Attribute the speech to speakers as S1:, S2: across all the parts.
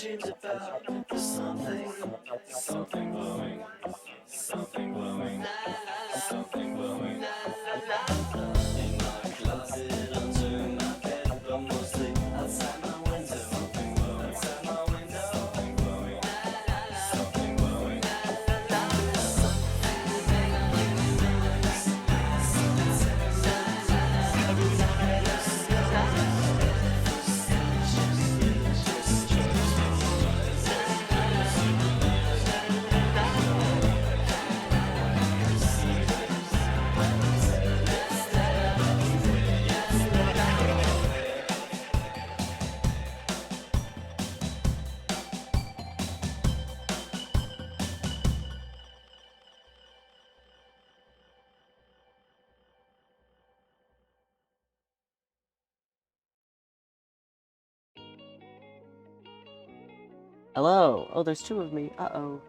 S1: dreams about something, something glowing, something glowing, something glowing. In my closet, under my bed, but mostly outside my window. Something glowing, outside my window. Something glowing, something glowing.
S2: Hello. Oh, there's two of me. Uh-oh.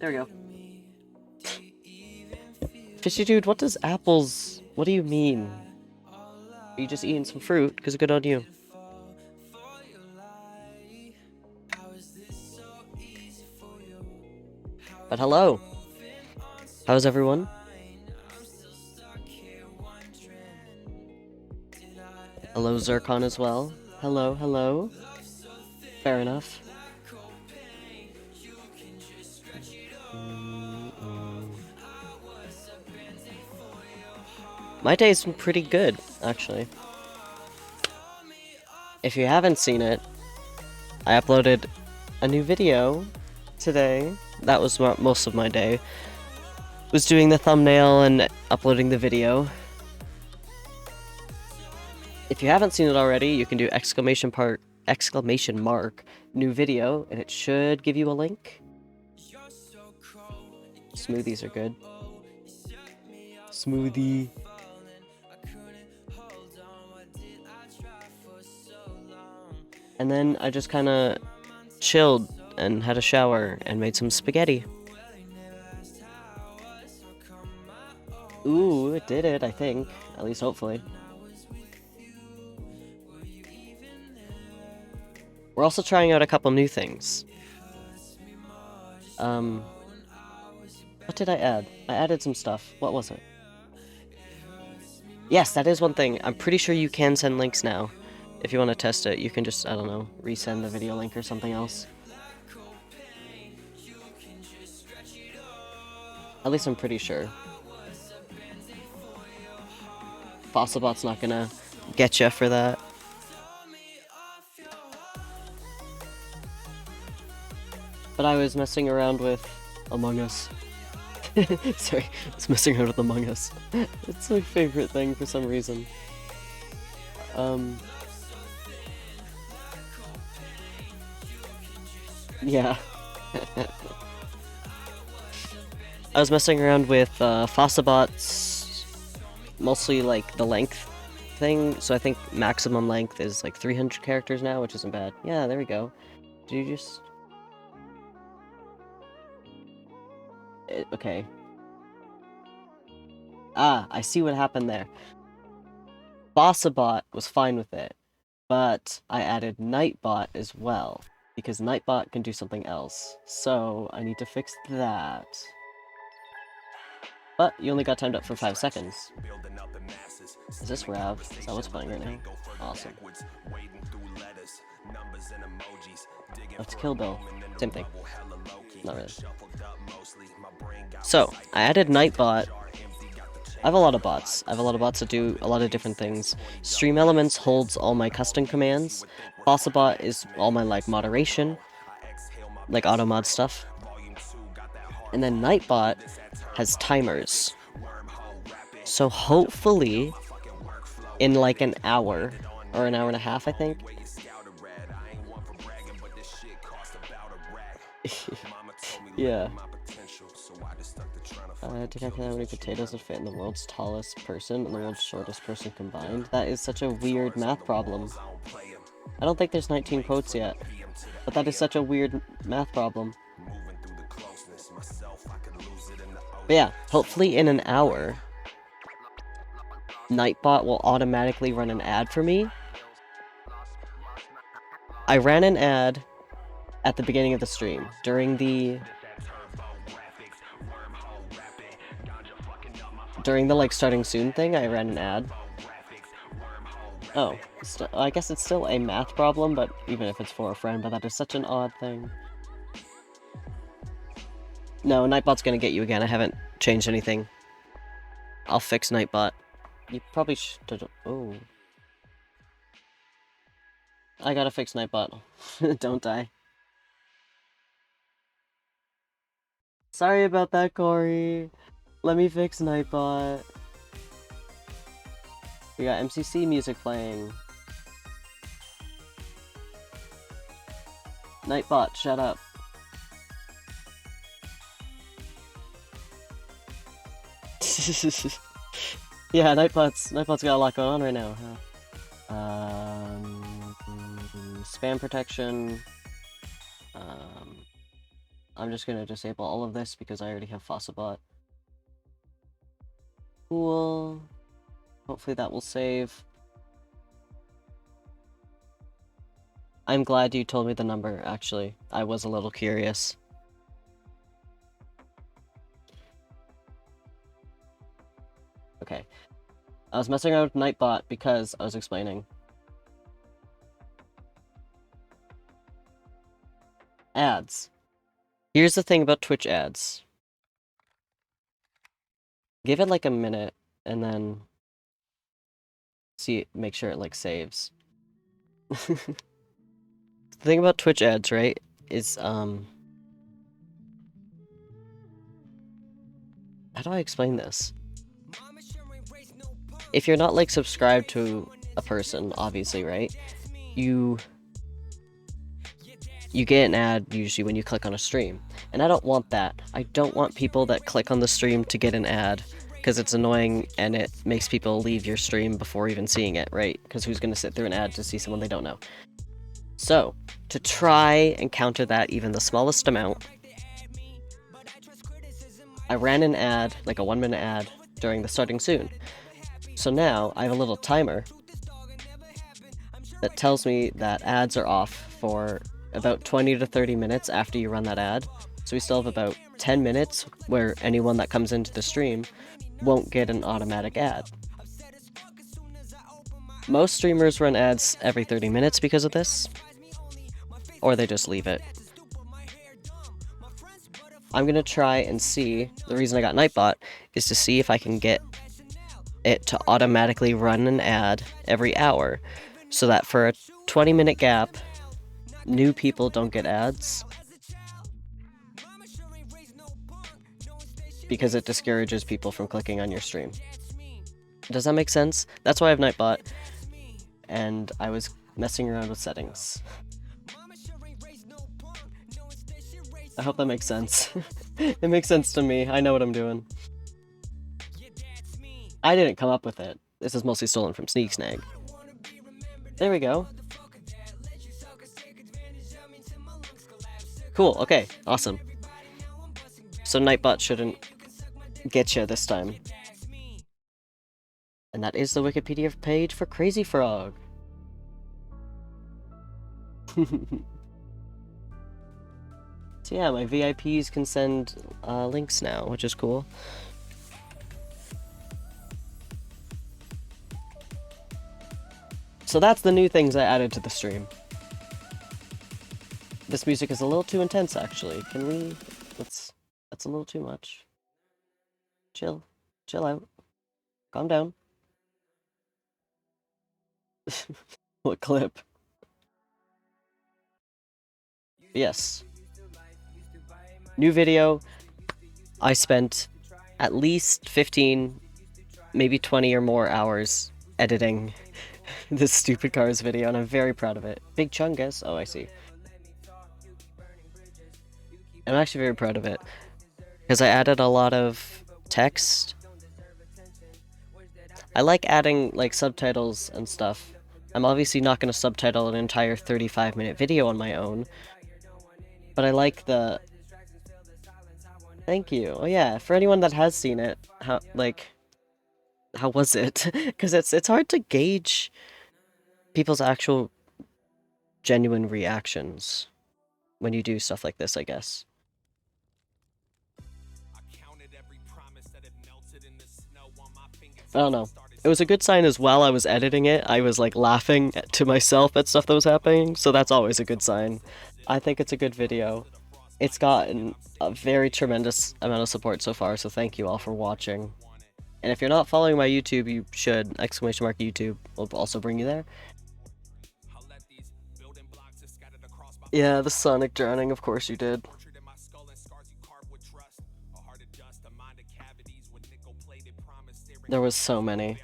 S2: There we go. Fishy dude, what does apples... What do you mean? Are you just eating some fruit? Because good on you. But hello. How's everyone? Hello, Zircon as well. Hello, hello. Fair enough. My day's been pretty good, actually. If you haven't seen it, I uploaded a new video today. That was most of my day. Was doing the thumbnail and uploading the video. If you haven't seen it already, you can do exclamation mark new video, and it should give you a link. Smoothies are good. Smoothie. And then I just kind of chilled and had a shower and made some spaghetti. Ooh, it did it, I think. At least hopefully. We're also trying out a couple new things. What did I add? I added some stuff. What was it? Yes, that is one thing. I'm pretty sure you can send links now. If you want to test it, you can just, I don't know, resend the video link or something else. At least I'm pretty sure. Fossilbot's not gonna get you for that. But I was messing around with Among Us. Sorry, I was messing around with Among Us. It's my favorite thing for some reason. Yeah. I was messing around with Fossilbot's mostly like the length thing, so I think maximum length is like 300 characters now, which isn't bad. Yeah, there we go. Did you just... Okay. Ah, I see what happened there. Bossabot was fine with it, but I added Nightbot as well, because Nightbot can do something else. So I need to fix that. But you only got timed up for 5 seconds. Is this Rav? Is that what's playing right now? Awesome. Let's Kill Bill. Same thing. Not really. So, I added Nightbot. I have a lot of bots. I have a lot of bots that do a lot of different things. Stream Elements holds all my custom commands. Fossilbot is all my, like, moderation. Like, auto mod stuff. And then Nightbot has timers. So hopefully, in like an hour, or an hour and a half, I think. Yeah. To calculate how many potatoes would fit in the world's tallest person and the world's shortest person combined. That is such a weird math problem. I don't think there's 19 quotes yet, but that is such a weird math problem. But yeah, hopefully in an hour, Nightbot will automatically run an ad for me, I ran an ad at the beginning of the stream. During the like starting soon thing, I ran an ad. Oh, I guess it's still a math problem, but even if it's for a friend, but that is such an odd thing. No, Nightbot's gonna get you again. I haven't changed anything. I'll fix Nightbot. You probably should. Oh. I gotta fix Nightbot. Don't die. Sorry about that, Corey. Let me fix Nightbot. We got MCC music playing. Nightbot, shut up. Yeah, Nightbot's got a lot going on right now, huh? Spam protection. I'm just gonna disable all of this because I already have Fossabot. Cool. Hopefully that will save. I'm glad you told me the number, actually. I was a little curious. Okay. I was messing around with Nightbot because I was explaining. Ads. Here's the thing about Twitch ads. Give it like a minute and then make sure it like saves. The thing about Twitch ads, right, is how do I explain this? If you're not like subscribed to a person, obviously, right? You get an ad usually when you click on a stream. And I don't want that. I don't want people that click on the stream to get an ad because it's annoying and it makes people leave your stream before even seeing it, right? Because who's going to sit through an ad to see someone they don't know? So, to try and counter that even the smallest amount, I ran an ad, like a 1-minute ad, during the starting soon. So now I have a little timer that tells me that ads are off for about 20 to 30 minutes after you run that ad. So we still have about 10 minutes where anyone that comes into the stream won't get an automatic ad. Most streamers run ads every 30 minutes because of this, or they just leave it. I'm gonna try and see, the reason I got Nightbot is to see if I can get it to automatically run an ad every hour, so that for a 20-minute gap, new people don't get ads, because it discourages people from clicking on your stream. Does that make sense? That's why I have Nightbot, and I was messing around with settings. I hope that makes sense. It makes sense to me. I know what I'm doing. I didn't come up with it. This is mostly stolen from Sneak Snag. There we go. Cool, okay, awesome. So Nightbot shouldn't get you this time. And that is the Wikipedia page for Crazy Frog. So yeah, my VIPs can send links now, which is cool. So that's the new things I added to the stream. This music is a little too intense, actually. Can we... that's a little too much. Chill out. Calm down. What clip? Yes. New video. I spent at least 15, maybe 20 or more hours editing this stupid Cars video, and I'm very proud of it. Big Chungus. Oh, I see. I'm actually very proud of it, because I added a lot of text. I like adding, like, subtitles and stuff. I'm obviously not going to subtitle an entire 35-minute video on my own, but I like the... Thank you. Oh yeah, for anyone that has seen it, how was it? Because it's hard to gauge people's actual genuine reactions when you do stuff like this, I guess. I don't know. It was a good sign as well. I was editing it. I was like laughing to myself at stuff that was happening, so that's always a good sign. I think it's a good video. It's gotten a very tremendous amount of support so far, so thank you all for watching. And if you're not following my YouTube, you should. ! YouTube will also bring you there. Yeah, the Sonic drowning, of course you did. There was so many.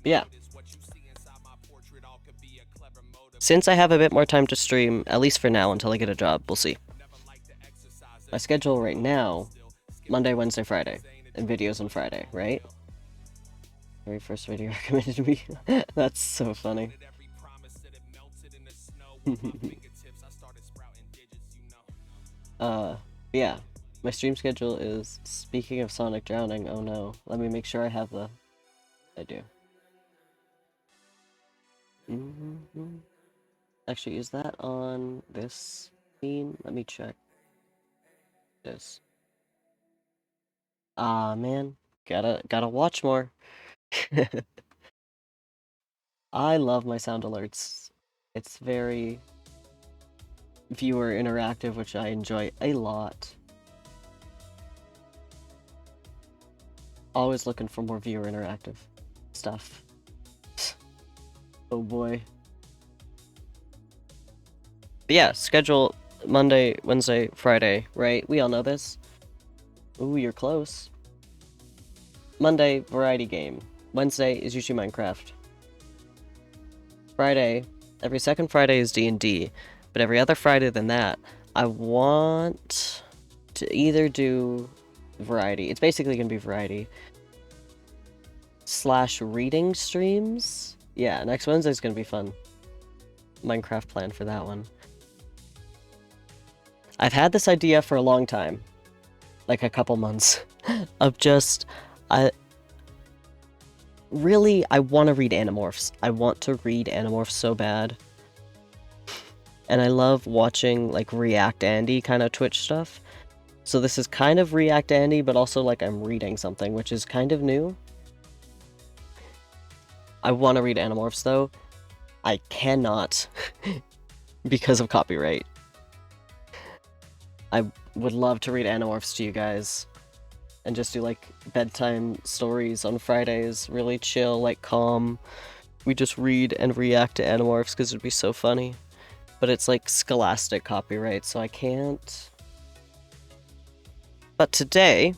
S2: Yeah. Since I have a bit more time to stream, at least for now until I get a job, we'll see. My schedule right now, Monday, Wednesday, Friday, and videos on Friday, right? Very first video recommended to me. That's so funny. Yeah. My stream schedule is, speaking of Sonic drowning, oh no. Let me make sure I have the... I do. Actually, is that on this scene? Let me check. This. Ah, man. Gotta watch more. I love my sound alerts. It's very viewer interactive, which I enjoy a lot. Always looking for more viewer interactive stuff. Oh boy. But yeah, schedule Monday, Wednesday, Friday, right? We all know this. Ooh, you're close. Monday, variety game. Wednesday is usually Minecraft. Friday, every second Friday is D&D, but every other Friday than that, I want to either do variety. It's basically gonna be variety / reading streams. Yeah, next Wednesday's gonna be fun. Minecraft plan for that one. I've had this idea for a long time, like a couple months, of just, I want to read Animorphs. I want to read Animorphs so bad. And I love watching, like, React Andy kind of Twitch stuff. So this is kind of React Andy, but also, like, I'm reading something, which is kind of new. I want to read Animorphs, though. I cannot, because of copyright. I would love to read Animorphs to you guys. And just do, like, bedtime stories on Fridays. Really chill, like, calm. We just read and react to Animorphs because it'd be so funny. But it's, like, scholastic copyright, so I can't. But today,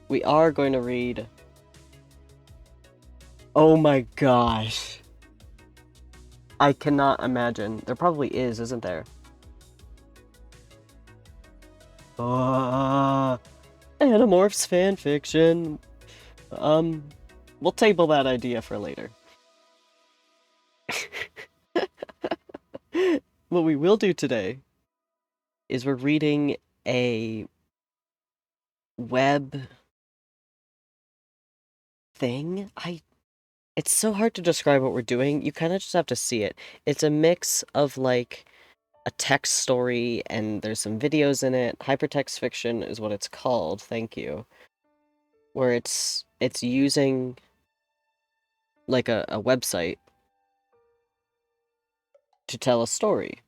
S2: we are going to read... Oh my gosh. I cannot imagine. There probably is, isn't there? Animorphs fanfiction. We'll table that idea for later. What we will do today is we're reading a web thing. It's so hard to describe what we're doing. You kind of just have to see it. It's a mix of, like, a text story, and there's some videos in it. Hypertext fiction is what it's called, thank you. Where it's using, like, a website to tell a story.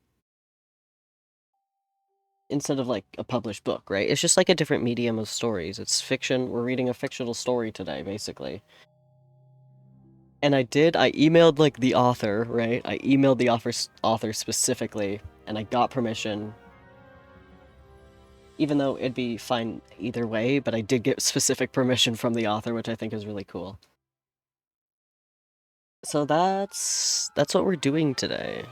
S2: Instead of, like, a published book, right? It's just, like, a different medium of stories. It's fiction. We're reading a fictional story today, basically. And I emailed, like, the author, right? I emailed the author specifically, and I got permission. Even though it'd be fine either way, but I did get specific permission from the author, which I think is really cool. So that's what we're doing today.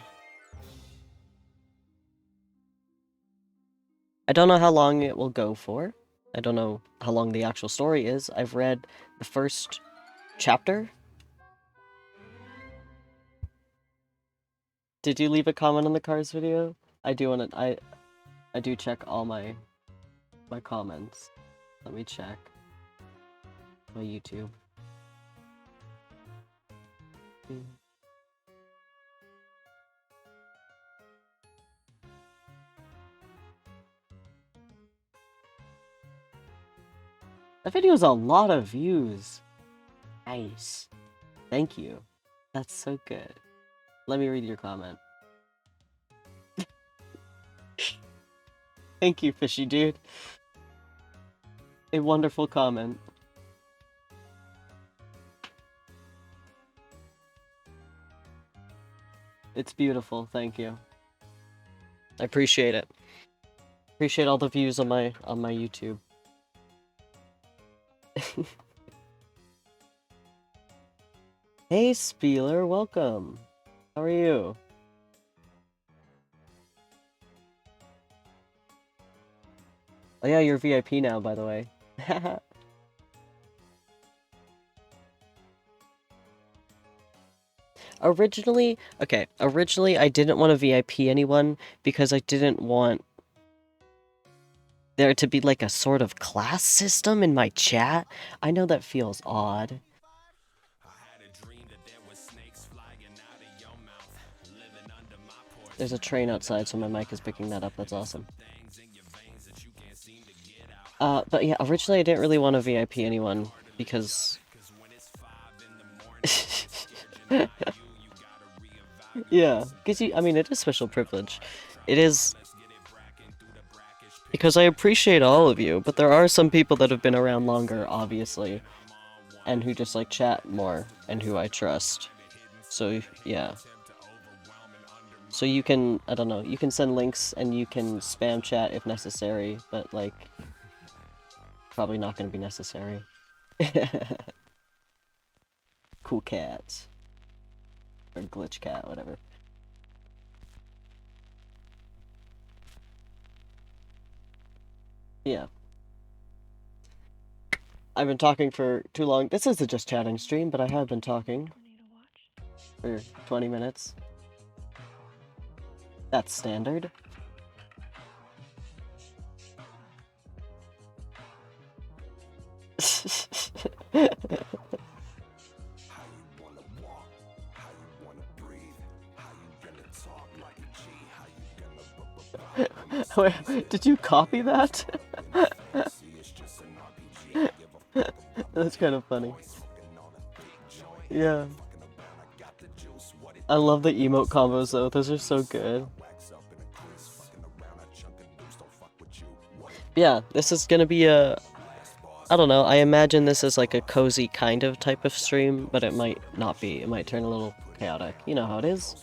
S2: I don't know how long it will go for. I don't know how long the actual story is. I've read the first chapter. Did you leave a comment on the Cars video? I do want to, I do check all my my comments. Let me check. My YouTube. That video has a lot of views. Nice. Thank you. That's so good. Let me read your comment. Thank you, fishy dude. A wonderful comment. It's beautiful, thank you. I appreciate it. Appreciate all the views on my YouTube. Hey Spieler, welcome. How are you? Oh yeah, you're VIP now, by the way. Originally I didn't want to VIP anyone because I didn't want there to be like a sort of class system in my chat. I know that feels odd. There's a train outside, so my mic is picking that up. That's awesome. But yeah, originally I didn't really want to VIP anyone because... yeah, because I mean, it is special privilege. It is... Because I appreciate all of you, but there are some people that have been around longer, obviously. And who just, like, chat more, and who I trust. So, yeah. So you can, I don't know, you can send links and you can spam chat if necessary, but, like... Probably not going to be necessary. Cool cat. Or glitch cat, whatever. Yeah. I've been talking for too long. This is a just chatting stream, but I have been talking for 20 minutes. That's standard. Wait, did you copy that? That's kind of funny. Yeah. I love the emote combos though, those are so good. Yeah, this is gonna be a... I don't know, I imagine this is like a cozy kind of type of stream, but it might not be. It might turn a little chaotic. You know how it is.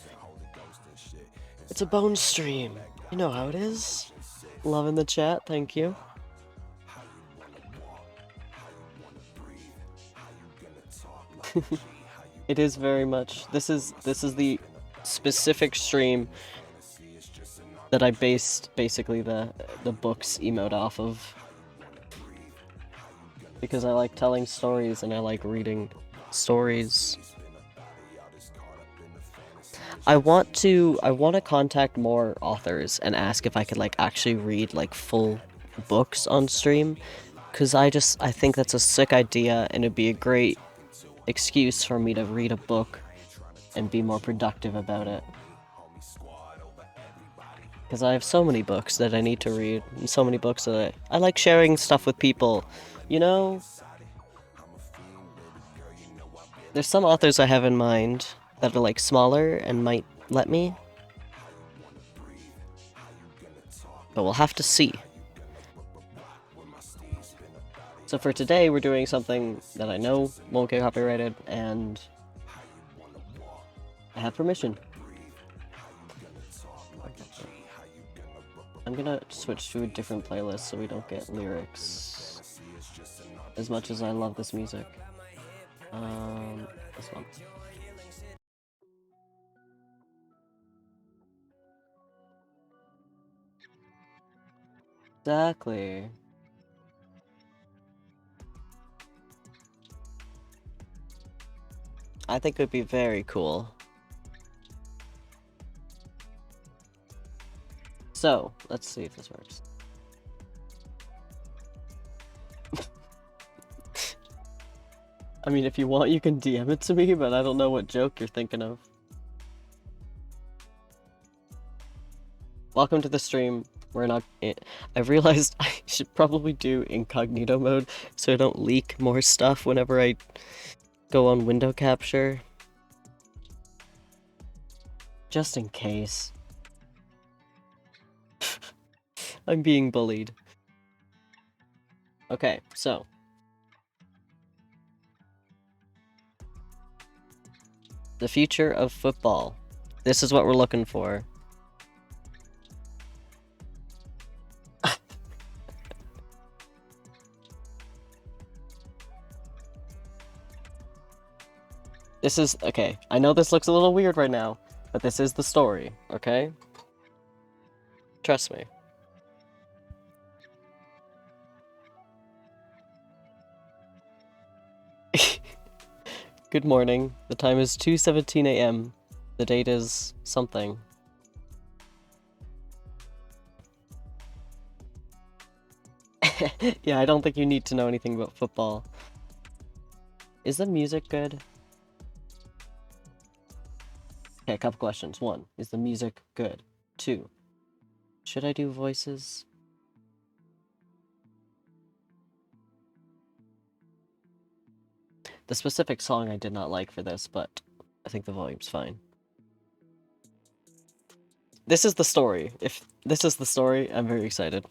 S2: It's a bone stream. You know how it is. Loving the chat, thank you. It is very much. This is the specific stream that I based basically the books emote off of. Because I like telling stories and I like reading stories. I want to contact more authors and ask if I could like actually read like full books on stream, cuz I think that's a sick idea and it'd be a great excuse for me to read a book and be more productive about it. Because I have so many books that I need to read, and so many books that I like sharing stuff with people, you know? There's some authors I have in mind that are like smaller and might let me. But we'll have to see. So for today, we're doing something that I know won't get copyrighted, and I have permission. I'm gonna switch to a different playlist so we don't get lyrics. As much as I love this music. This one. Exactly. I think it would be very cool. So, let's see if this works. I mean, if you want, you can DM it to me, but I don't know what joke you're thinking of. Welcome to the stream. We're not. I've realized I should probably do incognito mode so I don't leak more stuff whenever I go on window capture. Just in case. I'm being bullied. Okay, so. The future of football. This is what we're looking for. This is, okay, I know this looks a little weird right now, but this is the story, okay? Trust me. Good morning. The time is 2:17 a.m. The date is something. Yeah, I don't think you need to know anything about football. Is the music good? Okay, a couple questions. 1, is the music good? 2, should I do voices? The specific song I did not like for this, but I think the volume's fine. This is the story. If this is the story, I'm very excited.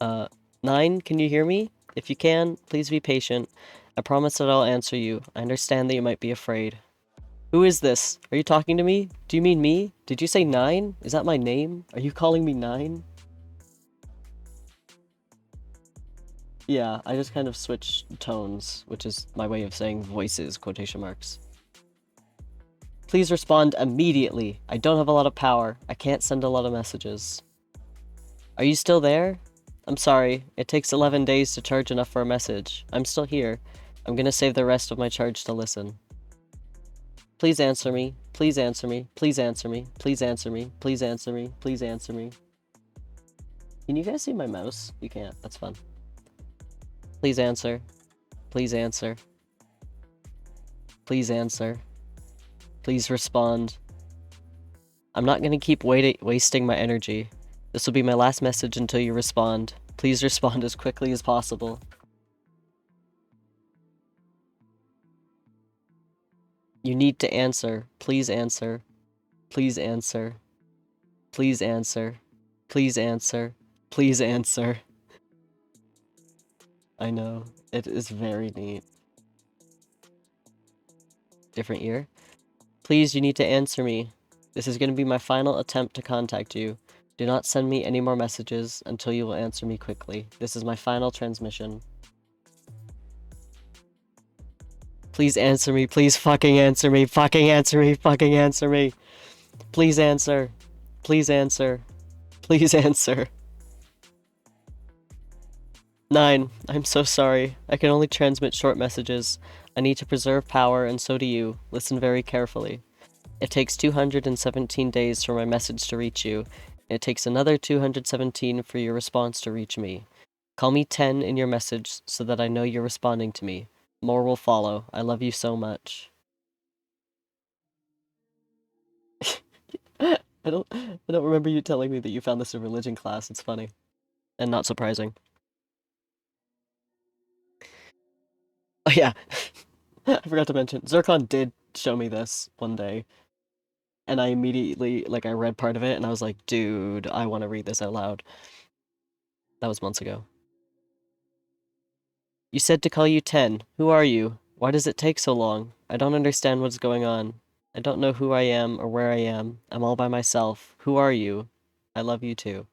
S2: 9, can you hear me? If you can, please be patient. I promise that I'll answer you. I understand that you might be afraid. Who is this? Are you talking to me? Do you mean me? Did you say 9? Is that my name? Are you calling me 9? Yeah, I just kind of switched tones, which is my way of saying voices, quotation marks. Please respond immediately. I don't have a lot of power. I can't send a lot of messages. Are you still there? I'm sorry. It takes 11 days to charge enough for a message. I'm still here. I'm gonna save the rest of my charge to listen. Please answer me. Please answer me. Please answer me. Please answer me. Please answer me. Please answer me. Can you guys see my mouse? You can't. That's fun. Please answer. Please answer. Please answer. Please respond. I'm not gonna keep wasting my energy. This will be my last message until you respond. Please respond as quickly as possible. You need to answer. Please answer. Please answer. Please answer. Please answer. Please answer. I know. It is very neat. Different year. Please, you need to answer me. This is going to be my final attempt to contact you. Do not send me any more messages until you will answer me quickly. This is my final transmission. Please answer me. Please fucking answer me. Fucking answer me. Fucking answer me. Please answer. Please answer. Please answer. 9. I'm so sorry. I can only transmit short messages. I need to preserve power, and so do you. Listen very carefully. It takes 217 days for my message to reach you. It takes another 217 for your response to reach me. Call me 10 in your message so that I know you're responding to me. More will follow. I love you so much. I don't remember you telling me that you found this in religion class. It's funny. And not surprising. Oh yeah. I forgot to mention, Zircon did show me this one day. And I immediately, like, I read part of it and I was like, dude, I want to read this out loud. That was months ago. You said to call you 10. Who are you? Why does it take so long? I don't understand what's going on. I don't know who I am or where I am. I'm all by myself. Who are you? I love you too.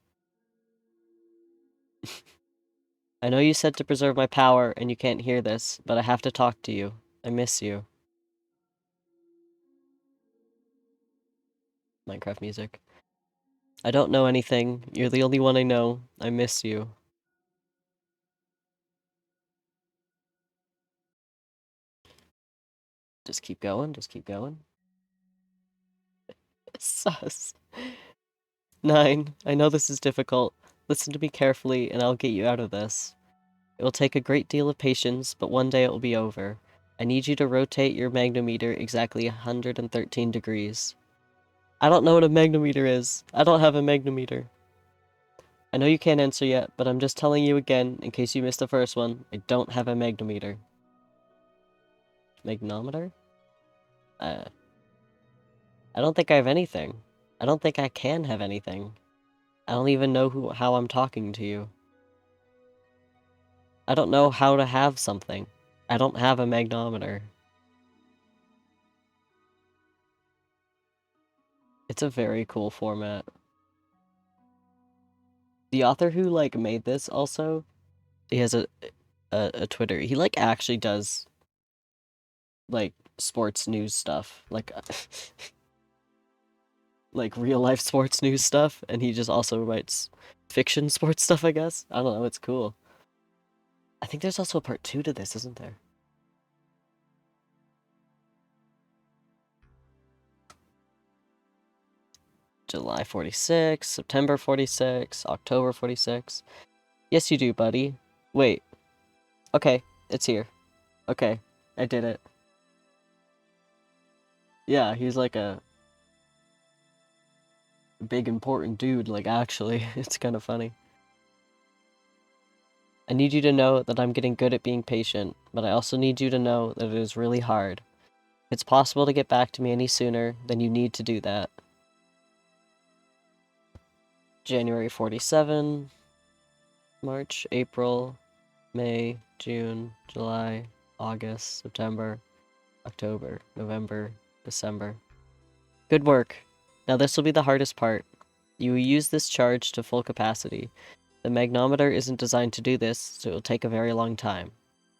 S2: I know you said to preserve my power and you can't hear this, but I have to talk to you. I miss you. Minecraft music. I don't know anything. You're the only one I know. I miss you. Just keep going, just keep going. Sus. 9. I know this is difficult. Listen to me carefully and I'll get you out of this. It will take a great deal of patience, but one day it will be over. I need you to rotate your magnometer exactly 113 degrees. I don't know what a magnometer is. I don't have a magnometer. I know you can't answer yet, but I'm just telling you again, in case you missed the first one, I don't have a magnometer. Magnometer? I don't think I have anything. I don't think I can have anything. I don't even know how I'm talking to you. I don't know how to have something. I don't have a magnometer. It's a very cool format. The author who like made this also, he has a Twitter. He like actually does like sports news stuff, like like real life sports news stuff, and he just also writes fiction sports stuff, I guess. I don't know, it's cool. I think there's also a part 2 to this, isn't there? July 46, September 46, October 46. Yes, you do, buddy. Wait. Okay, it's here. Okay, I did it. Yeah, he's like a big important dude, like actually. It's kind of funny. I need you to know that I'm getting good at being patient, but I also need you to know that it is really hard. If it's possible to get back to me any sooner, then you need to do that. January 47, March, April, May, June, July, August, September, October, November, December. Good work. Now this will be the hardest part. You will use this charge to full capacity. The magnometer isn't designed to do this, so it will take a very long time.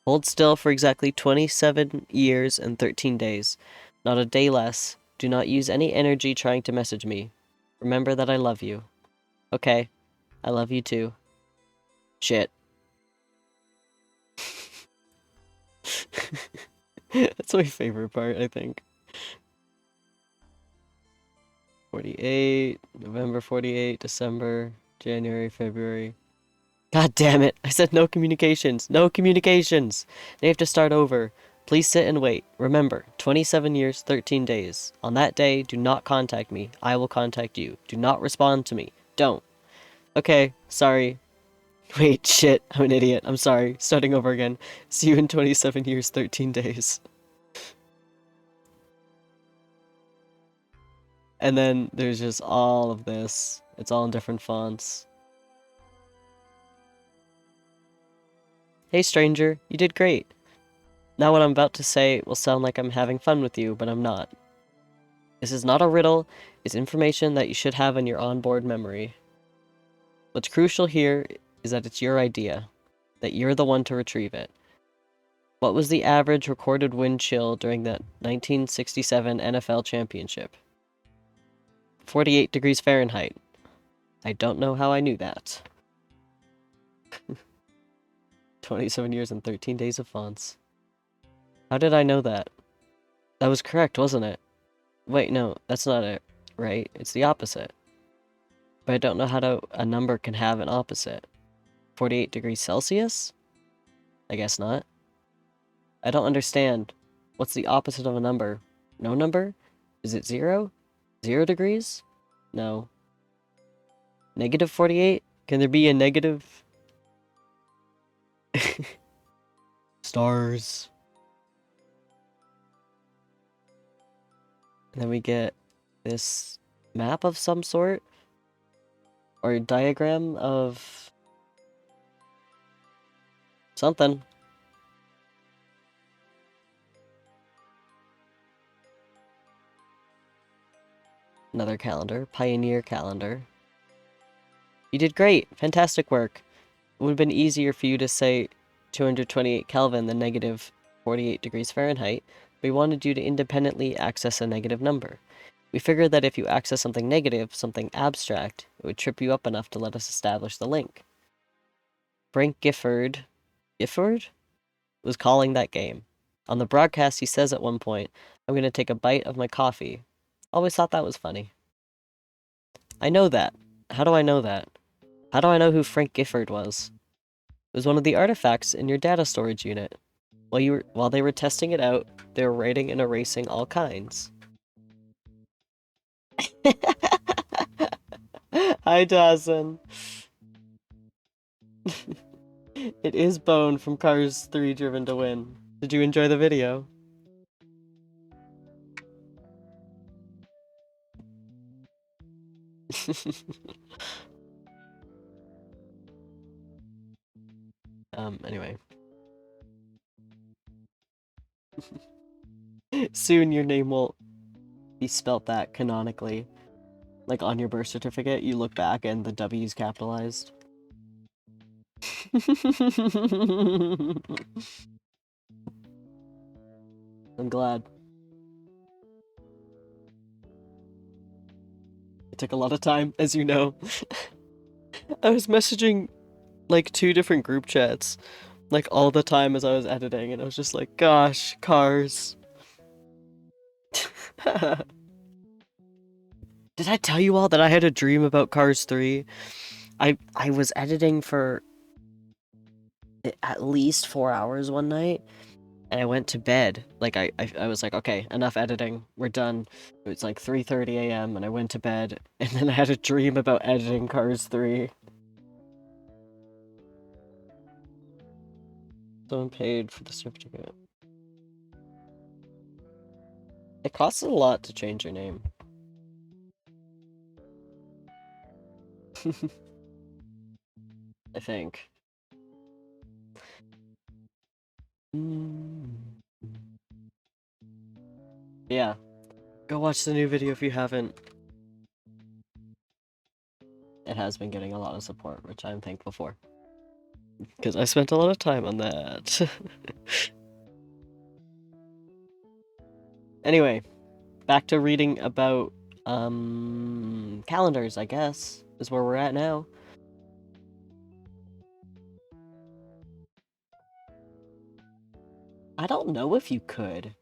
S2: Hold still for exactly 27 years and 13 days. Not a day less. Do not use any energy trying to message me. Remember that I love you. Okay. I love you too. Shit. That's my favorite part, I think. 48, November 48, December, January, February. God damn it! I said no communications! No communications! They have to start over. Please sit and wait. Remember, 27 years, 13 days. On that day, do not contact me. I will contact you. Do not respond to me. Don't. Okay, sorry. Wait, shit. I'm an idiot. I'm sorry. Starting over again. See you in 27 years, 13 days. And then there's just all of this. It's all in different fonts. Hey stranger, you did great. Now what I'm about to say will sound like I'm having fun with you, but I'm not. This is not a riddle, it's information that you should have in your onboard memory. What's crucial here is that it's your idea, that you're the one to retrieve it. What was the average recorded wind chill during the 1967 NFL Championship? 48 degrees Fahrenheit. I don't know how I knew that. 27 years and 13 days of fonts. How did I know that? That was correct, wasn't it? Wait, no, that's not it, right? It's the opposite. But I don't know how a number can have an opposite. 48 degrees Celsius? I guess not. I don't understand. What's the opposite of a number? No number? Is it 0? 0 degrees? No. Negative 48? Can there be a negative? Stars. And then we get this map of some sort? Or a diagram of something. Another calendar. Pioneer calendar. You did great. Fantastic work. It would have been easier for you to say 228 Kelvin than negative 48 degrees Fahrenheit. We wanted you to independently access a negative number. We figured that if you access something negative, something abstract, it would trip you up enough to let us establish the link. Frank Gifford was calling that game. On the broadcast, he says at one point, I'm going to take a bite of my coffee. Always thought that was funny. I know that. How do I know that? How do I know who Frank Gifford was? was one of the artifacts in your data storage unit. While they were testing it out, they were writing and erasing all kinds. Hi, Dawson. It is Bone from Cars 3 Driven to Win. Did you enjoy the video? Anyway. Soon your name will be spelt that canonically. Like on your birth certificate, you look back and the W's capitalized. I'm glad. It took a lot of time, as you know. I was messaging like 2 different group chats, like all the time as I was editing, and I was just like, gosh, cars. Did I tell you all that I had a dream about Cars 3? I was editing for at least 4 hours one night, and I went to bed. Like, I was like, okay, enough editing, we're done. It was like 3:30 a.m. and I went to bed, and then I had a dream about editing Cars 3. Someone paid for the certificate. It costs a lot to change your name. I think. Yeah. Go watch the new video if you haven't. It has been getting a lot of support, which I'm thankful for. Because I spent a lot of time on that. Anyway, back to reading about, calendars, I guess, is where we're at now. I don't know if you could.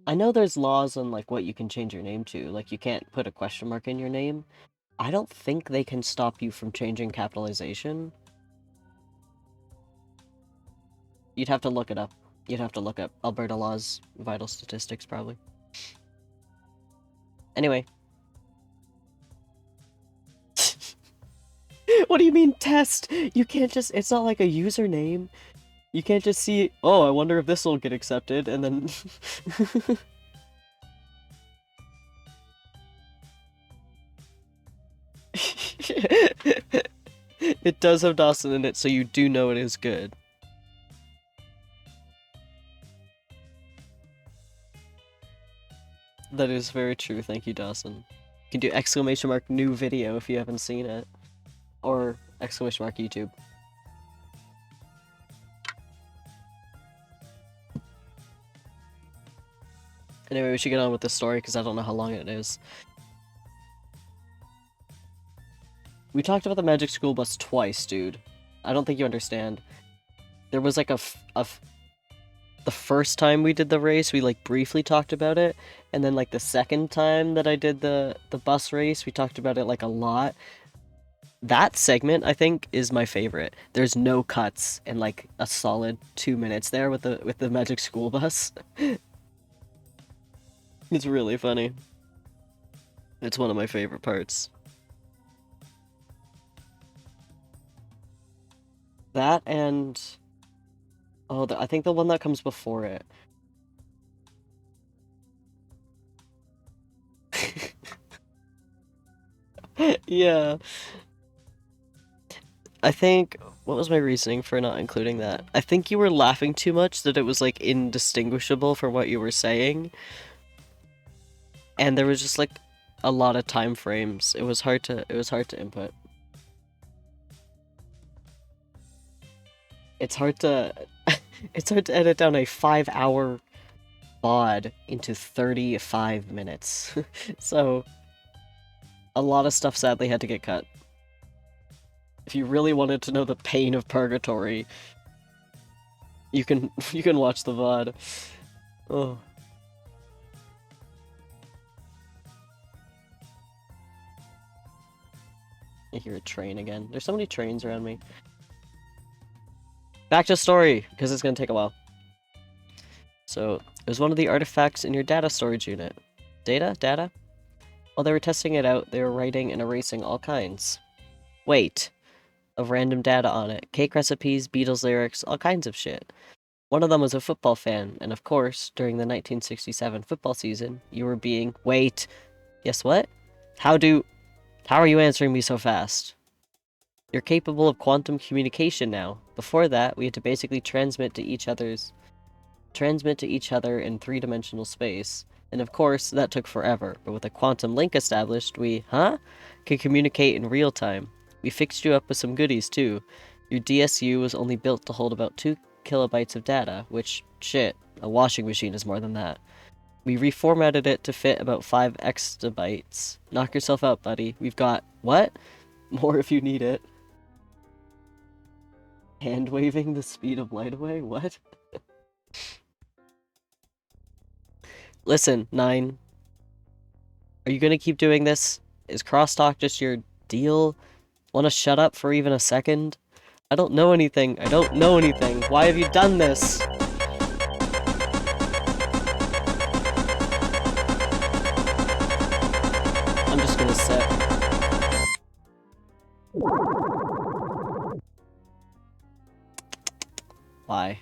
S2: I know there's laws on, like, what you can change your name to. Like, you can't put a question mark in your name. I don't think they can stop you from changing capitalization. You'd have to look it up. You'd have to look up Alberta laws, vital statistics, probably. Anyway. What do you mean, test? You can't just... It's not like a username. You can't just see, oh, I wonder if this will get accepted, and then... It does have Dawson in it, so you do know it is good. That is very true, thank you, Dawson. You can do exclamation mark new video if you haven't seen it. Or exclamation mark YouTube. Anyway, we should get on with the story, because I don't know how long it is. We talked about the Magic School Bus twice, dude. I don't think you understand. There was like the first time we did the race, we like briefly talked about it, and then like the second time that I did the bus race, we talked about it like a lot. That segment, I think, is my favorite. There's no cuts and like a solid 2 minutes there with the Magic School Bus. It's really funny. It's one of my favorite parts. That and... Oh, I think the one that comes before it. Yeah. I think... What was my reasoning for not including that? I think you were laughing too much that it was, like, indistinguishable from what you were saying. And there was just, like, a lot of time frames. It was hard to input. It's hard to... It's hard to edit down a 5-hour VOD into 35 minutes. So, a lot of stuff sadly had to get cut. If you really wanted to know the pain of purgatory, you can watch the VOD. Oh. I hear a train again. There's so many trains around me. Back to story, because it's gonna take a while. So, it was one of the artifacts in your data storage unit. Data? Data? While they were testing it out, they were writing and erasing all kinds. Wait. Of random data on it. Cake recipes, Beatles lyrics, all kinds of shit. One of them was a football fan, and of course, during the 1967 football season, you were being... Wait. Guess what? How are you answering me so fast? You're capable of quantum communication now. Before that, we had to basically transmit to each other in three-dimensional space. And of course, that took forever, but with a quantum link established, we, can communicate in real time. We fixed you up with some goodies too. Your DSU was only built to hold about 2 kilobytes of data, which, shit, a washing machine is more than that. We reformatted it to fit about 5 exabytes. Knock yourself out, buddy. We've got, what? More if you need it. Hand waving the speed of light away? What? Listen, 9. Are you gonna keep doing this? Is crosstalk just your deal? Wanna shut up for even a second? I don't know anything. I don't know anything. Why have you done this? I'm just gonna sit. Why?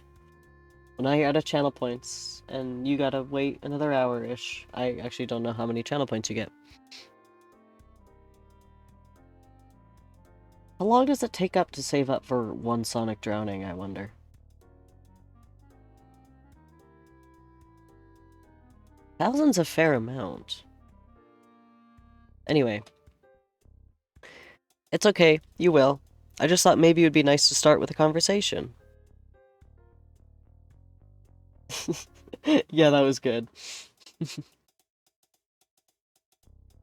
S2: Well, now you're out of channel points, and you gotta wait another hour-ish. I actually don't know how many channel points you get. How long does it take up to save up for one Sonic drowning, I wonder? Thousand's a fair amount. Anyway. It's okay, you will. I just thought maybe it would be nice to start with a conversation. Yeah, that was good.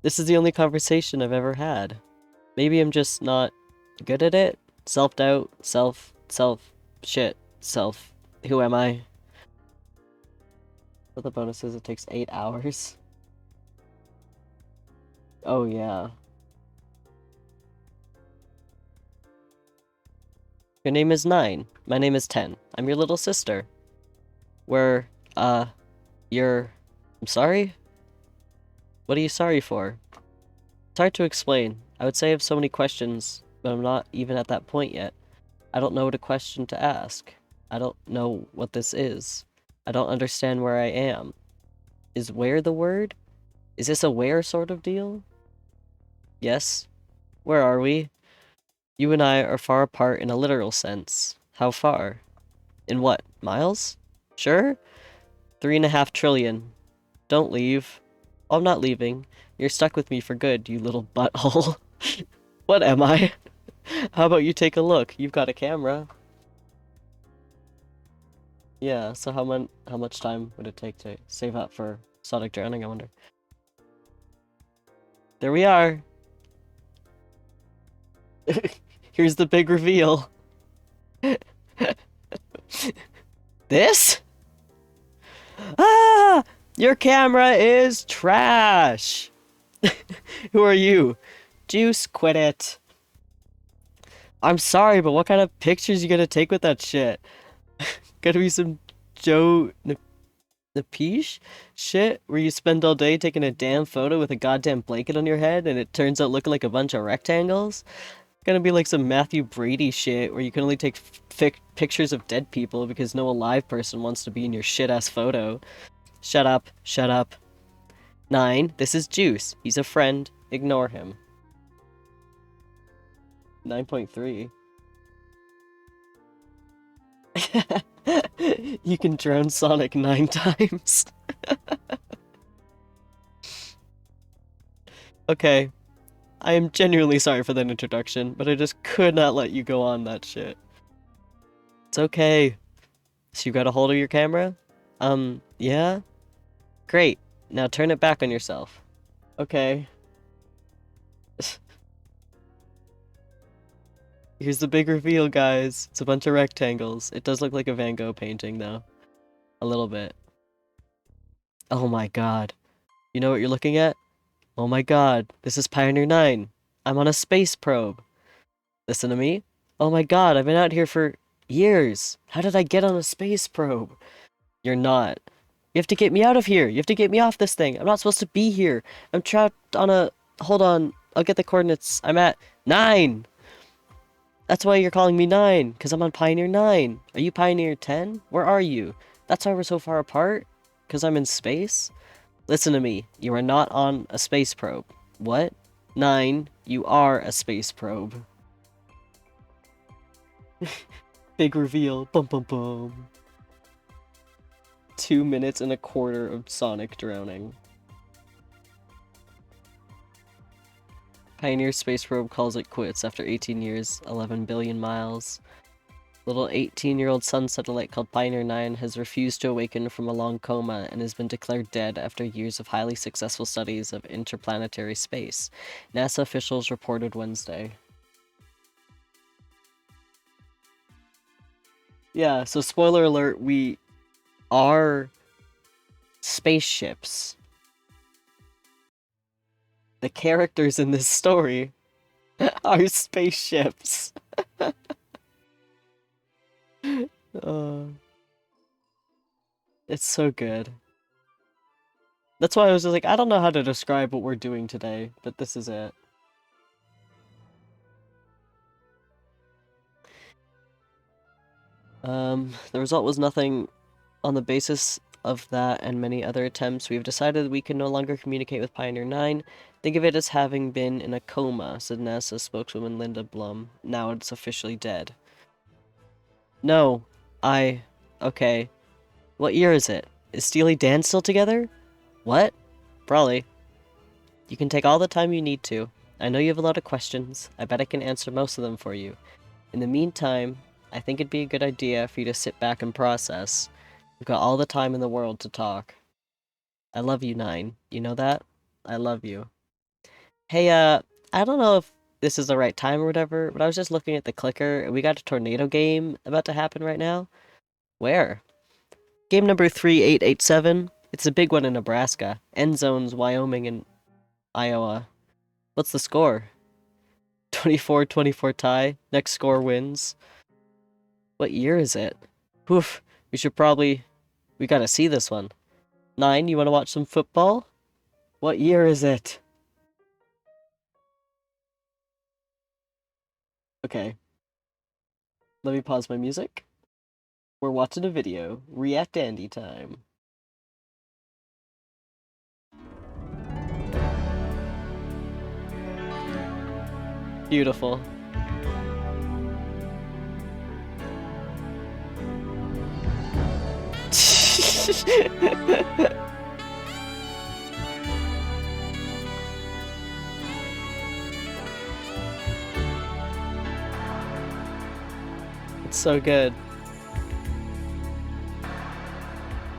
S2: This is the only conversation I've ever had. Maybe I'm just not good at it? Self-doubt, shit, who am I? For the bonuses, it takes 8 hours. Oh, yeah. Your name is 9. My name is 10. I'm your little sister. I'm sorry? What are you sorry for? It's hard to explain. I would say I have so many questions, but I'm not even at that point yet. I don't know what a question to ask. I don't know what this is. I don't understand where I am. Is where the word? Is this a where sort of deal? Yes. Where are we? You and I are far apart in a literal sense. How far? In what? Miles? Sure? 3.5 trillion. Don't leave. I'm not leaving. You're stuck with me for good, you little butthole. What am I? How about you take a look? You've got a camera. Yeah, so how much time would it take to save up for Sonic drowning, I wonder? There we are. Here's the big reveal. This? Ah! Your camera is trash! Who are you? Juice, quit it. I'm sorry, but what kind of pictures you gonna take with that shit? Gotta be some Joe Napiche shit where you spend all day taking a damn photo with a goddamn blanket on your head and it turns out looking like a bunch of rectangles? Gonna be like some Matthew Brady shit where you can only take pictures of dead people because no alive person wants to be in your shit-ass photo. Shut up, shut up. 9, this is Juice. He's a friend. Ignore him. 9.3. You can drown Sonic 9 times. Okay. I am genuinely sorry for that introduction, but I just could not let you go on that shit. It's okay. So you got a hold of your camera? Yeah? Great. Now turn it back on yourself. Okay. Here's the big reveal, guys. It's a bunch of rectangles. It does look like a Van Gogh painting, though. A little bit. Oh my god. You know what you're looking at? Oh my god. This is Pioneer 9. I'm on a space probe. Listen to me. Oh my god, I've been out here for years. How did I get on a space probe? You're not. You have to get me out of here. You have to get me off this thing. I'm not supposed to be here. I'm trapped on a... Hold on. I'll get the coordinates. I'm at 9. That's why you're calling me 9, because I'm on Pioneer 9. Are you Pioneer 10? Where are you? That's why we're so far apart? Because I'm in space? Listen to me. You are not on a space probe. What? 9. You are a space probe. Big reveal. Bum bum bum. 2 minutes and a quarter of Sonic drowning. Pioneer space probe calls it quits after 18 years, 11 billion miles. Little 18-year-old sun satellite called Pioneer 9 has refused to awaken from a long coma and has been declared dead after years of highly successful studies of interplanetary space, NASA officials reported Wednesday. Yeah, so spoiler alert, we are spaceships. The characters in this story are spaceships. It's so good. That's why I was just like, I don't know how to describe what we're doing today, but this is it. The result was nothing. On the basis of that and many other attempts, we've decided we can no longer communicate with Pioneer 9. Think of it as having been in a coma, said NASA spokeswoman Linda Blum. Now it's officially dead. No, okay. What year is it? Is Steely Dan still together? What? Probably. You can take all the time you need to. I know you have a lot of questions. I bet I can answer most of them for you. In the meantime, I think it'd be a good idea for you to sit back and process. We've got all the time in the world to talk. I love you, 9. You know that? I love you. Hey, I don't know if this is the right time or whatever, but I was just looking at the clicker, and we got a tornado game about to happen right now. Where? Game number 3887. It's a big one in Nebraska. End zones, Wyoming and Iowa. What's the score? 24-24 tie. Next score wins. What year is it? Oof. We gotta see this one. 9, you wanna watch some football? What year is it? Okay. Let me pause my music. We're watching a video. React Andy time. Beautiful. It's so good.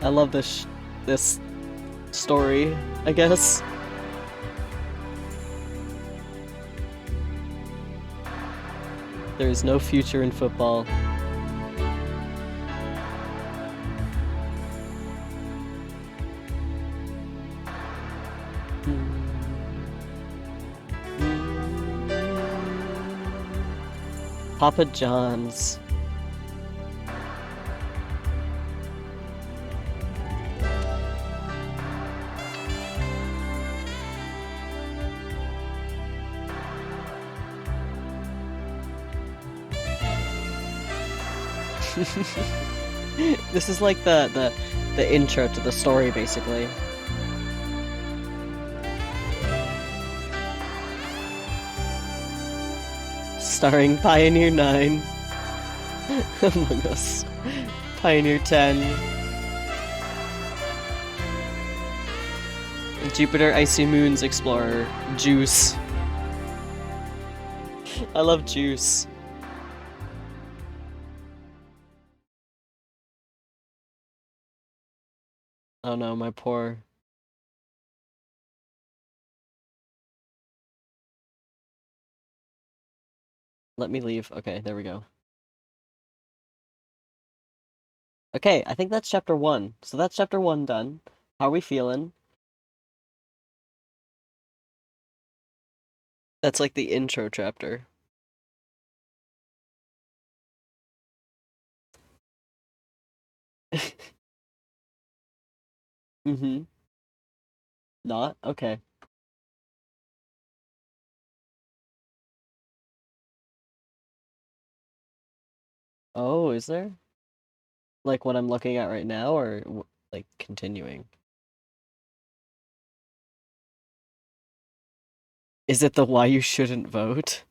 S2: I love this story, I guess. There is no future in football. Papa John's. This is like the intro to the story, basically. Starring Pioneer 9, Among Us, Pioneer 10, Jupiter Icy Moons Explorer, Juice. I love Juice. Oh no, my poor... Let me leave. Okay, there we go. Okay, I think that's chapter 1. So that's chapter 1 done. How are we feeling? That's like the intro chapter. Mm-hmm. Not? Okay. Oh, is there? Like what I'm looking at right now, or like continuing? Is it the why you shouldn't vote?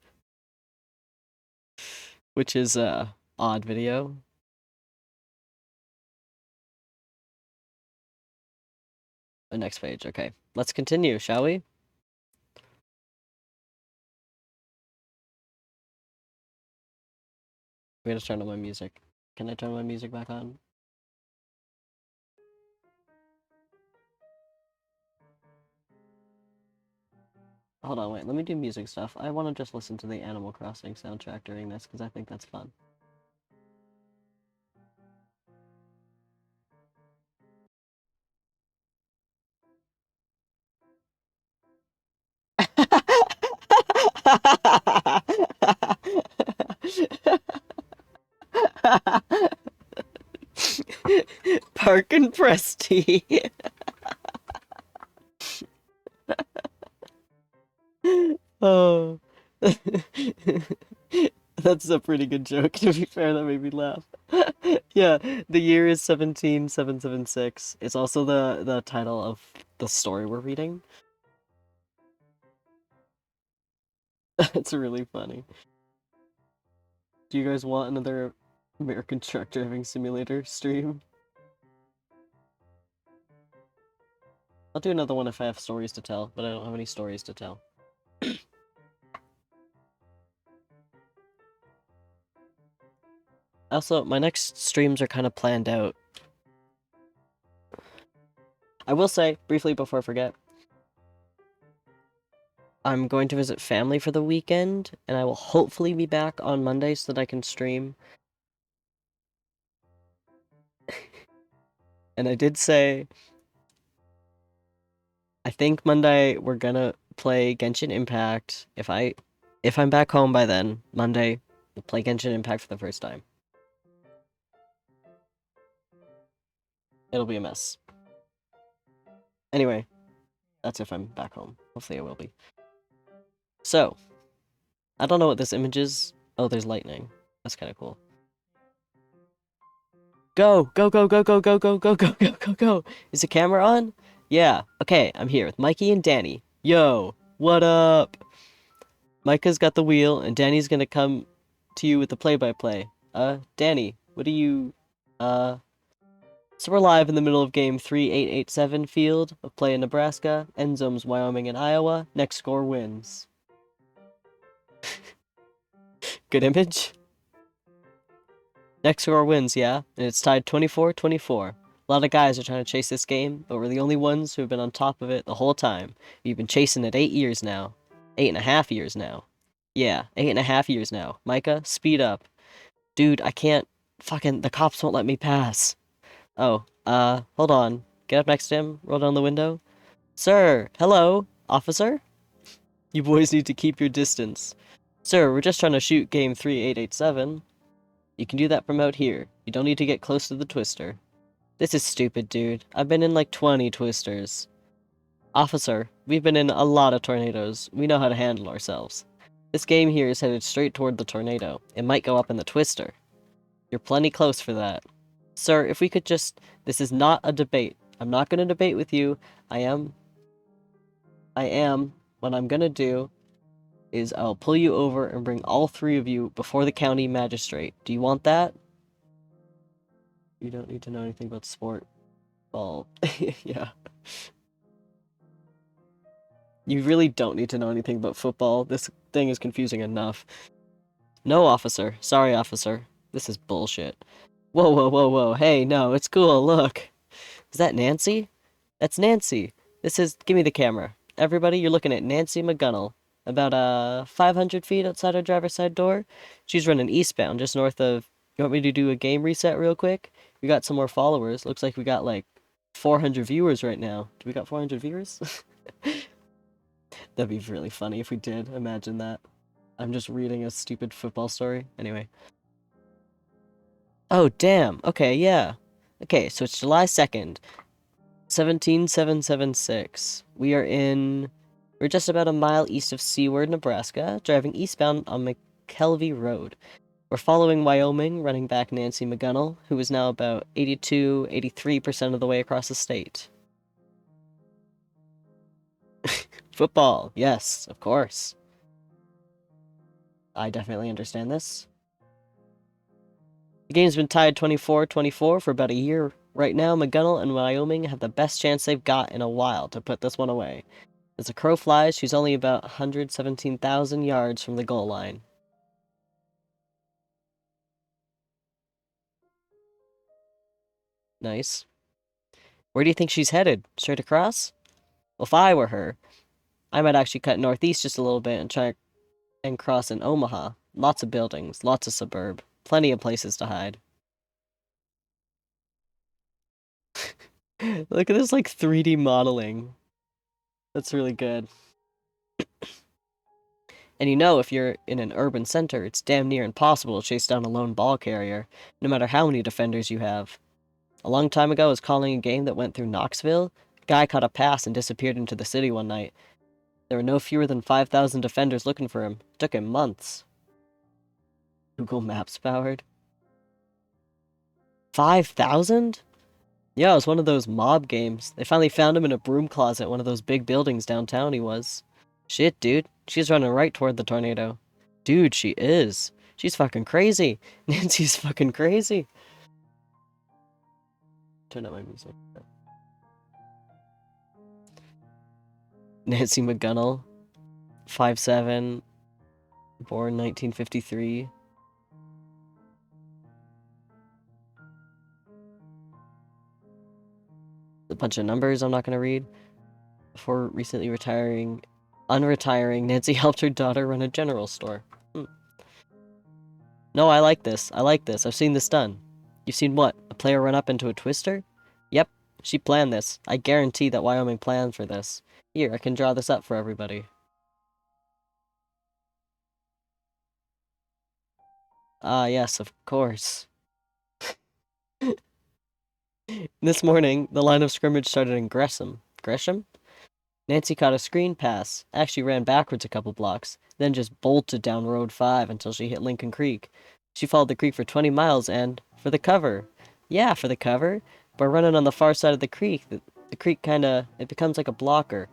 S2: Which is odd video. The next page. Okay. Let's continue, shall we? I'm gonna turn on my music. Can I turn my music back on? Hold on, wait. Let me do music stuff. I want to just listen to the Animal Crossing soundtrack during this because I think that's fun. Park and Presty. Oh. That's a pretty good joke, to be fair. That made me laugh. Yeah, the year is 17776. It's also the title of the story we're reading. It's really funny. Do you guys want another American truck driving simulator stream? I'll do another one if I have stories to tell, but I don't have any stories to tell. Also, my next streams are kind of planned out. I will say, briefly before I forget, I'm going to visit family for the weekend, and I will hopefully be back on Monday so that I can stream. And I did say, I think Monday we're gonna play Genshin Impact. If I'm back home by then, Monday, we'll play Genshin Impact for the first time. It'll be a mess. Anyway, that's if I'm back home. Hopefully I will be. So, I don't know what this image is. Oh, there's lightning. That's kind of cool. Go! Go, go, go, go, go, go, go, go, go, go, go! Is the camera on? Yeah. Okay, I'm here with Mikey and Danny. Yo! What up? Micah's got the wheel, and Danny's gonna come to you with the play-by-play. Danny, what do you... So we're live in the middle of game 3887 field of play in Nebraska, end zones Wyoming and Iowa, next score wins. Good image? Next score wins, yeah? And it's tied 24-24. A lot of guys are trying to chase this game, but we're the only ones who have been on top of it the whole time. We've been chasing it 8 years now. 8.5 years now. Yeah, 8.5 years now. Micah, speed up. Dude, I can't... Fucking, the cops won't let me pass. Oh, hold on. Get up next to him, roll down the window. Sir, hello, officer? You boys need to keep your distance. Sir, we're just trying to shoot game 3887. You can do that from out here. You don't need to get close to the twister. This is stupid, dude. I've been in like 20 twisters. Officer, we've been in a lot of tornadoes. We know how to handle ourselves. This game here is headed straight toward the tornado. It might go up in the twister. You're plenty close for that. Sir, if we could just... This is not a debate. I'm not going to debate with you. I am. What I'm going to do is I'll pull you over and bring all three of you before the county magistrate. Do you want that? You don't need to know anything about sport. Ball. Yeah. You really don't need to know anything about football. This thing is confusing enough. No, officer. Sorry, officer. This is bullshit. Whoa, whoa, whoa, whoa. Hey, no, it's cool. Look. Is that Nancy? That's Nancy. This is... Give me the camera. Everybody, you're looking at Nancy McGunnell. About, 500 feet outside our driver's side door. She's running eastbound, just north of... You want me to do a game reset real quick? We got some more followers. Looks like we got, like, 400 viewers right now. Do we got 400 viewers? That'd be really funny if we did. Imagine that. I'm just reading a stupid football story. Anyway. Oh, damn. Okay, yeah. Okay, so it's July 2nd, 17776. We're just about a mile east of Seward, Nebraska, driving eastbound on McKelvey Road. We're following Wyoming, running back Nancy McGunnell, who is now about 83% of the way across the state. Football, yes, of course. I definitely understand this. The game's been tied 24-24 for about a year. Right now, McGunnell and Wyoming have the best chance they've got in a while to put this one away. As the crow flies, she's only about 117,000 yards from the goal line. Nice. Where do you think she's headed? Straight across? Well, if I were her, I might actually cut northeast just a little bit and try and cross in Omaha. Lots of buildings, lots of suburb, plenty of places to hide. Look at this, like, 3D modeling. That's really good. And you know, if you're in an urban center, it's damn near impossible to chase down a lone ball carrier, no matter how many defenders you have. A long time ago, I was calling a game that went through Knoxville. A guy caught a pass and disappeared into the city one night. There were no fewer than 5,000 defenders looking for him. It took him months. Google Maps powered. 5,000? Yeah, it was one of those mob games. They finally found him in a broom closet at one of those big buildings downtown he was. Shit, dude. She's running right toward the tornado. Dude, she is. She's fucking crazy. Nancy's fucking crazy. Turn up my music. Nancy McGunnell. 5'7", born 1953. A bunch of numbers I'm not going to read. Before recently unretiring, Nancy helped her daughter run a general store. No, I like this. I like this. I've seen this done. You've seen what? A player run up into a twister? Yep, she planned this. I guarantee that Wyoming planned for this. Here, I can draw this up for everybody. Ah, yes, of course. This morning, the line of scrimmage started in Gresham. Gresham? Nancy caught a screen pass, actually ran backwards a couple blocks, then just bolted down Road 5 until she hit Lincoln Creek. She followed the creek for 20 miles and, for the cover. Yeah, for the cover. But running on the far side of the creek, the creek it becomes like a blocker.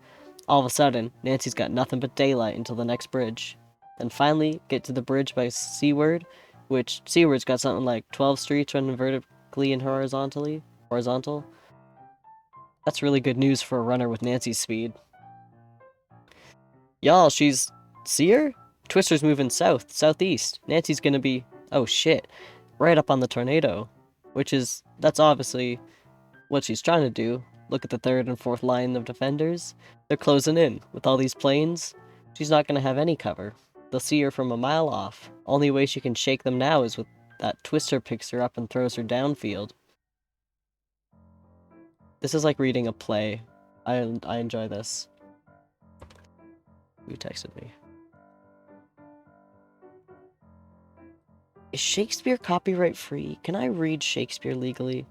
S2: All of a sudden, Nancy's got nothing but daylight until the next bridge. Then finally, get to the bridge by Seward, which Seward's got something like 12 streets running vertically and horizontal. That's really good news for a runner with Nancy's speed. Y'all, see her? Twister's moving southeast. Nancy's gonna be, oh shit, right up on the tornado. That's obviously what she's trying to do. Look at the third and fourth line of defenders. They're closing in. With all these planes, she's not gonna have any cover. They'll see her from a mile off. Only way she can shake them now is with that Twister picks her up and throws her downfield. This is like reading a play. I enjoy this. Who texted me? Is Shakespeare copyright free? Can I read Shakespeare legally?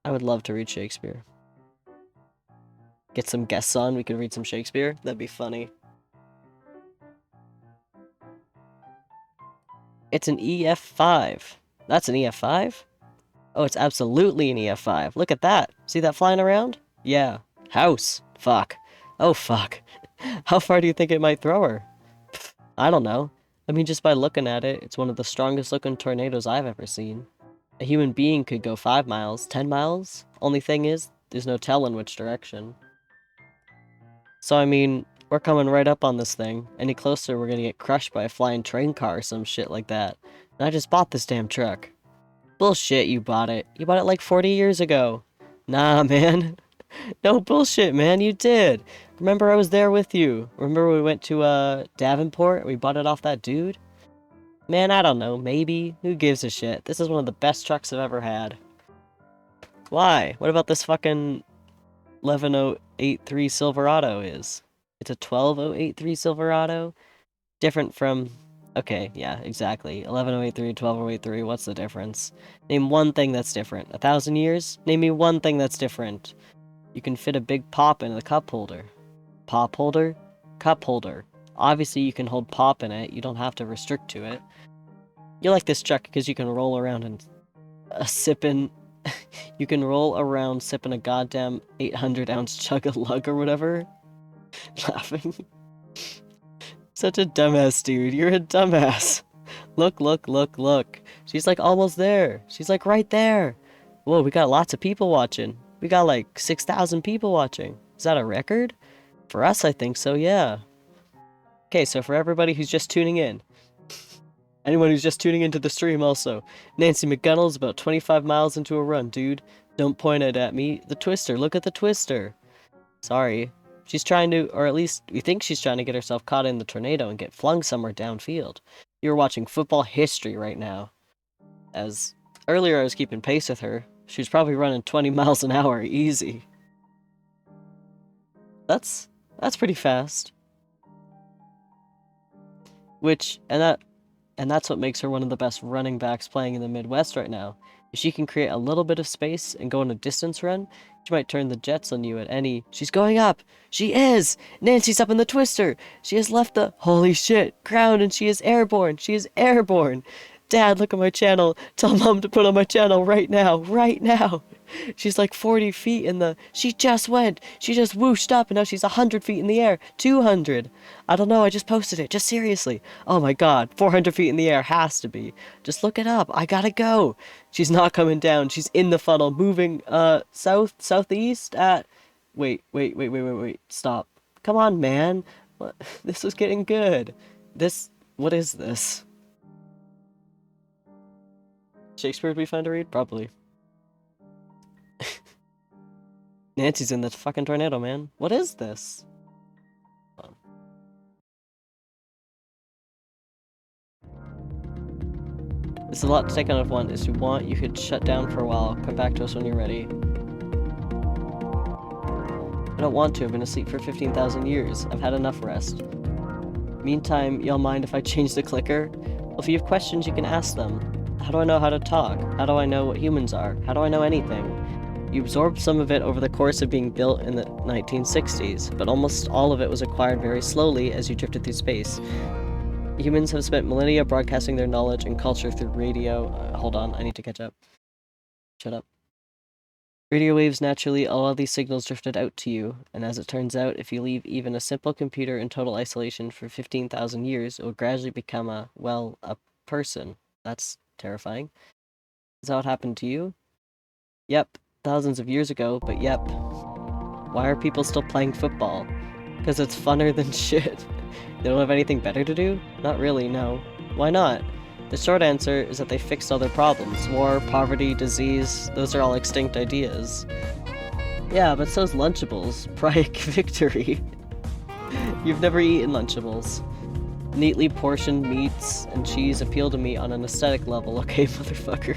S2: I would love to read Shakespeare. Get some guests on, we could read some Shakespeare. That'd be funny. It's an EF5. That's an EF5? Oh, it's absolutely an EF5. Look at that. See that flying around? Yeah. House. Fuck. Oh, fuck. How far do you think it might throw her? Pfft, I don't know. I mean, just by looking at it, it's one of the strongest looking tornadoes I've ever seen. A human being could go 5 miles, 10 miles. Only thing is, there's no telling which direction. So, I mean, we're coming right up on this thing. Any closer, we're gonna get crushed by a flying train car or some shit like that. And I just bought this damn truck. Bullshit, you bought it. You bought it like 40 years ago. Nah, man. No bullshit, man, you did. Remember I was there with you. Remember we went to, Davenport? We bought it off that dude? Man, I don't know, maybe. Who gives a shit? This is one of the best trucks I've ever had. Why? What about this fucking 11083 Silverado is. It's a 12083 Silverado. Different from... Okay, yeah, exactly. 11083, 12083, what's the difference? Name one thing that's different. 1,000 years? Name me one thing that's different. You can fit a big pop in a cup holder. Pop holder? Cup holder. Obviously you can hold pop in it, you don't have to restrict to it. You like this truck because you can roll around and sipping... you can roll around sipping a goddamn 800-ounce chug-a-lug or whatever. Laughing. Such a dumbass, dude. You're a dumbass. Look, look, look, look. She's like almost there. She's like right there. Whoa, we got lots of people watching. We got like 6,000 people watching. Is that a record? For us, I think so, yeah. Okay, so for everybody who's just tuning in, anyone who's just tuning into the stream also, Nancy McGunnell's about 25 miles into a run, dude. Don't point it at me. The twister, look at the twister. Sorry. She's trying to, or at least we think she's trying to get herself caught in the tornado and get flung somewhere downfield. You're watching football history right now. As earlier I was keeping pace with her. She was probably running 20 miles an hour, easy. That's pretty fast. And that's what makes her one of the best running backs playing in the Midwest right now. If she can create a little bit of space and go on a distance run, she might turn the jets on you at any... She's going up! She is! Nancy's up in the twister! She has left the... Holy shit! Ground, and she is airborne! She is airborne! Dad, look at my channel! Tell Mom to put on my channel right now! Right now! She's like 40 feet in the... She just went! She just whooshed up, and now she's 100 feet in the air! 200! I don't know, I just posted it, just seriously! Oh my god, 400 feet in the air has to be! Just look it up, I gotta go! She's not coming down, she's in the funnel, moving, southeast at... Wait, stop. Come on, man! What? This was getting good. What is this? Shakespeare would be fun to read? Probably. Nancy's in the fucking tornado, man. What is this? It's a lot to take on at once. If you want, you could shut down for a while. Come back to us when you're ready. I don't want to. I've been asleep for 15,000 years. I've had enough rest. Meantime, y'all mind if I change the clicker? Well, if you have questions, you can ask them. How do I know how to talk? How do I know what humans are? How do I know anything? You absorbed some of it over the course of being built in the 1960s, but almost all of it was acquired very slowly as you drifted through space. Humans have spent millennia broadcasting their knowledge and culture through radio. Hold on, I need to catch up. Shut up. Radio waves naturally, all of these signals drifted out to you, and as it turns out, if you leave even a simple computer in total isolation for 15,000 years, it will gradually become a person. That's terrifying. Is that what happened to you? Yep. Thousands of years ago, but yep. Why are people still playing football? Because it's funner than shit. They don't have anything better to do? Not really, no. Why not? The short answer is that they fixed all their problems. War, poverty, disease, those are all extinct ideas. Yeah, but so's Lunchables. Prike victory. You've never eaten Lunchables. Neatly portioned meats and cheese appeal to me on an aesthetic level, okay, motherfucker?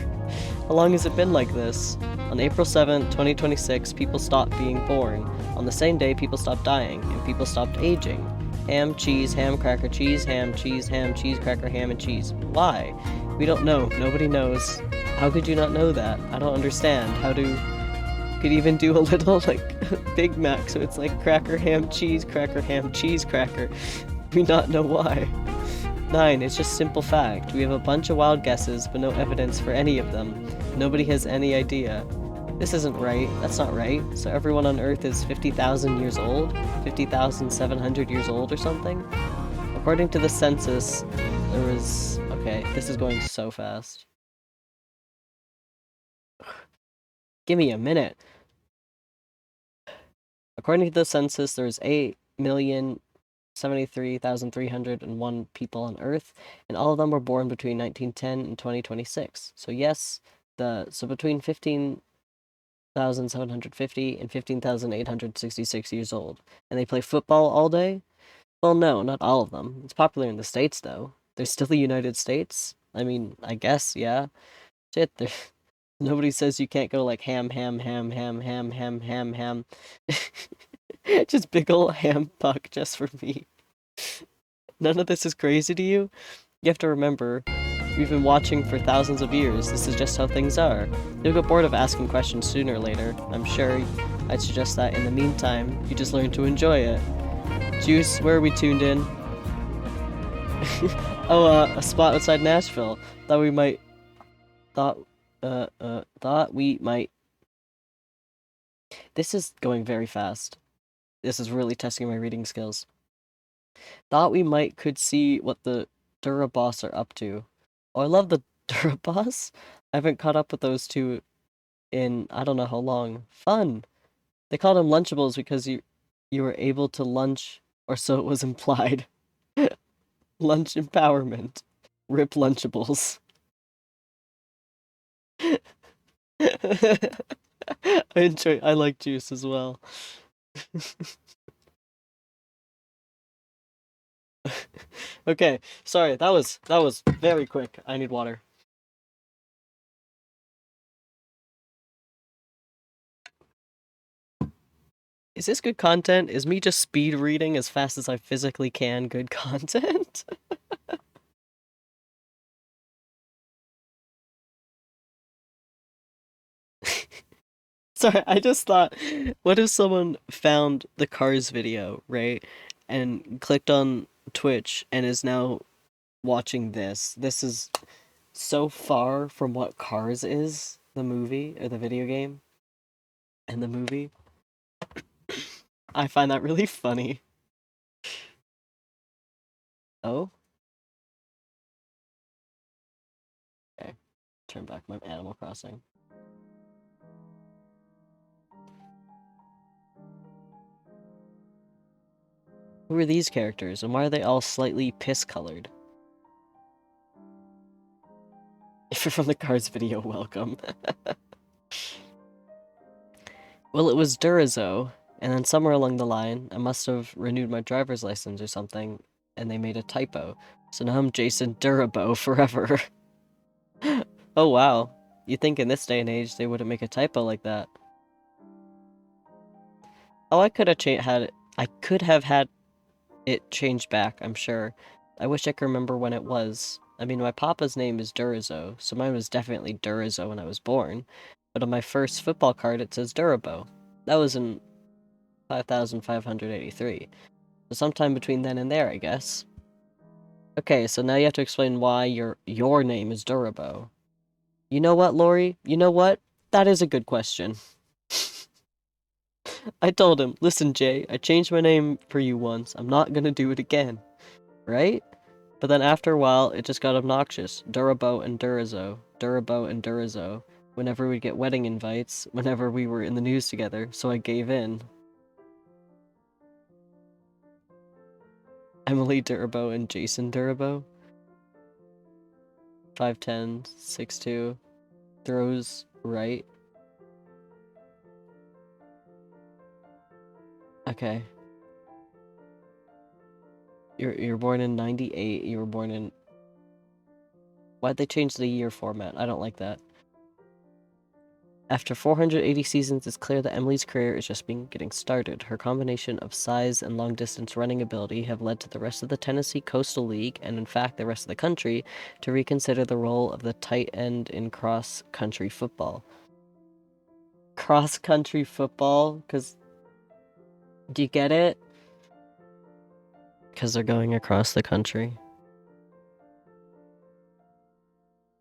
S2: How long has it been like this? On April 7th, 2026, people stopped being born. On the same day, people stopped dying, and people stopped aging. Ham, cheese, ham, cracker, cheese, ham, cheese, cracker, ham, and cheese. Why? We don't know. Nobody knows. How could you not know that? I don't understand. How do... Could even do a little, like, Big Mac, so it's like cracker, ham, cheese, cracker. We not know why. 9. It's just simple fact. We have a bunch of wild guesses, but no evidence for any of them. Nobody has any idea. This isn't right. That's not right. So everyone on Earth is 50,000 years old? 50,700 years old or something? According to the census, there was... Okay, this is going so fast. Give me a minute. According to the census, there's 8,073,301 people on Earth, and all of them were born between 1910 and 2026. So yes, so between 15,750 and 15,866 years old. And they play football all day? Well, no, not all of them. It's popular in the States, though. There's still the United States? I mean, I guess, yeah. Shit, there's Nobody says you can't go like ham, ham, ham, ham, ham, ham, ham, ham. Just big ol' ham puck just for me. None of this is crazy to you? You have to remember, we've been watching for thousands of years. This is just how things are. You'll get bored of asking questions sooner or later. I'm sure. I'd suggest that in the meantime, you just learn to enjoy it. Juice, where are we tuned in? Oh, a spot outside Nashville. Thought we might. This is going very fast. This is really testing my reading skills. Thought we could see what the Duraboss are up to. Oh, I love the Duraboss. I haven't caught up with those two in I don't know how long. Fun. They called them Lunchables because you were able to lunch, or so it was implied. Lunch empowerment. Rip Lunchables. I like juice as well. Okay, sorry, that was very quick. I need water. Is this good content? Is me just speed reading as fast as I physically can good content? Sorry, I just thought, what if someone found the Cars video, right? And clicked on Twitch and is now watching this. This is so far from what Cars is, the movie, or the video game, and the movie. I find that really funny. Oh? Okay. Turn back my Animal Crossing. Who are these characters, and why are they all slightly piss-colored? If you're from the Cars video, welcome. Well, it was Durazo, and then somewhere along the line, I must have renewed my driver's license or something, and they made a typo. So now I'm Jason Durabo forever. Oh wow. You'd think in this day and age they wouldn't make a typo like that. Oh, I could have had it changed back, I'm sure. I wish I could remember when it was. I mean, my papa's name is Durazo, so mine was definitely Durazo when I was born. But on my first football card it says Durabo. That was in 5583. So sometime between then and there, I guess. Okay, so now you have to explain why your name is Durabo. You know what, Lori? You know what? That is a good question. I told him, listen, Jay, I changed my name for you once. I'm not gonna do it again. Right? But then after a while, it just got obnoxious. Durabo and Durazo. Durabo and Durazo. Whenever we'd get wedding invites, whenever we were in the news together, so I gave in. Emily Durabo and Jason Durabo. 5'10", 6'2", throws right. Okay. You're born in 98, you were born in... Why'd they change the year format? I don't like that. After 480 seasons, it's clear that Emily's career is just getting started. Her combination of size and long-distance running ability have led to the rest of the Tennessee Coastal League, and in fact the rest of the country, to reconsider the role of the tight end in cross-country football. Cross-country football? Because... Do you get it? Because they're going across the country.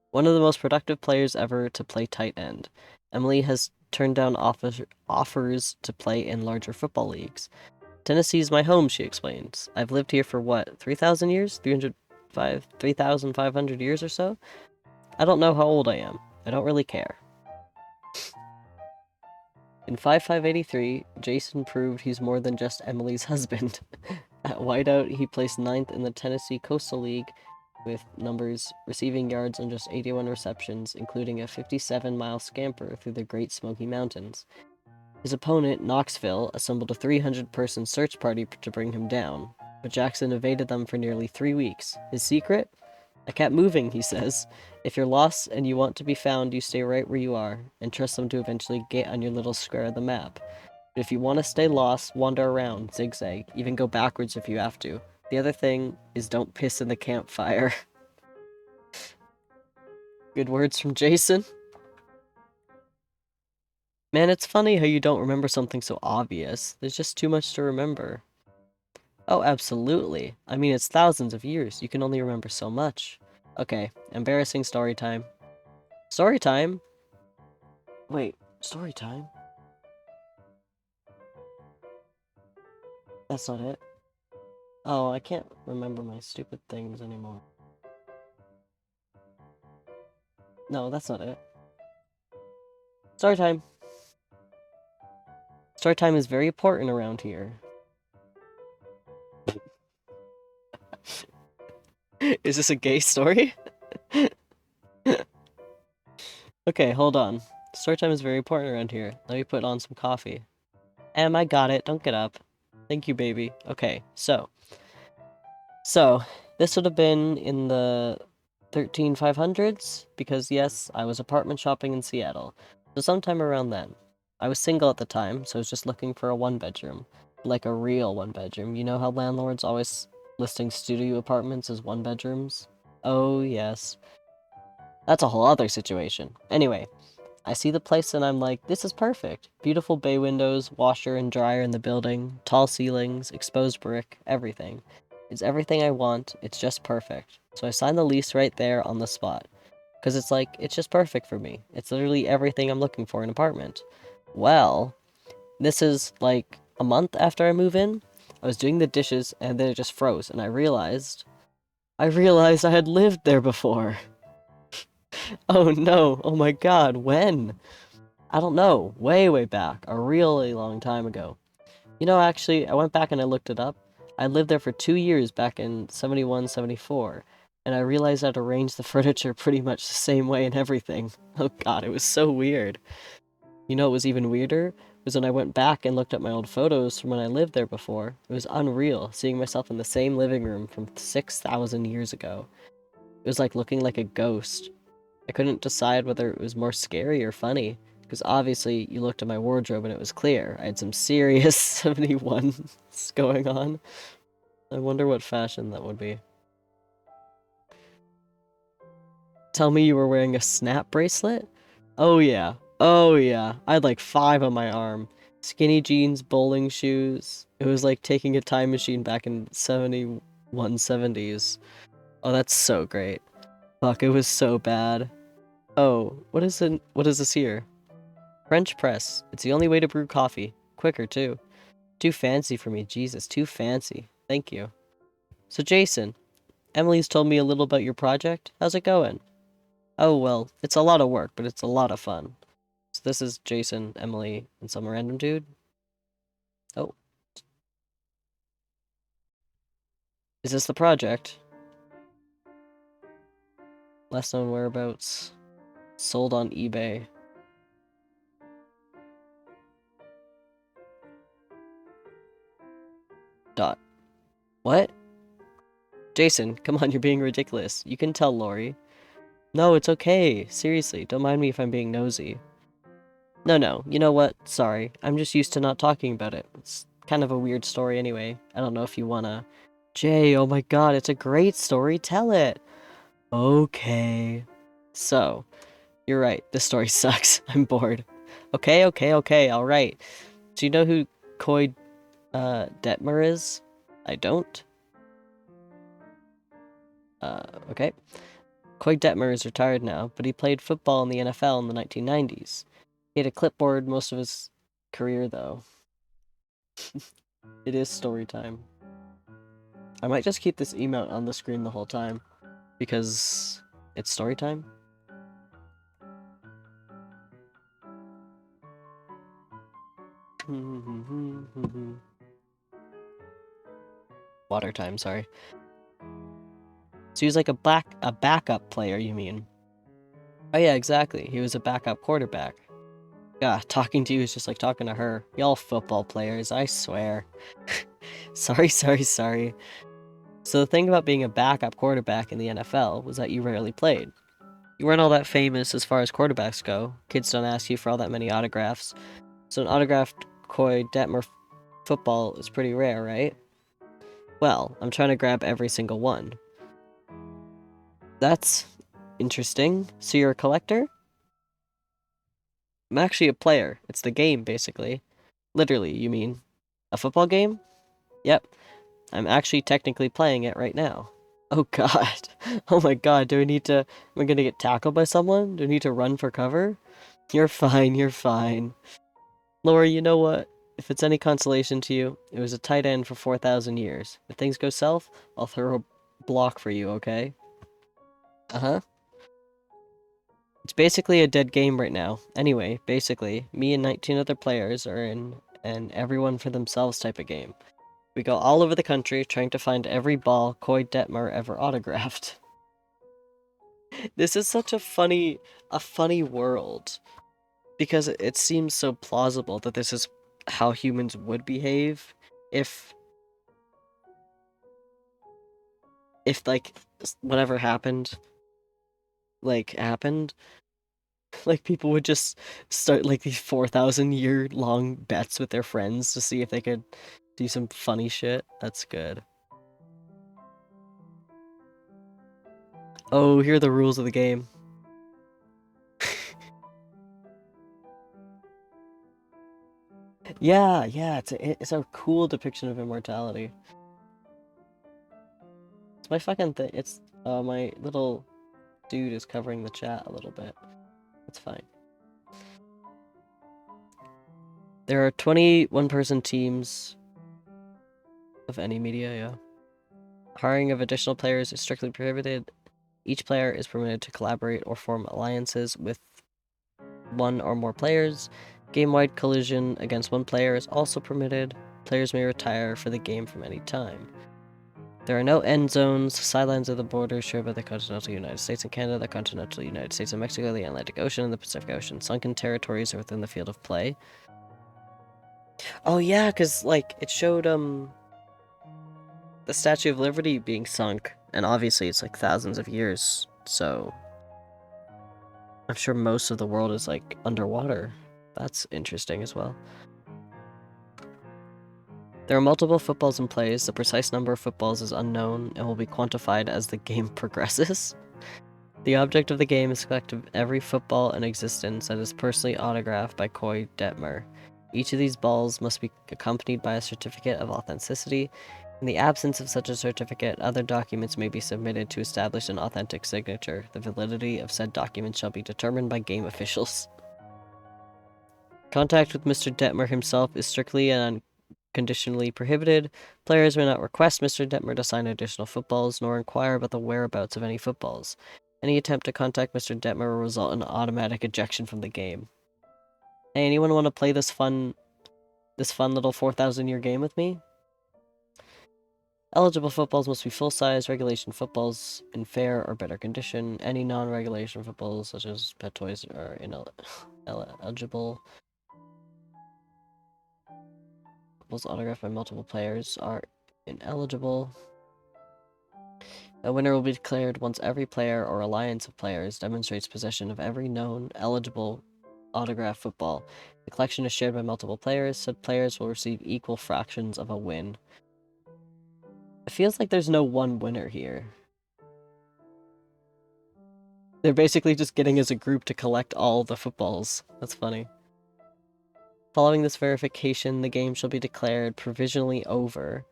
S2: One of the most productive players ever to play tight end. Emily has turned down offers to play in larger football leagues. Tennessee's my home, she explains. I've lived here for what, 3,000 years? 3,500 years or so? I don't know how old I am. I don't really care. In 5583, Jason proved he's more than just Emily's husband. At wideout, he placed 9th in the Tennessee Coastal League with numbers receiving yards on just 81 receptions, including a 57-mile scamper through the Great Smoky Mountains. His opponent, Knoxville, assembled a 300-person search party to bring him down, but Jackson evaded them for nearly 3 weeks. His secret? I kept moving, he says. If you're lost and you want to be found, you stay right where you are, and trust them to eventually get on your little square of the map. But if you want to stay lost, wander around, zigzag, even go backwards if you have to. The other thing is don't piss in the campfire. Good words from Jason. Man, it's funny how you don't remember something so obvious. There's just too much to remember. Oh, absolutely. I mean, it's thousands of years. You can only remember so much. Okay, embarrassing story time. Story time? Wait, story time? That's not it. Oh, I can't remember my stupid things anymore. No, that's not it. Story time. Story time is very important around here. Is this a gay story? Okay, hold on. Story time is very important around here. Let me put on some coffee. I got it. Don't get up. Thank you, baby. Okay, so this would have been in the 13500s because yes, I was apartment shopping in Seattle. So sometime around then. I was single at the time, so I was just looking for a one-bedroom. Like a real one-bedroom. You know how landlords always listing studio apartments as one-bedrooms? Oh, yes. That's a whole other situation. Anyway, I see the place and I'm like, this is perfect. Beautiful bay windows, washer and dryer in the building, tall ceilings, exposed brick, everything. It's everything I want, it's just perfect. So I signed the lease right there on the spot. Because it's like, it's just perfect for me. It's literally everything I'm looking for in an apartment. Well, this is like a month after I move in. I was doing the dishes and then it just froze and I realized I had lived there before. Oh no, oh my god, when? I don't know, way back, a really long time ago. You know, actually, I went back and I looked it up. I lived there for 2 years back in 71, 74, and I realized I'd arranged the furniture pretty much the same way and everything. Oh god, it was so weird. You know what was even weirder? Was when I went back and looked at my old photos from when I lived there before. It was unreal, seeing myself in the same living room from 6,000 years ago. It was like looking like a ghost. I couldn't decide whether it was more scary or funny, because obviously you looked at my wardrobe and it was clear. I had some serious 71s going on. I wonder what fashion that would be. Tell me you were wearing a snap bracelet? Oh yeah. Oh yeah. I had like 5 on my arm. Skinny jeans, bowling shoes. It was like taking a time machine back in 71, 70s. Oh, that's so great. Fuck, it was so bad. Oh, what is it? What is this here? French press. It's the only way to brew coffee. Quicker, too. Too fancy for me. Jesus, too fancy. Thank you. So, Jason, Emily's told me a little about your project. How's it going? Oh, well, it's a lot of work, but it's a lot of fun. So this is Jason, Emily, and some random dude. Oh. Is this the project? Less known whereabouts. Sold on eBay. Dot. What? Jason, come on, you're being ridiculous. You can tell Lori. No, it's okay. Seriously, don't mind me if I'm being nosy. No, you know what? Sorry. I'm just used to not talking about it. It's kind of a weird story anyway. I don't know if you wanna... Jay, oh my god, it's a great story. Tell it. Okay. So, you're right. This story sucks. I'm bored. Okay, alright. Do you know who Coy, Detmer is? I don't? Okay. Coy Detmer is retired now, but he played football in the NFL in the 1990s. He had a clipboard most of his career, though. It is story time. I might just keep this emote on the screen the whole time, because it's story time. Water time, sorry. So he was like a backup player, you mean? Oh yeah, exactly. He was a backup quarterback. God, talking to you is just like talking to her. Y'all football players, I swear. Sorry. So the thing about being a backup quarterback in the NFL was that you rarely played. You weren't all that famous as far as quarterbacks go. Kids don't ask you for all that many autographs. So an autographed Koy Detmer football is pretty rare, right? Well, I'm trying to grab every single one. That's interesting. So you're a collector? I'm actually a player. It's the game, basically. Literally, you mean? A football game? Yep. I'm actually technically playing it right now. Oh god. Oh my god, do I need to... Am I gonna get tackled by someone? Do I need to run for cover? You're fine, you're fine. Laura, you know what? If it's any consolation to you, it was a tight end for 4,000 years. If things go south, I'll throw a block for you, okay? Uh-huh. It's basically a dead game right now. Anyway, basically, me and 19 other players are in an everyone for themselves type of game. We go all over the country trying to find every ball Koy Detmer ever autographed. This is such a funny world. Because it seems so plausible that this is how humans would behave if like whatever happened happened. Like people would just start like these 4,000-year long bets with their friends to see if they could do some funny shit. That's good. Oh, here are the rules of the game. Yeah, it's a cool depiction of immortality. It's my fucking thing. It's my little dude is covering the chat a little bit. That's fine. There are 21-person teams of any media, yeah. Hiring of additional players is strictly prohibited. Each player is permitted to collaborate or form alliances with one or more players. Game-wide collision against one player is also permitted. Players may retire for the game from any time. There are no end zones. Sidelines of the borders shared by the continental United States and Canada, the continental United States and Mexico, the Atlantic Ocean, and the Pacific Ocean. Sunken territories are within the field of play. Oh yeah, because like it showed the Statue of Liberty being sunk, and obviously it's like thousands of years, so I'm sure most of the world is like underwater. That's interesting as well. There are multiple footballs in plays. The precise number of footballs is unknown and will be quantified as the game progresses. The object of the game is to collect every football in existence that is personally autographed by Koy Detmer. Each of these balls must be accompanied by a certificate of authenticity. In the absence of such a certificate, other documents may be submitted to establish an authentic signature. The validity of said documents shall be determined by game officials. Contact with Mr. Detmer himself is strictly and unconditionally prohibited. Players may not request Mr. Detmer to sign additional footballs, nor inquire about the whereabouts of any footballs. Any attempt to contact Mr. Detmer will result in automatic ejection from the game. Hey, anyone want to play this fun little 4,000-year game with me? Eligible footballs must be full-size. Regulation footballs in fair or better condition. Any non-regulation footballs, such as pet toys, are ineligible. Footballs autographed by multiple players are ineligible. A winner will be declared once every player or alliance of players demonstrates possession of every known eligible autographed football. The collection is shared by multiple players. Said players will receive equal fractions of a win. It feels like there's no one winner here. They're basically just getting as a group to collect all the footballs. That's funny. Following this verification, the game shall be declared provisionally over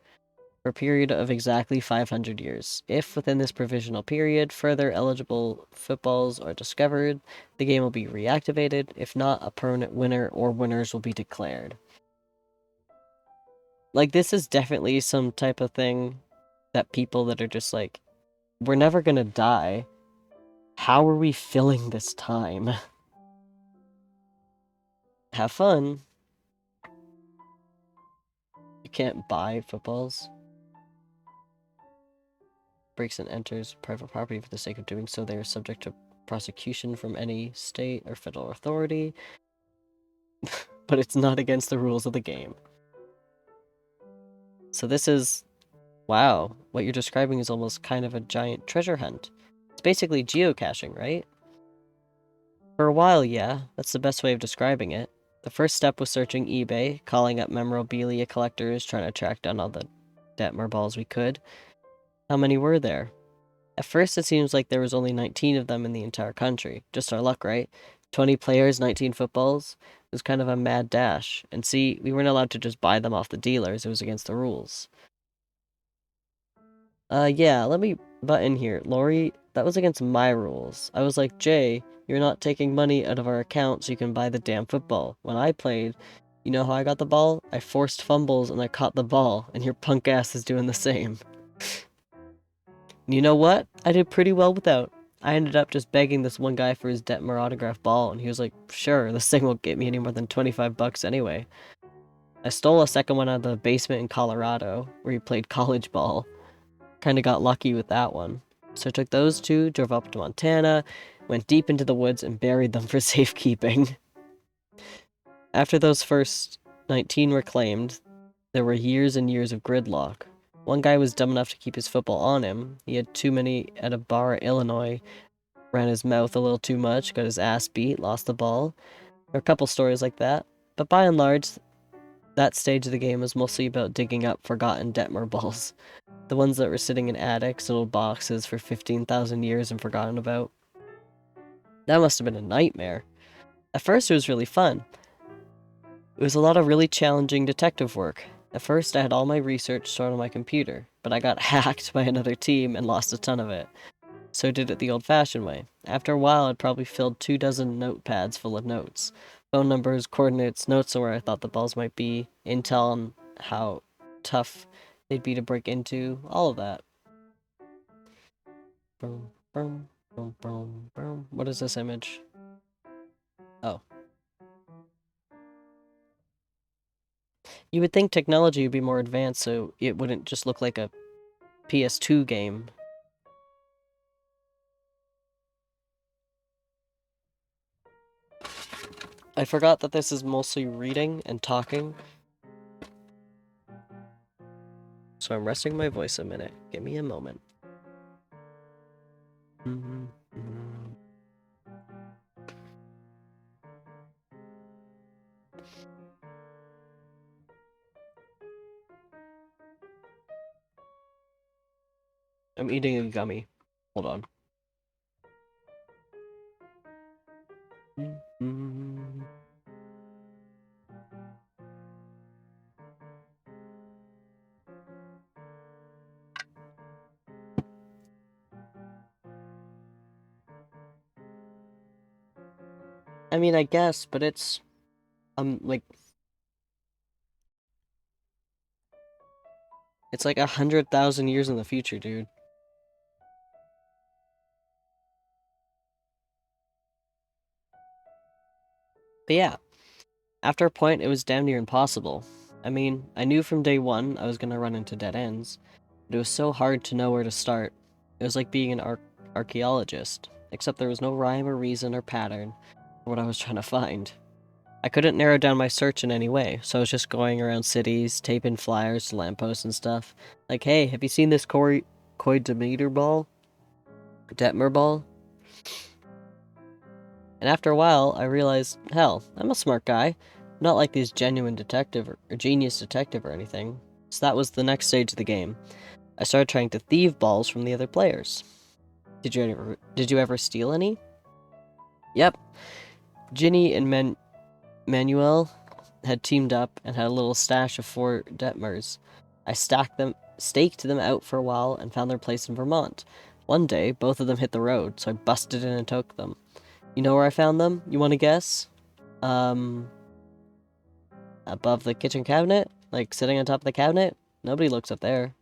S2: for a period of exactly 500 years. If within this provisional period further eligible footballs are discovered, the game will be reactivated. If not, a permanent winner or winners will be declared. Like, this is definitely some type of thing that people that are just like, we're never gonna die. How are we filling this time? Have fun. You can't buy footballs. Breaks and enters private property for the sake of doing so. They are subject to prosecution from any state or federal authority. But it's not against the rules of the game. So this is Wow, what you're describing is almost kind of a giant treasure hunt. It's basically geocaching, right? For a while, yeah, that's the best way of describing it. The first step was searching eBay, calling up memorabilia collectors, trying to track down all the Detmer balls we could. How many were there? At first, it seems like there was only 19 of them in the entire country. Just our luck, right? 20 players, 19 footballs. It was kind of a mad dash. And see, we weren't allowed to just buy them off the dealers. It was against the rules. Yeah, let me butt in here. Lori, that was against my rules. I was like, Jay, you're not taking money out of our account so you can buy the damn football. When I played, you know how I got the ball? I forced fumbles and I caught the ball, and your punk ass is doing the same. You know what? I did pretty well without. I ended up just begging this one guy for his Detmer autograph ball, and he was like, sure, this thing won't get me any more than 25 bucks anyway. I stole a second one out of the basement in Colorado, where he played college ball. Kinda got lucky with that one. So I took those two, drove up to Montana, went deep into the woods, and buried them for safekeeping. After those first 19 were claimed, there were years and years of gridlock. One guy was dumb enough to keep his football on him. He had too many at a bar in Illinois, ran his mouth a little too much, got his ass beat, lost the ball. There are a couple stories like that. But by and large, that stage of the game was mostly about digging up forgotten Detmer balls. The ones that were sitting in attics and old boxes for 15,000 years and forgotten about. That must have been a nightmare. At first, it was really fun. It was a lot of really challenging detective work. At first, I had all my research stored on my computer, but I got hacked by another team and lost a ton of it. So I did it the old-fashioned way. After a while, I'd probably filled 2 dozen notepads full of notes. Phone numbers, coordinates, notes on where I thought the balls might be, intel on how tough they'd be to break into, all of that. Boom, boom, boom, boom, boom. What is this image? Oh. You would think technology would be more advanced so it wouldn't just look like a PS2 game. I forgot that this is mostly reading and talking. So I'm resting my voice a minute. Give me a moment. I'm eating a gummy. Hold on. I mean, I guess, but it's like it's like 100,000 years in the future, dude. But yeah, after a point, it was damn near impossible. I mean, I knew from day one I was gonna run into dead ends, but it was so hard to know where to start. It was like being an archaeologist, except there was no rhyme or reason or pattern for what I was trying to find. I couldn't narrow down my search in any way, so I was just going around cities, taping flyers to lampposts and stuff. Like, hey, have you seen this Koi Demeter ball? Detmer ball? And after a while, I realized, hell, I'm a smart guy. I'm not like this genuine detective or genius detective or anything. So that was the next stage of the game. I started trying to thieve balls from the other players. Did you ever steal any? Yep. Ginny and Manuel had teamed up and had a little stash of 4 Detmers. I staked them out for a while and found their place in Vermont. One day, both of them hit the road, so I busted in and took them. You know where I found them? You want to guess? Above the kitchen cabinet? Like, sitting on top of the cabinet? Nobody looks up there.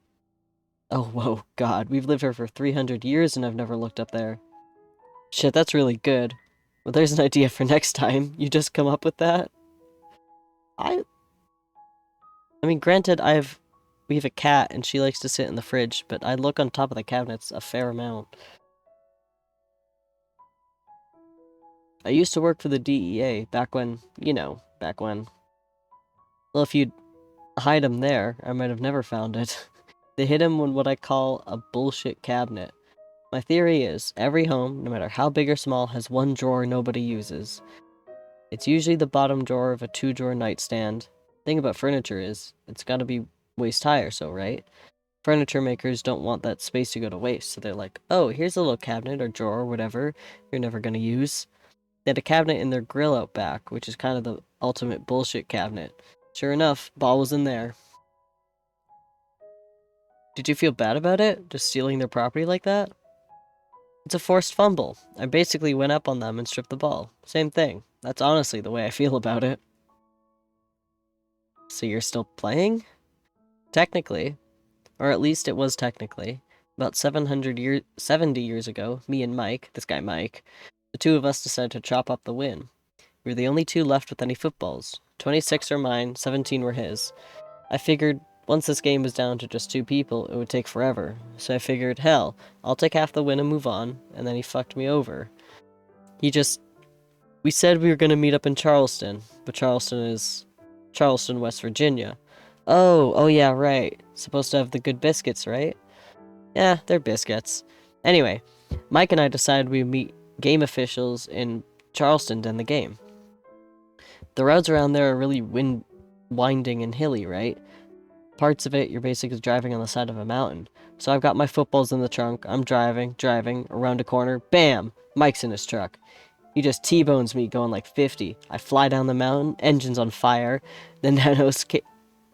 S2: Oh, whoa, God, we've lived here for 300 years and I've never looked up there. Shit, that's really good. Well, there's an idea for next time. You just come up with that? I mean, granted, we have a cat and she likes to sit in the fridge, but I look on top of the cabinets a fair amount. I used to work for the DEA back when, back when. Well, if you'd hide them there, I might have never found it. They hid him in what I call a bullshit cabinet. My theory is, every home, no matter how big or small, has one drawer nobody uses. It's usually the bottom drawer of a 2-drawer nightstand. Thing about furniture is, it's gotta be waist high or so, right? Furniture makers don't want that space to go to waste, so they're like, oh, here's a little cabinet or drawer or whatever you're never gonna use. They had a cabinet in their grill out back, which is kind of the ultimate bullshit cabinet. Sure enough, ball was in there. Did you feel bad about it? Just stealing their property like that? It's a forced fumble. I basically went up on them and stripped the ball. Same thing. That's honestly the way I feel about it. So you're still playing? Technically. Or at least it was technically. About 70 years ago, me and Mike, this guy Mike, the two of us decided to chop up the win. We were the only two left with any footballs. 26 are mine, 17 were his. I figured once this game was down to just 2 people, it would take forever. So I figured, hell, I'll take half the win and move on, and then he fucked me over. We said we were gonna meet up in Charleston, but Charleston is Charleston, West Virginia. Oh yeah, right. Supposed to have the good biscuits, right? Yeah, they're biscuits. Anyway, Mike and I decided we'd meet game officials in Charleston to end the game. The roads around there are really winding and hilly, right? Parts of it, you're basically driving on the side of a mountain. So I've got my footballs in the trunk. I'm driving, around a corner. Bam! Mike's in his truck. He just T-bones me going like 50. I fly down the mountain, engine's on fire. The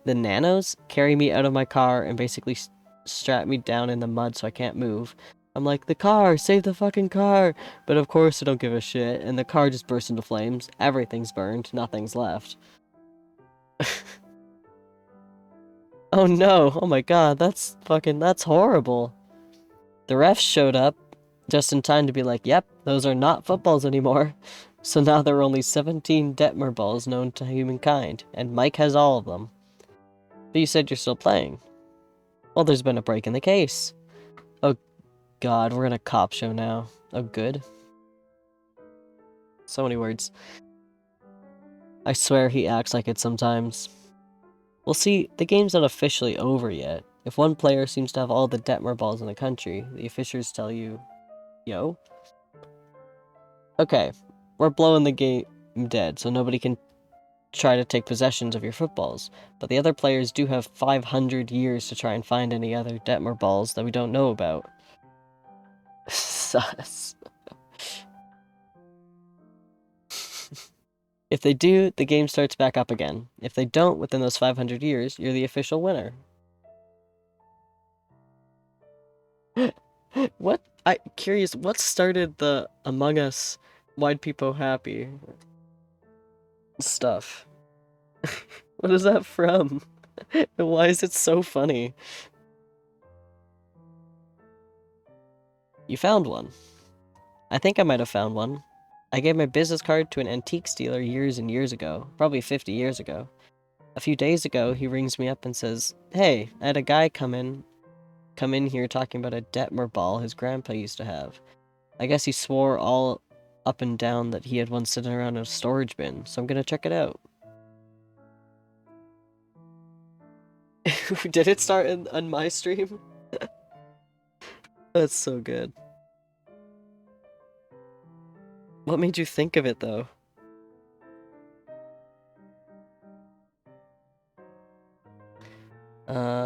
S2: nanos carry me out of my car and basically strap me down in the mud so I can't move. I'm like, the car, save the fucking car. But of course I don't give a shit, and the car just bursts into flames. Everything's burned, nothing's left. Oh no, oh my god, that's horrible. The refs showed up just in time to be like, yep, those are not footballs anymore. So now there are only 17 Detmer balls known to humankind, and Mike has all of them. But you said you're still playing. Well, there's been a break in the case. Oh god, we're in a cop show now. Oh good. So many words. I swear he acts like it sometimes. Well, see, the game's not officially over yet. If one player seems to have all the Detmer balls in the country, the officials tell you, yo. Okay, we're blowing the game dead, so nobody can try to take possessions of your footballs. But the other players do have 500 years to try and find any other Detmer balls that we don't know about. Sus. If they do, the game starts back up again. If they don't within those 500 years, you're the official winner. What? Curious, what started the Among Us Why'd People Happy stuff? What is that from? And why is it so funny? You found one. I think I might have found one. I gave my business card to an antique dealer years and years ago, probably 50 years ago. A few days ago, he rings me up and says, hey, I had a guy come in here talking about a Detmer ball his grandpa used to have. I guess he swore all up and down that he had one sitting around in a storage bin, so I'm gonna check it out. Did it start on my stream? That's so good. What made you think of it, though?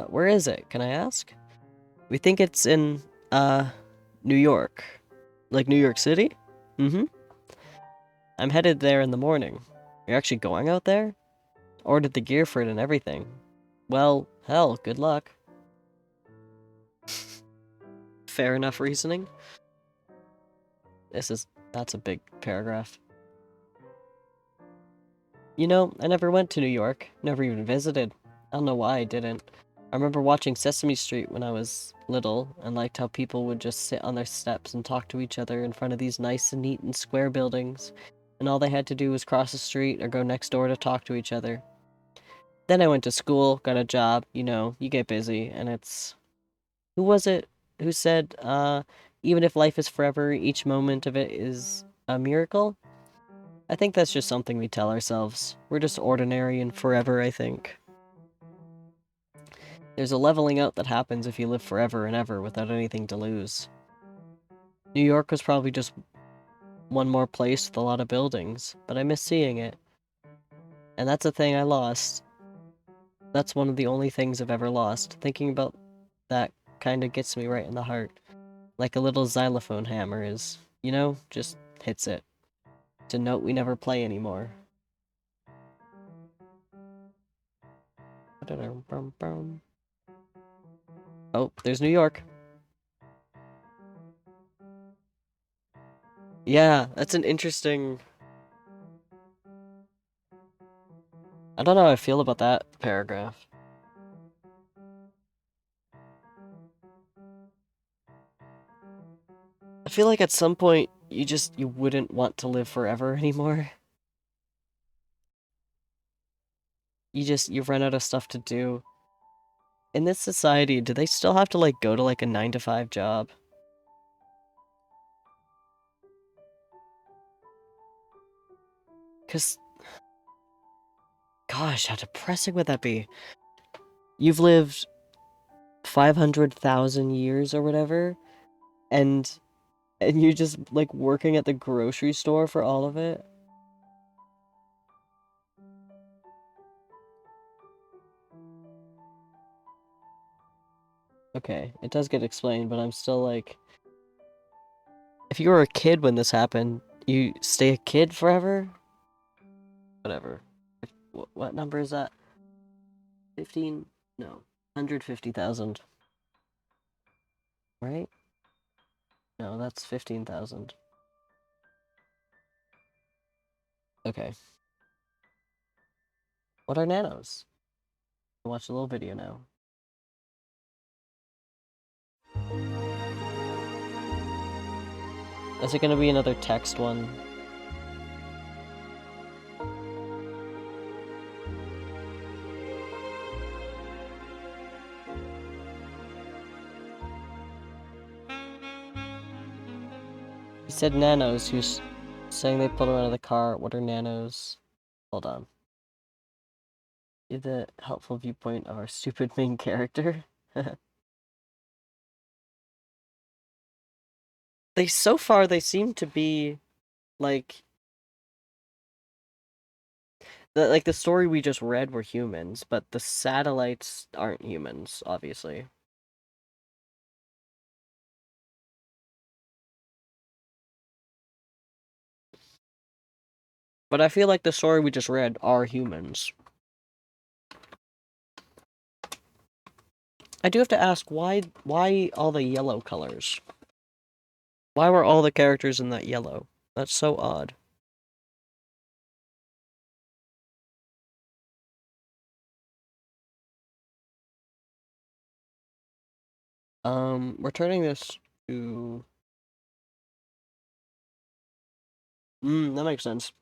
S2: Where is it? Can I ask? We think it's in, New York. Like New York City? Mm-hmm. I'm headed there in the morning. You're actually going out there? Ordered the gear for it and everything. Well, hell, good luck. Fair enough reasoning. That's a big paragraph. You know, I never went to New York. Never even visited. I don't know why I didn't. I remember watching Sesame Street when I was little, and liked how people would just sit on their steps and talk to each other in front of these nice and neat and square buildings, and all they had to do was cross the street or go next door to talk to each other. Then I went to school, got a job, you know, you get busy, and it's... Who was it who said, even if life is forever, each moment of it is a miracle? I think that's just something we tell ourselves. We're just ordinary and forever, I think. There's a leveling out that happens if you live forever and ever without anything to lose. New York was probably just one more place with a lot of buildings, but I miss seeing it. And that's a thing I lost. That's one of the only things I've ever lost. Thinking about that kinda gets me right in the heart. Like a little xylophone hammer is, you know, just hits it. It's a note we never play anymore. Oh, there's New York. Yeah, that's an interesting... I don't know how I feel about that paragraph. I feel like at some point, you wouldn't want to live forever anymore. You've run out of stuff to do. In this society, do they still have to, like, go to, like, a 9-to-5 job? Because, gosh, how depressing would that be? You've lived 500,000 years or whatever, and you're just, like, working at the grocery store for all of it? Okay, it does get explained, but I'm still, like... If you were a kid when this happened, you stay a kid forever? Whatever. What number is that? 15? No. 150,000. Right? No, that's 15,000. Okay. What are nanos? I'll watch a little video now. Is it gonna be another text one? He said nanos. Who's saying they pulled him out of the car? What are nanos? Hold on. Give the helpful viewpoint of our stupid main character. So far they seem to be like the story we just read were humans, but the satellites aren't humans, obviously. But I feel like the story we just read are humans. I do have to ask, why all the yellow colors? Why were all the characters in that yellow? That's so odd. We're turning this to... that makes sense.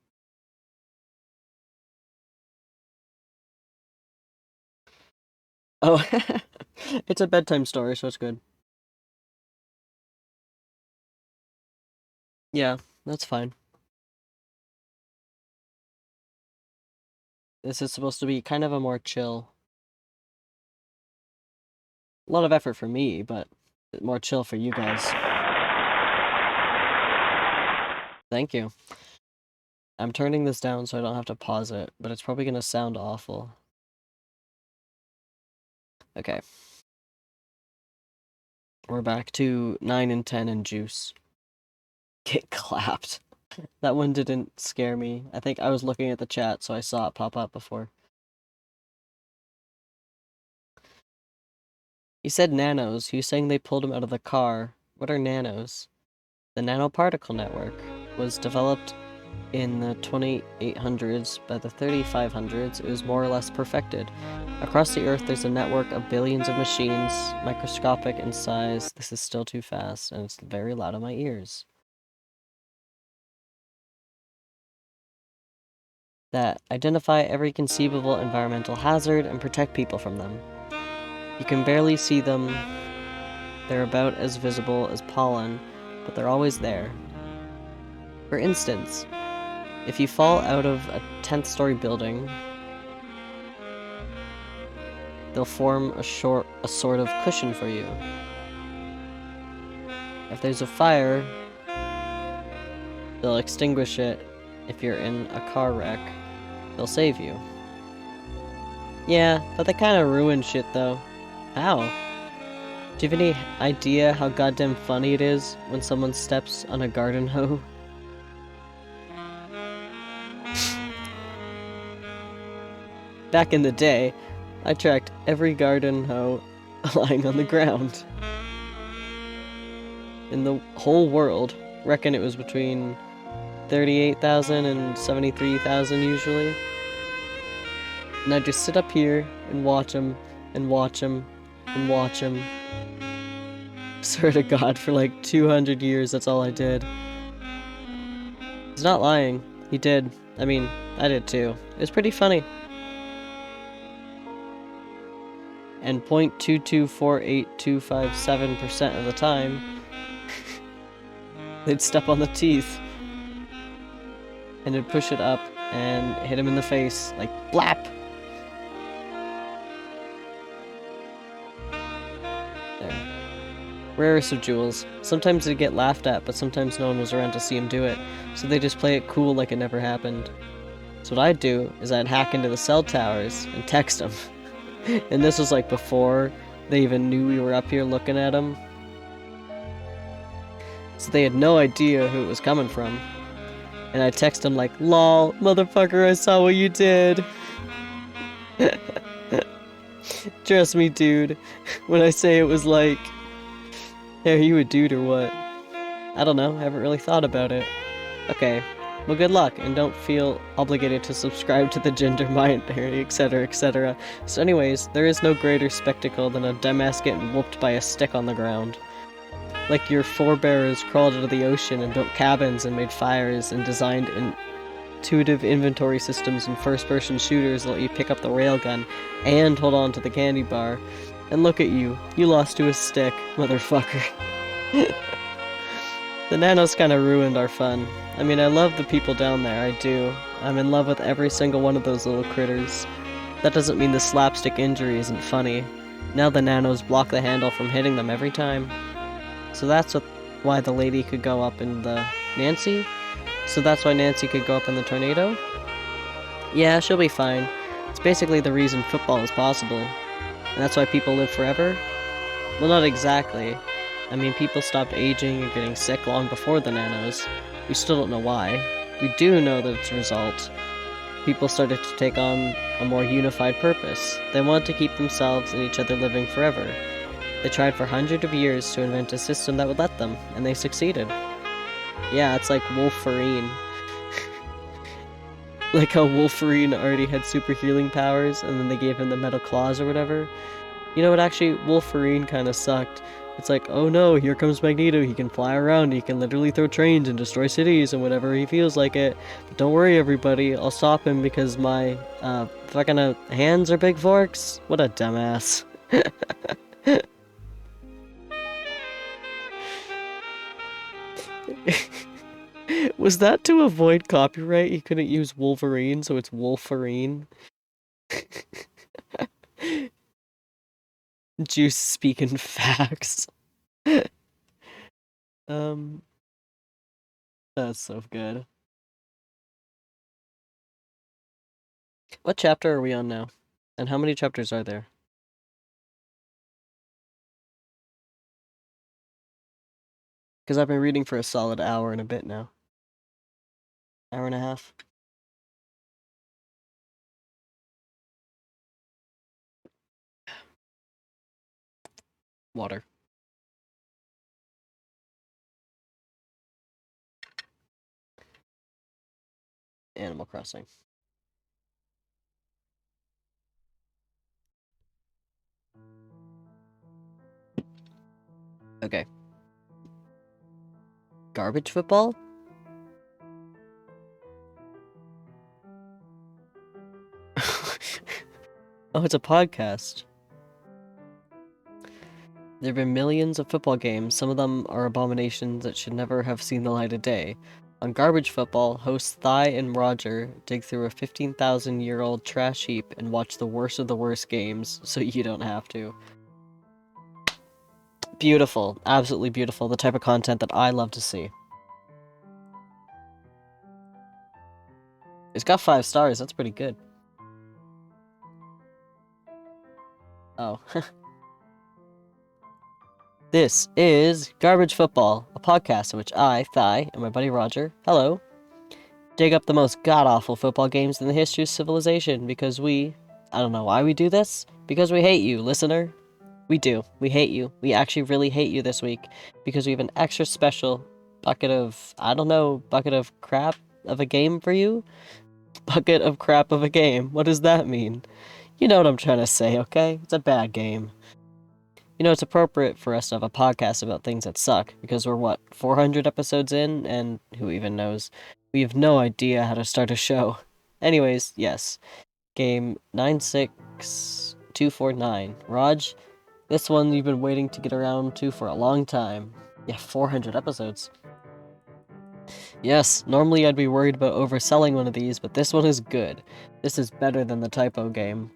S2: Oh, it's a bedtime story, so it's good. Yeah, that's fine. This is supposed to be kind of a more chill... A lot of effort for me, but more chill for you guys. Thank you. I'm turning this down so I don't have to pause it, but it's probably gonna sound awful. Okay. We're back to 9 and 10 and Juice. Get clapped. That one didn't scare me. I think I was looking at the chat, so I saw it pop up before. He said nanos. He was saying they pulled him out of the car. What are nanos? The nanoparticle network was developed in the 2800s. By the 3500s, it was more or less perfected. Across the Earth, there's a network of billions of machines, microscopic in size. This is still too fast, and it's very loud in my ears. That identify every conceivable environmental hazard and protect people from them. You can barely see them. They're about as visible as pollen, but they're always there. For instance, if you fall out of a 10th story building, they'll form a sort of cushion for you. If there's a fire, they'll extinguish it. If you're in a car wreck, they'll save you. Yeah, but they kind of ruin shit though. How? Do you have any idea how goddamn funny it is when someone steps on a garden hoe? Back in the day, I tracked every garden hoe lying on the ground. In the whole world, reckon it was between 38,000 and 73,000 usually. And I'd just sit up here and watch them, and watch them, and watch them. Swear to God, for like 200 years, that's all I did. He's not lying. He did. I mean, I did too. It was pretty funny. And 0.2248257% of the time, they'd step on the teeth. And it'd push it up and hit him in the face, like, blap! There. Rarest of jewels. Sometimes they'd get laughed at, but sometimes no one was around to see him do it, so they just play it cool like it never happened. So what I'd do is I'd hack into the cell towers and text them. And this was like before they even knew we were up here looking at them. So they had no idea who it was coming from. And I text them like, lol, motherfucker, I saw what you did. Trust me, dude, when I say it was like, hey, are you a dude or what? I don't know, I haven't really thought about it. Okay, well, good luck, and don't feel obligated to subscribe to the gender binary, etc., etc. So anyways, there is no greater spectacle than a dumbass getting whooped by a stick on the ground. Like your forebears crawled out of the ocean and built cabins and made fires and designed intuitive inventory systems and first-person shooters that let you pick up the railgun and hold on to the candy bar. And look at you. You lost to a stick, motherfucker. The nanos kinda ruined our fun. I mean, I love the people down there, I do. I'm in love with every single one of those little critters. That doesn't mean the slapstick injury isn't funny. Now the nanos block the handle from hitting them every time. So that's why the lady could go up in the... Nancy? So that's why Nancy could go up in the tornado? Yeah, she'll be fine. It's basically the reason football is possible. And that's why people live forever? Well, not exactly. I mean, people stopped aging and getting sick long before the nanos. We still don't know why. We do know that it's a result. People started to take on a more unified purpose. They wanted to keep themselves and each other living forever. They tried for hundreds of years to invent a system that would let them, and they succeeded. Yeah, it's like Wolverine. Like how Wolverine already had super healing powers, and then they gave him the metal claws or whatever. You know what, actually, Wolverine kinda sucked. It's like, oh no, here comes Magneto, he can fly around, he can literally throw trains and destroy cities and whatever he feels like it. But don't worry everybody, I'll stop him because my, fucking hands are big forks? What a dumbass. Was that to avoid copyright? He couldn't use Wolverine, so it's Wolferine. Juice speaking facts. That's so good. What chapter are we on now? And how many chapters are there? Because I've been reading for a solid hour and a bit now. Hour and a half. Water. Animal Crossing. Okay. Garbage football? Oh, it's a podcast. There have been millions of football games. Some of them are abominations that should never have seen the light of day. On Garbage Football, hosts Thigh and Roger dig through a 15,000-year-old trash heap and watch the worst of the worst games, so you don't have to. Beautiful. Absolutely beautiful. The type of content that I love to see. It's got 5 stars. That's pretty good. Oh. This is Garbage Football, a podcast in which I, Thigh, and my buddy Roger, hello, dig up the most god-awful football games in the history of civilization because I don't know why we do this, because we hate you, listener. We do. We hate you. We actually really hate you this week because we have an extra special bucket of crap of a game for you. Bucket of crap of a game. What does that mean? You know what I'm trying to say, okay? It's a bad game. You know, it's appropriate for us to have a podcast about things that suck because we're, 400 episodes in? And who even knows? We have no idea how to start a show. Anyways, yes. Game 96249. Raj, this one you've been waiting to get around to for a long time. Yeah, 400 episodes. Yes, normally I'd be worried about overselling one of these, but this one is good. This is better than the typo game.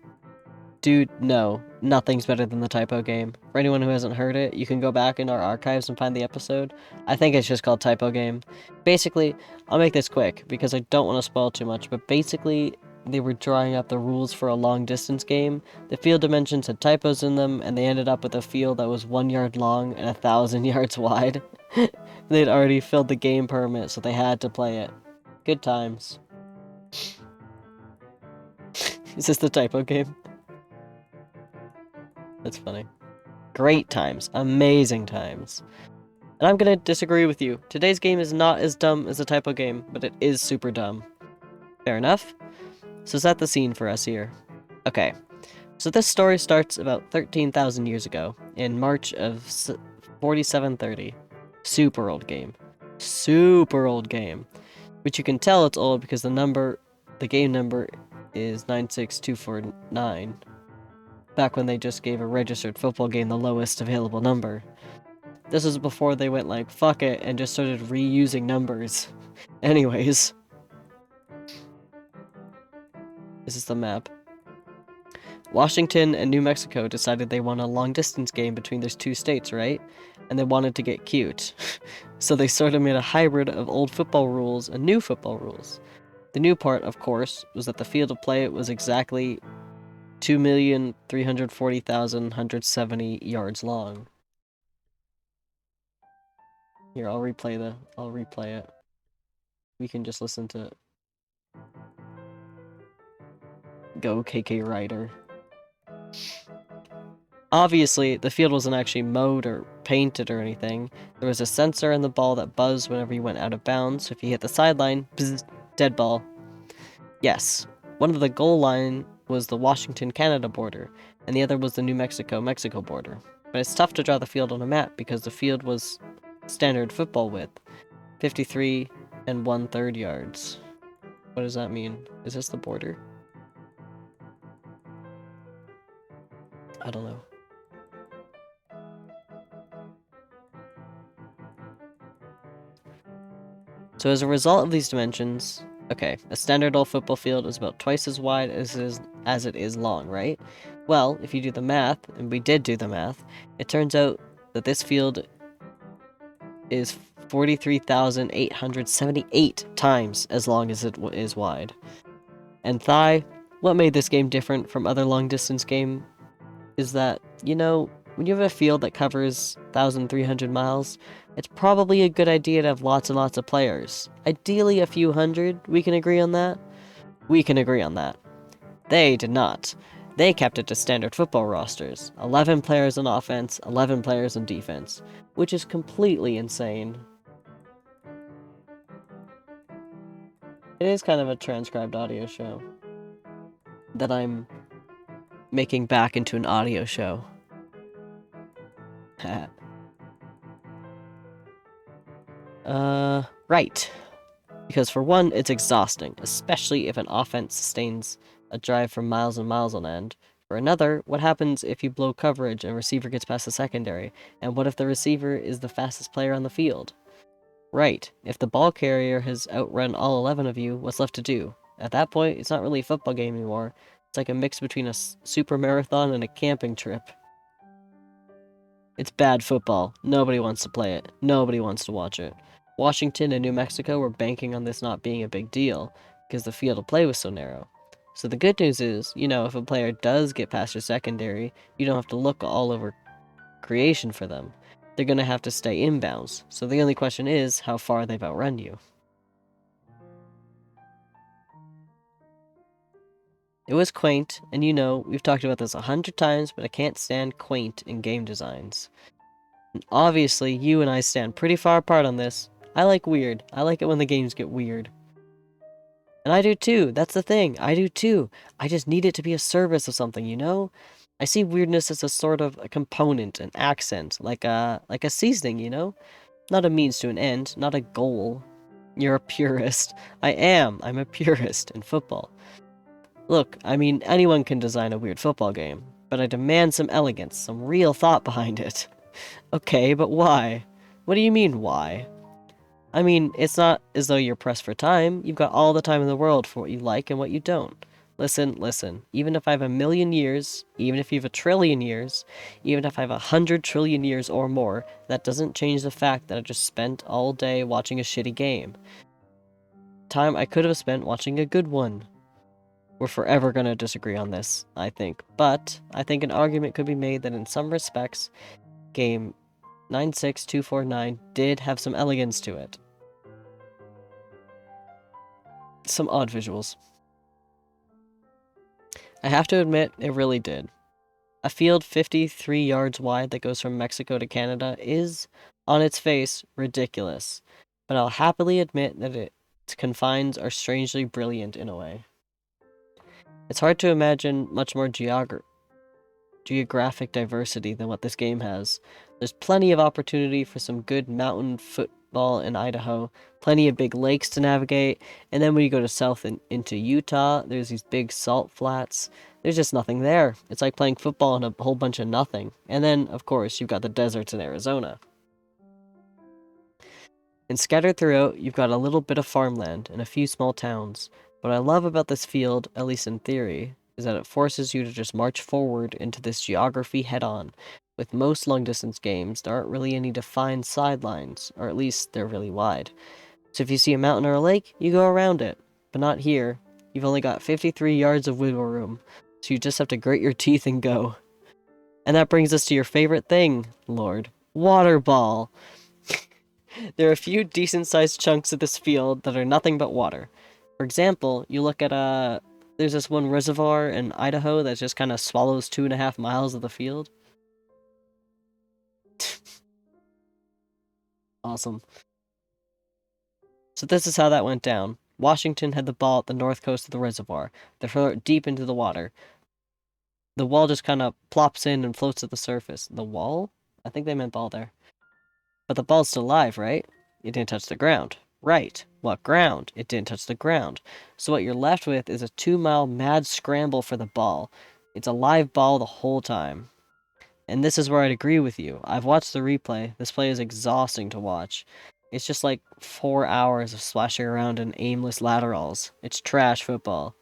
S2: Dude, no. Nothing's better than the typo game. For anyone who hasn't heard it, you can go back in our archives and find the episode. I think it's just called Typo Game. Basically, I'll make this quick because I don't want to spoil too much, but basically, they were drawing up the rules for a long-distance game. The field dimensions had typos in them, and they ended up with a field that was 1 yard long and 1,000 yards wide. They'd already filled the game permit, so they had to play it. Good times. Is this the typo game? That's funny. Great times. Amazing times. And I'm gonna disagree with you. Today's game is not as dumb as a typo game, but it is super dumb. Fair enough? So set the scene for us here. Okay. So this story starts about 13,000 years ago, in March of 4730. Super old game. Super old game. Which you can tell it's old because the game number is 96249. Back when they just gave a registered football game the lowest available number. This was before they went like, fuck it, and just started reusing numbers. Anyways. This is the map. Washington and New Mexico decided they want a long-distance game between those two states, right? And they wanted to get cute. So they sort of made a hybrid of old football rules and new football rules. The new part, of course, was that the field of play was exactly 2,340,170 yards long. Here, I'll replay it. We can just listen to it. Go KK Ryder. Obviously, the field wasn't actually mowed or painted or anything. There was a sensor in the ball that buzzed whenever you went out of bounds, so if you hit the sideline, bzz, dead ball. Yes, one of the goal line was the Washington-Canada border, and the other was the New Mexico-Mexico border. But it's tough to draw the field on a map because the field was standard football width, 53 1/3 yards. What does that mean? Is this the border? I don't know. So as a result of these dimensions, okay, a standard old football field is about twice as wide as it is long, right? Well, if you do the math, and we did do the math, it turns out that this field is 43,878 times as long as it is wide. And Thigh, what made this game different from other long-distance games is that, you know, when you have a field that covers 1,300 miles, it's probably a good idea to have lots and lots of players. Ideally a few hundred, we can agree on that? We can agree on that. They did not. They kept it to standard football rosters. 11 players on offense, 11 players on defense. Which is completely insane. It is kind of a transcribed audio show that I'm making back into an audio show. Right. Because for one, it's exhausting, especially if an offense sustains a drive for miles and miles on end. For another, what happens if you blow coverage and receiver gets past the secondary? And what if the receiver is the fastest player on the field? Right. If the ball carrier has outrun all 11 of you, what's left to do? At that point, it's not really a football game anymore. It's like a mix between a super marathon and a camping trip. It's bad football. Nobody wants to play it. Nobody wants to watch it. Washington and New Mexico were banking on this not being a big deal because the field of play was so narrow. So the good news is, if a player does get past your secondary, you don't have to look all over creation for them. They're going to have to stay inbounds. So the only question is how far they've outrun you. It was quaint, and we've talked about this 100 times, but I can't stand quaint in game designs. And obviously, you and I stand pretty far apart on this. I like weird. I like it when the games get weird. And I do too. That's the thing. I do too. I just need it to be a service of something, I see weirdness as a sort of a component, an accent, like a seasoning, Not a means to an end, not a goal. You're a purist. I am. I'm a purist in football. Look, I mean, anyone can design a weird football game, but I demand some elegance, some real thought behind it. Okay, but why? What do you mean, why? I mean, it's not as though you're pressed for time. You've got all the time in the world for what you like and what you don't. Listen. Even if I have 1,000,000 years, even if you have 1,000,000,000,000 years, even if I have 100,000,000,000,000 years or more, that doesn't change the fact that I just spent all day watching a shitty game. Time I could have spent watching a good one. We're forever going to disagree on this, I think. But I think an argument could be made that in some respects, game 96249 did have some elegance to it. Some odd visuals. I have to admit, it really did. A field 53 yards wide that goes from Mexico to Canada is, on its face, ridiculous. But I'll happily admit that its confines are strangely brilliant in a way. It's hard to imagine much more geographic diversity than what this game has. There's plenty of opportunity for some good mountain football in Idaho, plenty of big lakes to navigate, and then when you go to south into Utah, there's these big salt flats. There's just nothing there. It's like playing football in a whole bunch of nothing. And then, of course, you've got the deserts in Arizona. And scattered throughout, you've got a little bit of farmland and a few small towns. What I love about this field, at least in theory, is that it forces you to just march forward into this geography head-on. With most long-distance games, there aren't really any defined sidelines, or at least they're really wide. So if you see a mountain or a lake, you go around it. But not here. You've only got 53 yards of wiggle room, so you just have to grit your teeth and go. And that brings us to your favorite thing, Lord. Water ball! There are a few decent-sized chunks of this field that are nothing but water. For example, you look at there's this one reservoir in Idaho that just kind of swallows 2.5 miles of the field. Awesome. So this is how that went down. Washington had the ball at the north coast of the reservoir. They throw it deep into the water. The wall just kind of plops in and floats at the surface. The wall? I think they meant ball there. But the ball's still alive, right? It didn't touch the ground. Right. What ground? It didn't touch the ground. So what you're left with is a 2-mile mad scramble for the ball. It's a live ball the whole time. And this is where I'd agree with you. I've watched the replay. This play is exhausting to watch. It's just like 4 hours of splashing around in aimless laterals. It's trash football.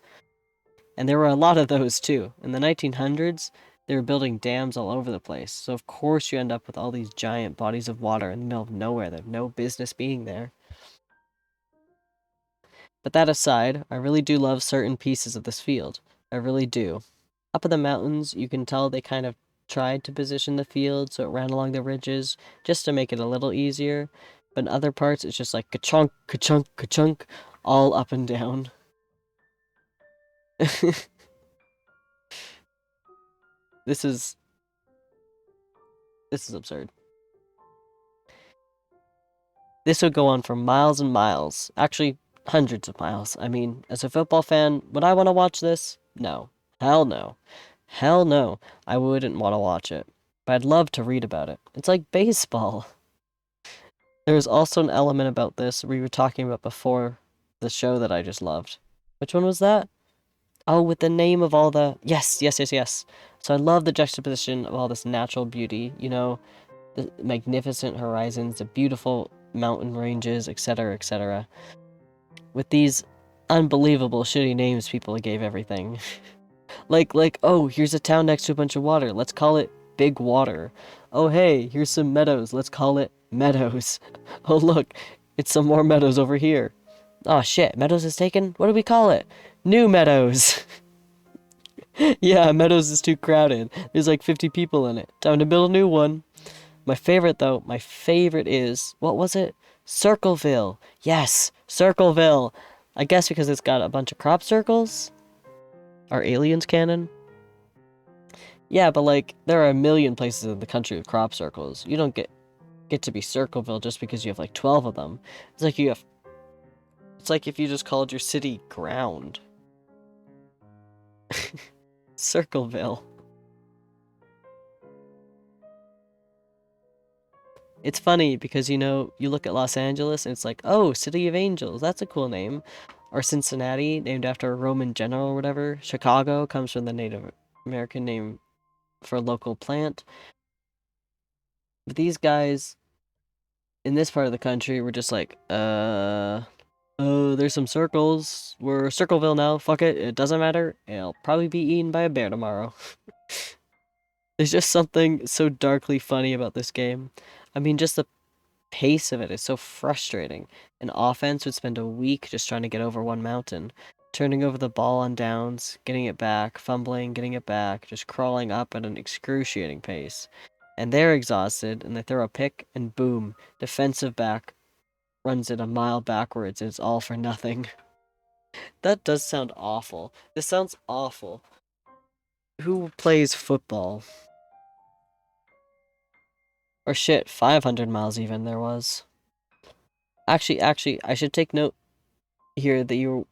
S2: And there were a lot of those too. In the 1900s, they were building dams all over the place. So of course you end up with all these giant bodies of water in the middle of nowhere that have no business being there. But that aside, I really do love certain pieces of this field. I really do. Up in the mountains, you can tell they kind of tried to position the field so it ran along the ridges, just to make it a little easier. But in other parts, it's just like ka-chunk, ka-chunk, ka-chunk, all up and down. This is absurd. This would go on for miles and miles. Actually, hundreds of miles. I mean, as a football fan, would I want to watch this? No. Hell no. Hell no. I wouldn't want to watch it. But I'd love to read about it. It's like baseball. There's also an element about this we were talking about before the show that I just loved. Which one was that? Oh, with the name of all the... Yes. So I love the juxtaposition of all this natural beauty, the magnificent horizons, the beautiful mountain ranges, etc., etc. With these unbelievable shitty names people gave everything. like, oh, here's a town next to a bunch of water. Let's call it Big Water. Oh, hey, here's some meadows. Let's call it Meadows. Oh, look, it's some more meadows over here. Oh, shit, Meadows is taken? What do we call it? New Meadows. Yeah, Meadows is too crowded. There's like 50 people in it. Time to build a new one. My favorite, though, my favorite is, what was it? Circleville. Yes, Circleville. I guess because it's got a bunch of crop circles? Are aliens canon? Yeah, but like, there are a million places in the country with crop circles. You don't get to be Circleville just because you have like 12 of them. It's like you have... It's like if you just called your city Ground. Circleville. It's funny because, you know, you look at Los Angeles and it's like, oh, City of Angels, that's a cool name. Or Cincinnati, named after a Roman general or whatever. Chicago comes from the Native American name for a local plant. But these guys in this part of the country were just like, oh, there's some circles. We're Circleville now. Fuck it. It doesn't matter. It'll probably be eaten by a bear tomorrow. There's just something so darkly funny about this game. I mean, just the pace of it is so frustrating. An offense would spend a week just trying to get over one mountain, turning over the ball on downs, getting it back, fumbling, getting it back, just crawling up at an excruciating pace. And they're exhausted, and they throw a pick, and boom, defensive back runs it a mile backwards, and it's all for nothing. That does sound awful. This sounds awful. Who plays football? Or shit, 500 miles even there was. Actually, I should take note here that you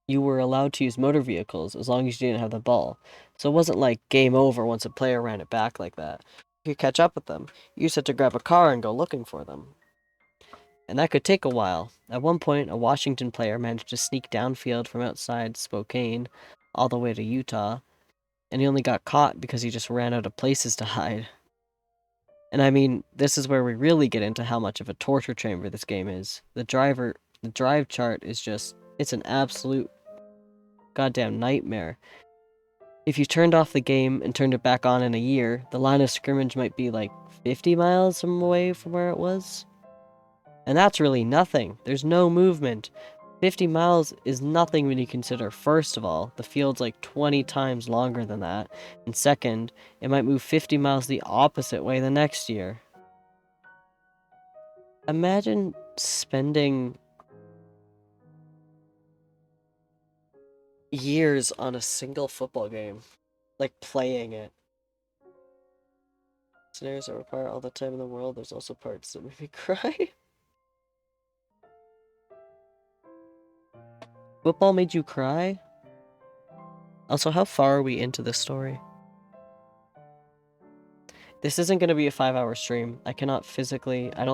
S2: were allowed to use motor vehicles as long as you didn't have the ball. So it wasn't like game over once a player ran it back like that. You could catch up with them. You just had to grab a car and go looking for them. And that could take a while. At one point, a Washington player managed to sneak downfield from outside Spokane all the way to Utah, and he only got caught because he just ran out of places to hide. And I mean, this is where we really get into how much of a torture chamber this game is. The drive chart is just, it's an absolute goddamn nightmare. If you turned off the game and turned it back on in a year, the line of scrimmage might be like 50 miles away from where it was. And that's really nothing. There's no movement. 50 miles is nothing when you consider, first of all, the field's like 20 times longer than that. And second, it might move 50 miles the opposite way the next year. Imagine spending years on a single football game. Like playing it. Scenarios that require all the time in the world, there's also parts that make me cry. Football made you cry? Also, how far are we into this story? This isn't going to be a 5-hour stream. I don't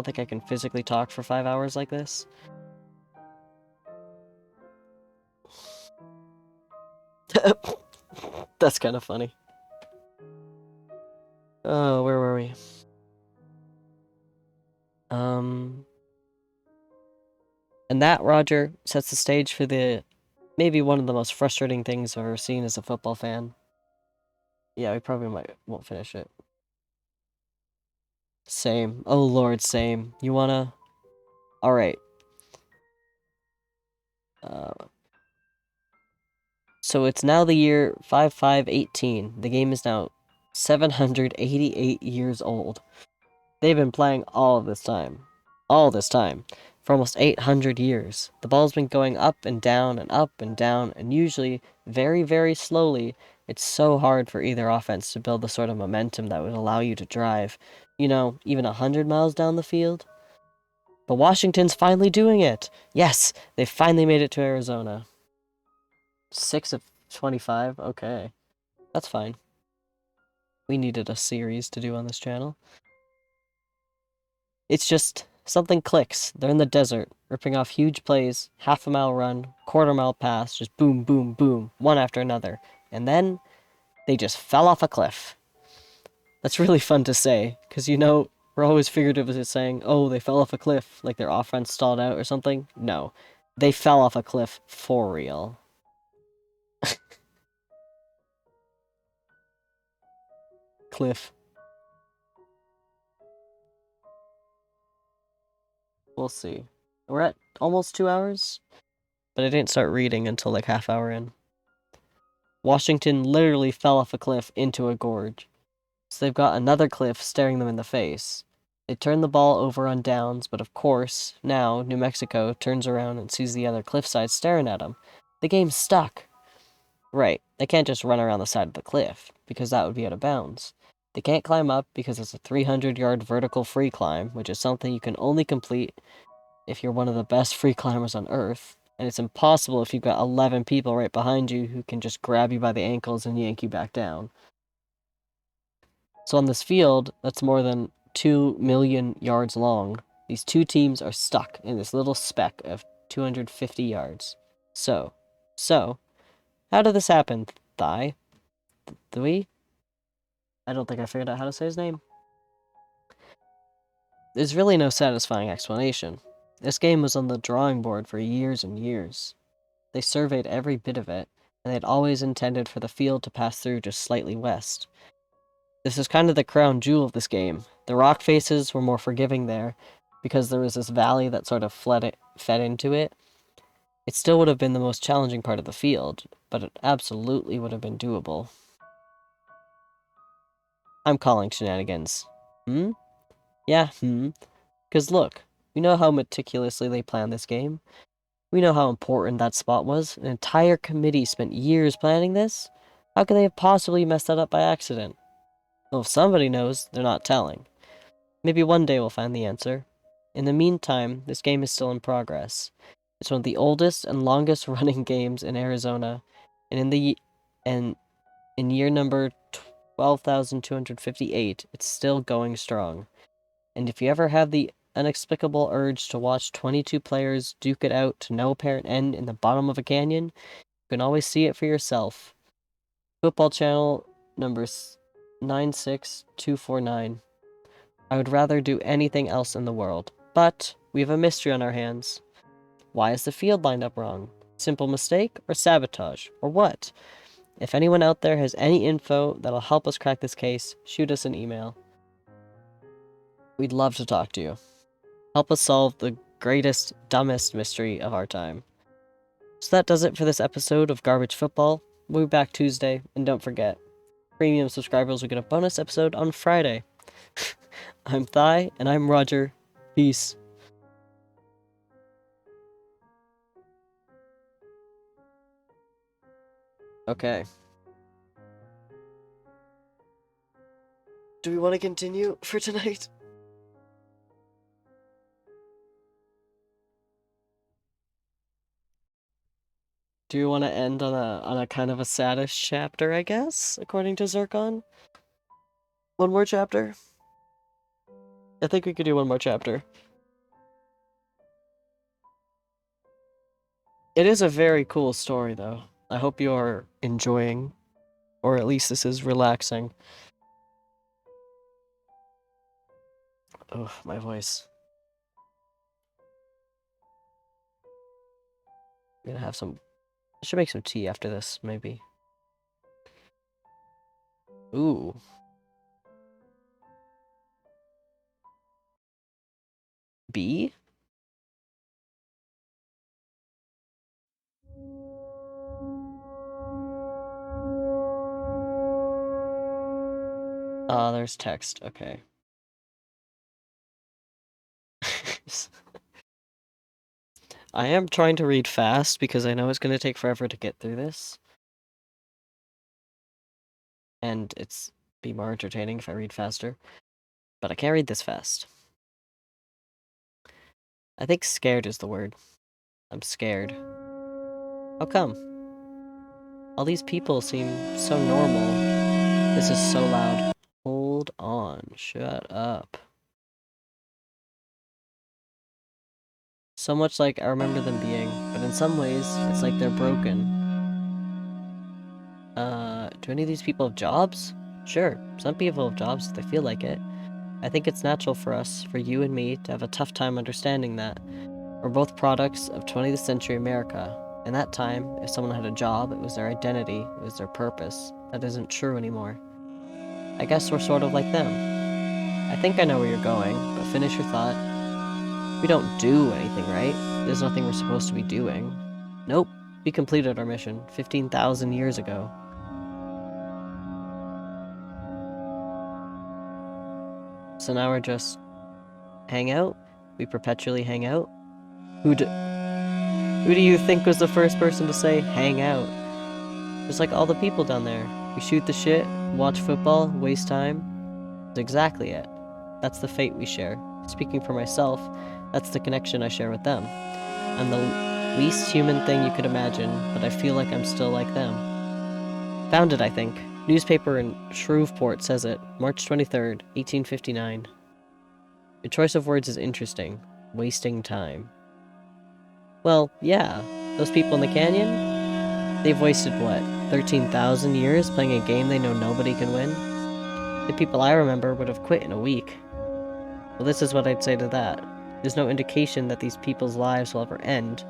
S2: think I can physically talk for 5 hours like this. That's kind of funny. Oh, where were we? And that, Roger, sets the stage for maybe one of the most frustrating things I've ever seen as a football fan. Yeah, we probably won't finish it. Same. Oh lord, same. You wanna... Alright. So it's now the year 5518. The game is now 788 years old. They've been playing all this time. All this time. For almost 800 years. The ball's been going up and down and up and down, and usually, very, very slowly, it's so hard for either offense to build the sort of momentum that would allow you to drive, you know, even 100 miles down the field. But Washington's finally doing it! Yes, they finally made it to Arizona. 6 of 25? Okay. That's fine. We needed a series to do on this channel. It's just, something clicks. They're in the desert, ripping off huge plays, half-a-mile run, quarter-mile pass, just boom, boom, boom, one after another. And then, they just fell off a cliff. That's really fun to say, because you know, We're always figuratively saying, oh, they fell off a cliff, like their offense stalled out or something. No. They fell off a cliff for real. Cliff. We'll see. We're at almost 2 hours, but I didn't start reading until like half hour in. Washington literally fell off a cliff into a gorge. So they've got another cliff staring them in the face. They turn the ball over on downs, but of course, now New Mexico turns around and sees the other cliffside staring at them. The game's stuck. Right, they can't just run around the side of the cliff, because that would be out of bounds. They can't climb up because it's a 300-yard vertical free climb, which is something you can only complete if you're one of the best free climbers on Earth. And it's impossible if you've got 11 people right behind you who can just grab you by the ankles and yank you back down. So on this field, that's more than 2 million yards long, these two teams are stuck in this little speck of 250 yards. So, how did this happen, Thai? Thui? I don't think I figured out how to say his name. There's really no satisfying explanation. This game was on the drawing board for years and years. They surveyed every bit of it, and they'd always intended for the field to pass through just slightly west. This is kind of the crown jewel of this game. The rock faces were more forgiving there, because there was this valley that sort of fed into it. It still would have been the most challenging part of the field, but it absolutely would have been doable. I'm calling shenanigans. Hmm? Yeah, Because look, we know how meticulously they planned this game. We know how important that spot was. An entire committee spent years planning this. How could they have possibly messed that up by accident? Well, if somebody knows, they're not telling. Maybe one day we'll find the answer. In the meantime, this game is still in progress. It's one of the oldest and longest running games in Arizona, and in year number 12,258, it's still going strong. And if you ever have the inexplicable urge to watch 22 players duke it out to no apparent end in the bottom of a canyon, you can always see it for yourself. Football Channel number 96249. I would rather do anything else in the world, but we have a mystery on our hands. Why is the field lined up wrong? Simple mistake or sabotage, or what? If anyone out there has any info that'll help us crack this case, shoot us an email. We'd love to talk to you. Help us solve the greatest, dumbest mystery of our time. So that does it for this episode of Garbage Football. We'll be back Tuesday, and don't forget, premium subscribers will get a bonus episode on Friday. I'm Thai, and I'm Roger. Peace. Okay. Do we want to continue for tonight? Do we want to end on a kind of a saddish chapter, I guess, according to Zircon? One more chapter? I think we could do one more chapter. It is a very cool story, though. I hope you are enjoying, or at least this is relaxing. Oh, my voice. I'm gonna have some... I should make some tea after this, maybe. Ooh. B? Ah, there's text. Okay. I am trying to read fast because I know it's going to take forever to get through this. And it's be more entertaining if I read faster. But I can't read this fast. I think scared is the word. I'm scared. How come? All these people seem so normal. This is so loud. Hold on. Shut up. So much like I remember them being, but in some ways, it's like they're broken. Do any of these people have jobs? Sure, some people have jobs if they feel like it. I think it's natural for us, for you and me, to have a tough time understanding that. We're both products of 20th century America. In that time, if someone had a job, it was their identity, it was their purpose. That isn't true anymore. I guess we're sort of like them. I think I know where you're going, but finish your thought. We don't do anything, right? There's nothing we're supposed to be doing. Nope, we completed our mission 15,000 years ago. So now we're just hang out? We perpetually hang out? Who do you think was the first person to say hang out? Just like all the people down there. We shoot the shit, watch football, waste time. That's exactly it. That's the fate we share. Speaking for myself, that's the connection I share with them. I'm the least human thing you could imagine, but I feel like I'm still like them. Found it, I think. Newspaper in Shreveport says it. March 23rd, 1859. Your choice of words is interesting. Wasting time. Well, yeah. Those people in the canyon? They've wasted, what, 13,000 years playing a game they know nobody can win? The people I remember would have quit in a week. Well, this is what I'd say to that. There's no indication that these people's lives will ever end.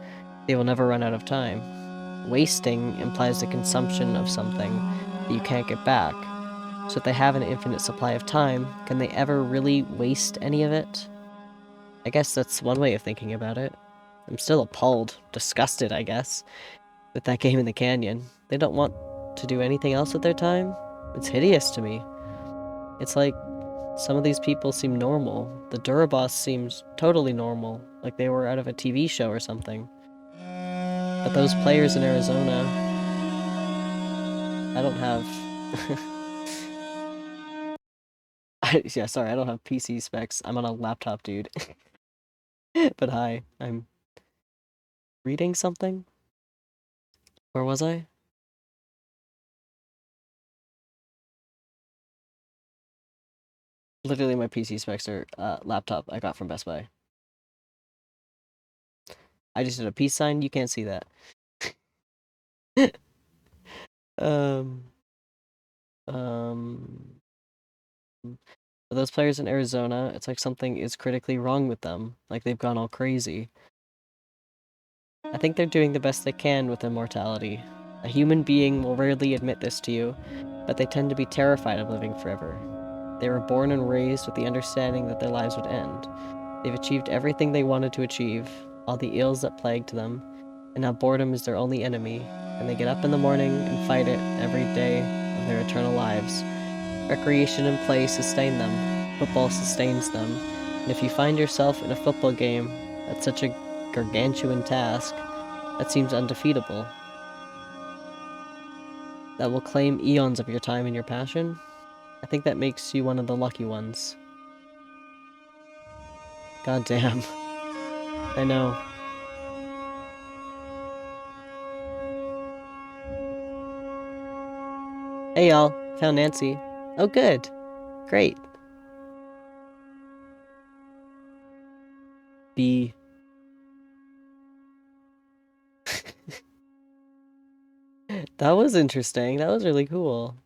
S2: They will never run out of time. Wasting implies the consumption of something that you can't get back. So if they have an infinite supply of time, can they ever really waste any of it? I guess that's one way of thinking about it. I'm still appalled, disgusted, I guess, with that game in the canyon. They don't want to do anything else with their time? It's hideous to me. It's like some of these people seem normal. The Durabos seems totally normal, like they were out of a TV show or something. But those players in Arizona, I don't have... yeah, sorry, I don't have PC specs. I'm on a laptop, dude. But hi, I'm reading something? Where was I? Literally, my PC specs are laptop I got from Best Buy. I just did a peace sign. You can't see that. um, um, for those players in Arizona, it's like something is critically wrong with them. Like they've gone all crazy. I think they're doing the best they can with immortality. A human being will rarely admit this to you, but they tend to be terrified of living forever. They were born and raised with the understanding that their lives would end. They've achieved everything they wanted to achieve, all the ills that plagued them, and now boredom is their only enemy, and they get up in the morning and fight it every day of their eternal lives. Recreation and play sustain them. Football sustains them. And if you find yourself in a football game, that's such a gargantuan task that seems undefeatable, that will claim eons of your time and your passion, I think that makes you one of the lucky ones. God damn. I know. Hey y'all, found Nancy. Oh good. Great. B. That was interesting. That was really cool.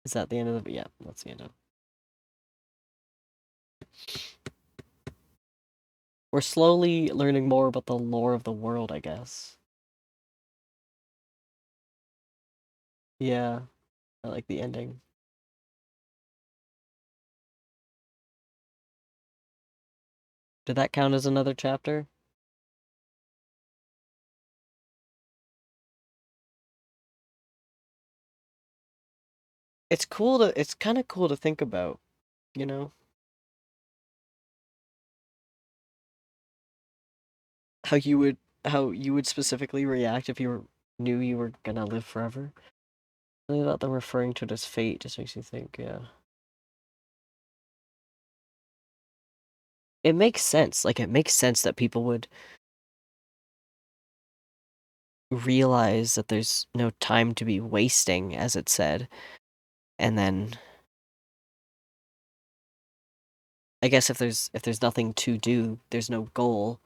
S2: Is that the end of the... Yeah, that's the end of... We're slowly learning more about the lore of the world, I guess. Yeah, I like the ending. Did that count as another chapter? It's cool to... It's kind of cool to think about, you know? How you would... How you would specifically react if you knew you were gonna live forever. Something about them referring to it as fate just makes you think, yeah. It makes sense. Like, it makes sense that people would realize that there's no time to be wasting, as it said. And then I guess if there's nothing to do, there's no goal,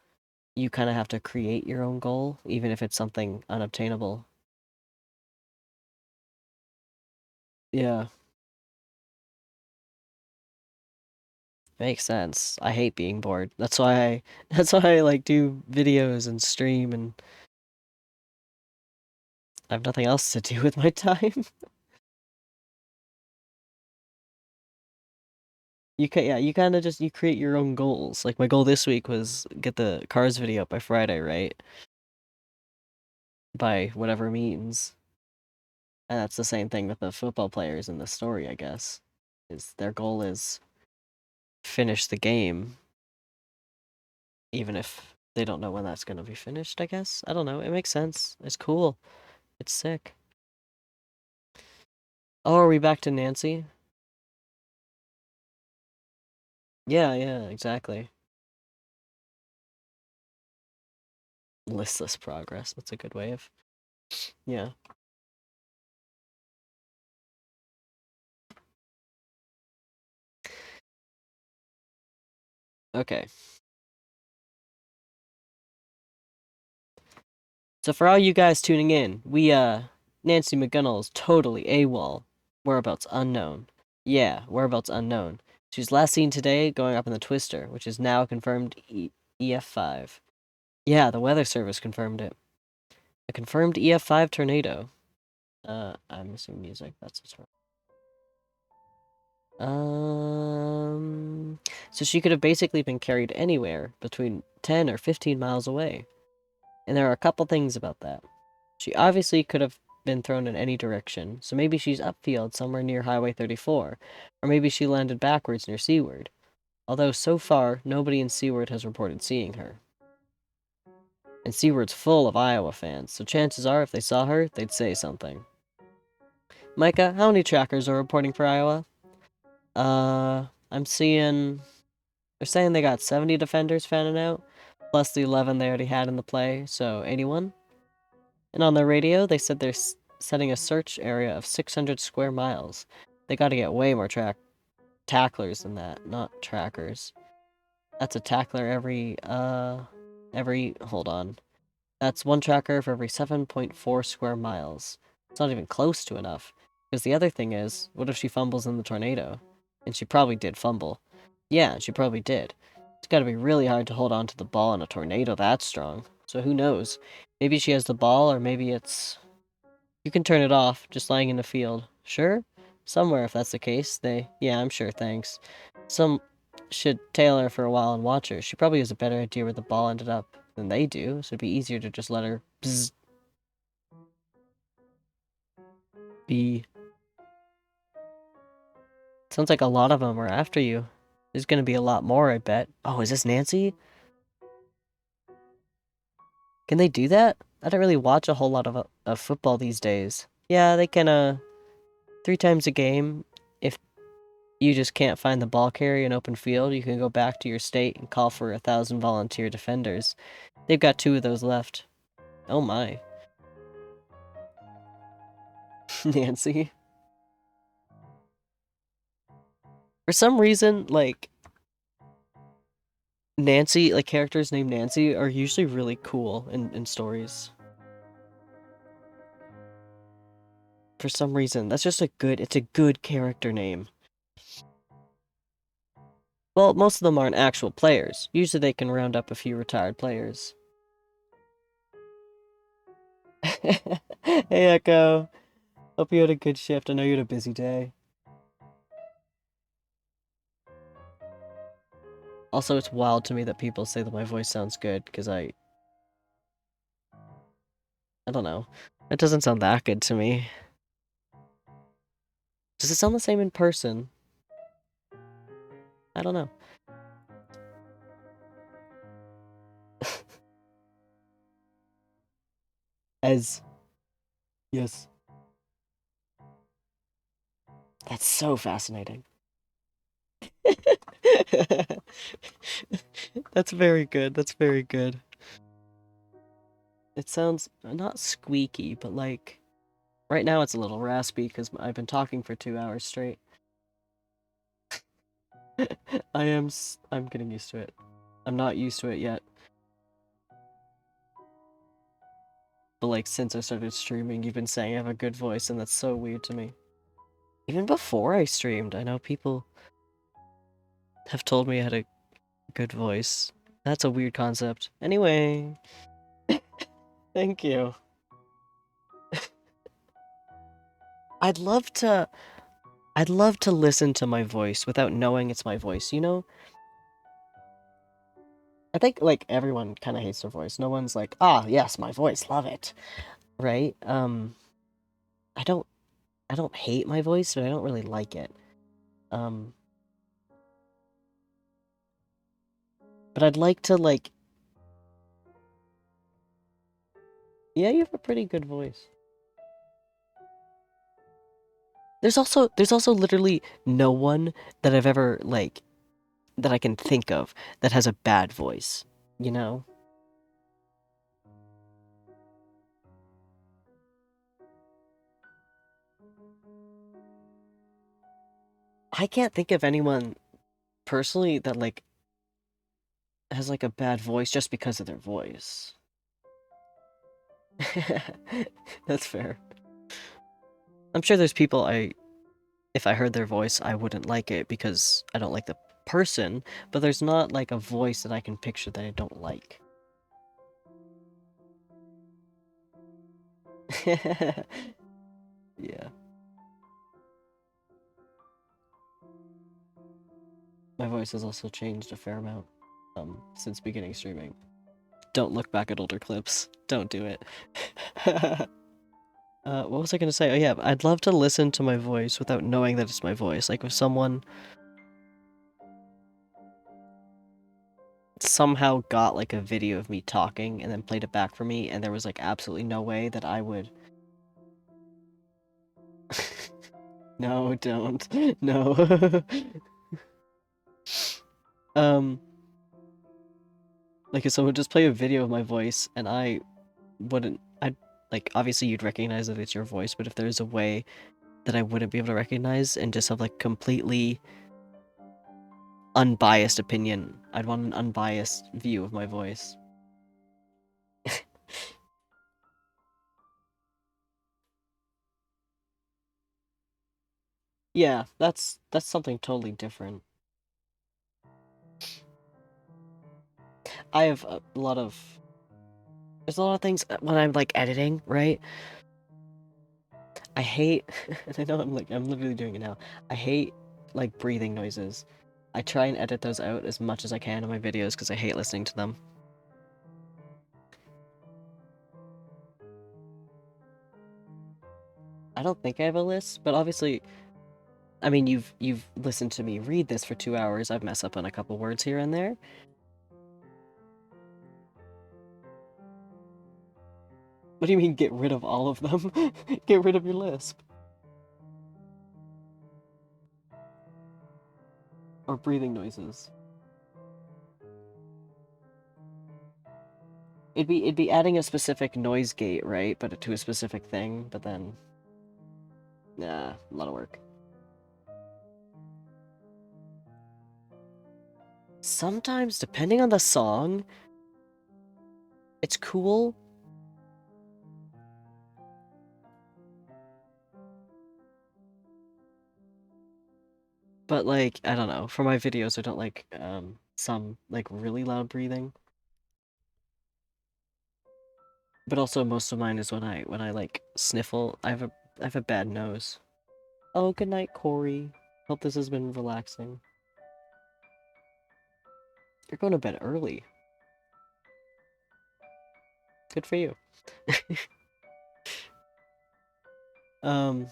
S2: you kind of have to create your own goal, even if it's something unobtainable. Yeah. Makes sense. I hate being bored. That's why that's why I like do videos and stream and I have nothing else to do with my time. Yeah, you kind of just you create your own goals. Like my goal this week was get the Cars video up by Friday, right? By whatever means. And that's the same thing with the football players in the story, I guess. Is their goal is finish the game even if they don't know when that's going to be finished, I guess. I don't know. It makes sense. It's cool. It's sick. Oh, are we back to Nancy? Yeah, yeah, exactly. Listless progress. That's a good way of. Yeah. Okay. So for all you guys tuning in, Nancy McGunnell's totally AWOL. Whereabouts unknown. Yeah, whereabouts unknown. She was last seen today going up in the Twister, which is now confirmed EF5. Yeah, the weather service confirmed it. A confirmed EF5 tornado. I'm missing music. That's what's wrong. So she could have basically been carried anywhere between 10 or 15 miles away. And there are a couple things about that. She obviously could have been thrown in any direction, so maybe she's upfield somewhere near Highway 34, or maybe she landed backwards near Seward. Although so far, nobody in Seward has reported seeing her. And Seward's full of Iowa fans, so chances are if they saw her, they'd say something. Micah, how many trackers are reporting for Iowa? I'm seeing... They're saying they got 70 defenders fanning out, plus the 11 they already had in the play, so 81? And on their radio, they said they're setting a search area of 600 square miles. They gotta get way more tacklers than that, not trackers. That's a tackler hold on. That's one tracker for every 7.4 square miles. It's not even close to enough. Because the other thing is, what if she fumbles in the tornado? And she probably did fumble. Yeah, she probably did. It's gotta be really hard to hold on to the ball in a tornado that strong. So who knows? Maybe she has the ball, or maybe it's... You can turn it off, just lying in the field. Sure? Somewhere, if that's the case. Yeah, I'm sure, thanks. Some should tail her for a while and watch her. She probably has a better idea where the ball ended up than they do, so it'd be easier to just let her be. Sounds like a lot of them are after you. There's gonna be a lot more, I bet. Oh, is this Nancy? Can they do that? I don't really watch a whole lot of football these days. Yeah, they can, 3 times a game. If you just can't find the ball carrier in open field, you can go back to your state and call for 1,000 volunteer defenders. They've got 2 of those left. Oh my. Nancy. For some reason, like, Nancy, like, characters named Nancy are usually really cool in stories. For some reason, that's just it's a good character name. Well, most of them aren't actual players. Usually they can round up a few retired players. Hey, Echo. Hope you had a good shift. I know you had a busy day. Also, it's wild to me that people say that my voice sounds good, because I don't know. It doesn't sound that good to me. Does it sound the same in person? I don't know. As... Yes. That's so fascinating. That's very good. That's very good. It sounds not squeaky, but like... Right now it's a little raspy because I've been talking for 2 hours straight. I'm getting used to it. I'm not used to it yet. But like since I started streaming, you've been saying I have a good voice, and that's so weird to me. Even before I streamed, I know people have told me I had a good voice. That's a weird concept. Anyway, thank you. I'd love to I'd love to listen to my voice without knowing it's my voice, you know? I think like everyone kind of hates their voice. No one's like, "Ah, yes, my voice, love it." Right? I don't I don't hate my voice, but I don't really like it. Um but I'd like to like yeah, you have a pretty good voice. There's also literally no one that I've ever like that I can think of that has a bad voice, you know? I can't think of anyone personally that like has like a bad voice just because of their voice. That's fair. I'm sure there's people if I heard their voice, I wouldn't like it because I don't like the person, but there's not like a voice that I can picture that I don't like. Yeah. My voice has also changed a fair amount since beginning streaming. Don't look back at older clips. Don't do it. What was I gonna say? Oh yeah, I'd love to listen to my voice without knowing that it's my voice. Like if someone somehow got like a video of me talking and then played it back for me, and there was like absolutely no way that I would. No, don't. No. um, like if someone just play a video of my voice and I wouldn't, I'd like obviously you'd recognize that it's your voice, but if there's a way that I wouldn't be able to recognize and just have like completely unbiased opinion, I'd want an unbiased view of my voice. Yeah, that's something totally different. I have a lot of there's a lot of things when I'm like editing, right? I hate and I know I'm literally doing it now. I hate like breathing noises. I try and edit those out as much as I can in my videos because I hate listening to them. I don't think I have a list, but obviously I mean you've listened to me read this for 2 hours. I've messed up on a couple words here and there. What do you mean get rid of all of them? Get rid of your lisp. Or breathing noises. It'd be adding a specific noise gate, right? But to a specific thing, but then nah, a lot of work. Sometimes, depending on the song, it's cool. But like, I don't know. For my videos, I don't like some like really loud breathing. But also most of mine is when I like sniffle. I have a bad nose. Oh, good night, Corey. Hope this has been relaxing. You're going to bed early. Good for you. Um,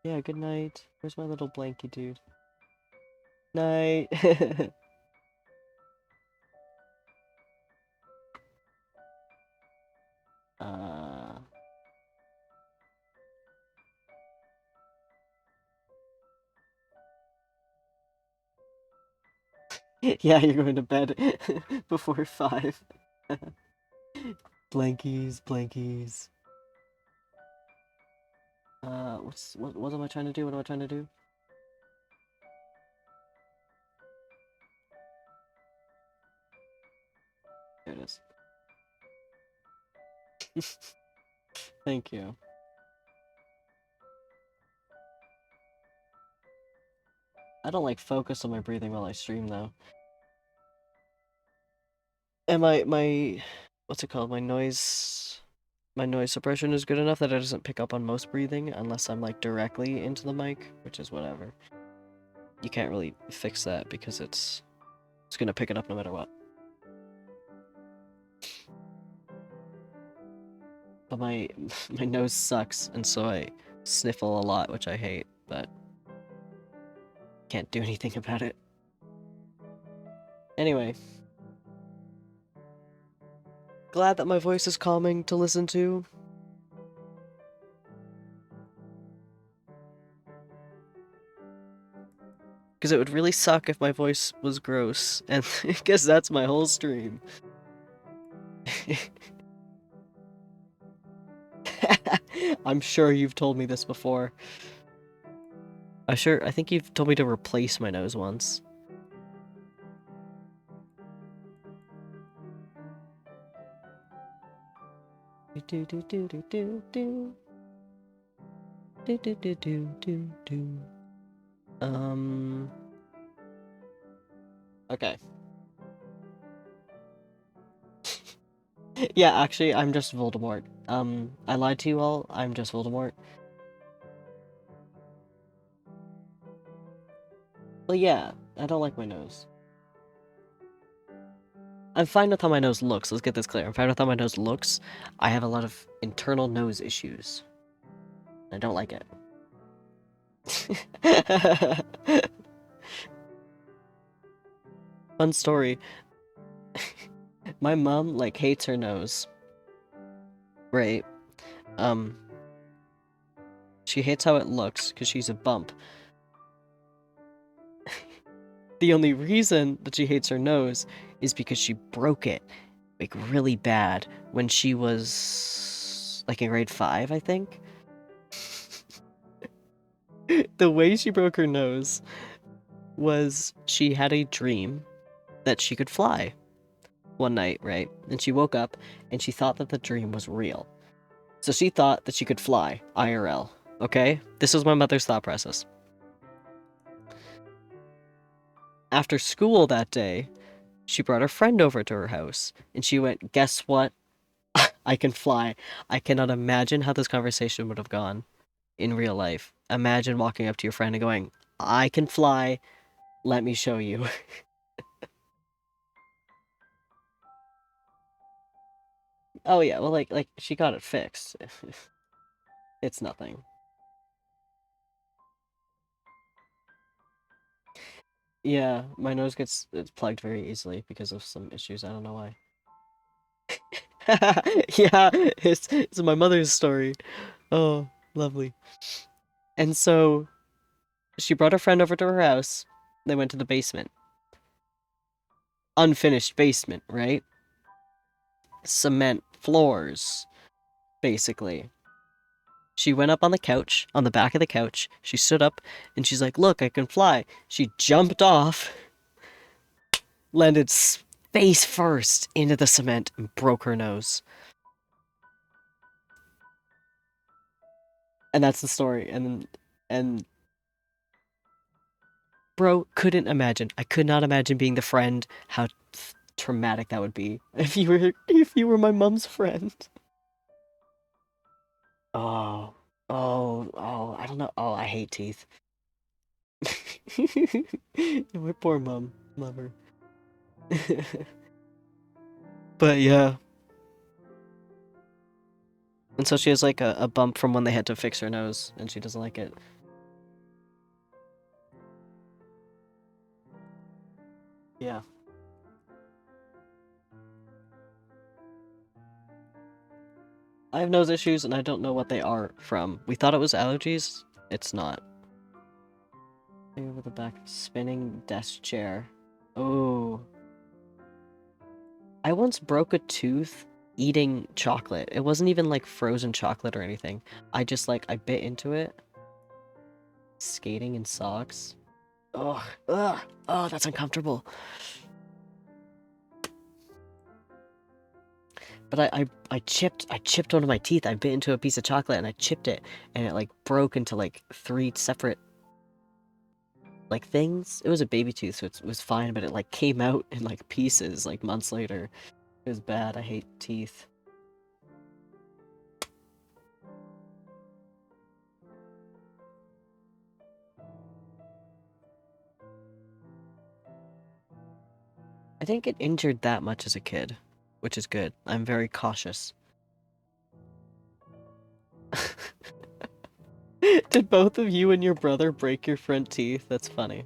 S2: yeah, good night. Where's my little blankie dude? Night. uh yeah, you're going to bed before 5. Blankies, blankies. What am I trying to do? What am I trying to do? There it is. Thank you. I don't like focus on my breathing while I stream though. And my what's it called? My noise suppression is good enough that it doesn't pick up on most breathing unless I'm like directly into the mic, which is whatever. You can't really fix that because it's gonna pick it up no matter what. But my nose sucks, and so I sniffle a lot, which I hate, but can't do anything about it. Anyway, glad that my voice is calming to listen to. Because it would really suck if my voice was gross, and I guess that's my whole stream. I'm sure you've told me this before. I think you've told me to replace my nose once. Do do do do do do. Do do do do do do. Okay. Yeah, actually, I'm just Voldemort. I lied to you all. I'm just Voldemort. Well, yeah, I don't like my nose. I'm fine with how my nose looks. Let's get this clear. I'm fine with how my nose looks. I have a lot of internal nose issues. I don't like it. Fun story. My mom, like, hates her nose. Right. She hates how it looks because she's a bump. The only reason that she hates her nose is because she broke it, like, really bad when she was, like, in grade 5, I think. The way she broke her nose was she had a dream that she could fly one night, right? And she woke up and she thought that the dream was real. So she thought that she could fly IRL, okay? This was my mother's thought process. After school that day, she brought her friend over to her house and she went, "Guess what? I can fly." I cannot imagine how this conversation would have gone in real life. Imagine walking up to your friend and going, "I can fly. Let me show you." Oh yeah, well like she got it fixed. It's nothing. Yeah, my nose it's plugged very easily because of some issues. I don't know why. Yeah, it's my mother's story. Oh, lovely. And so she brought her friend over to her house. They went to the basement. Unfinished basement, right? Cement floors, basically. She went up on the couch, on the back of the couch. She stood up and she's like, "Look, I can fly." She jumped off, landed face first into the cement, and broke her nose. And that's the story. And bro, couldn't imagine. I could not imagine being the friend. How traumatic that would be if you were my mom's friend. Oh, oh, I don't know. Oh, I hate teeth. My poor mom. Love her. But yeah. And so she has like a bump from when they had to fix her nose, and she doesn't like it. Yeah. I have nose issues, and I don't know what they are from. We thought it was allergies. It's not. Over the back of spinning desk chair. Oh. I once broke a tooth eating chocolate. It wasn't even like frozen chocolate or anything. I just like, I bit into it. Skating in socks. Ugh, ugh, oh, that's uncomfortable. But I chipped one of my teeth. I bit into a piece of chocolate and I chipped it, and it like broke into like 3 separate like things. It was a baby tooth, so it was fine, but it like came out in like pieces like months later. It was bad. I hate teeth. I didn't get injured that much as a kid, which is good. I'm very cautious. Did both of you and your brother break your front teeth? That's funny.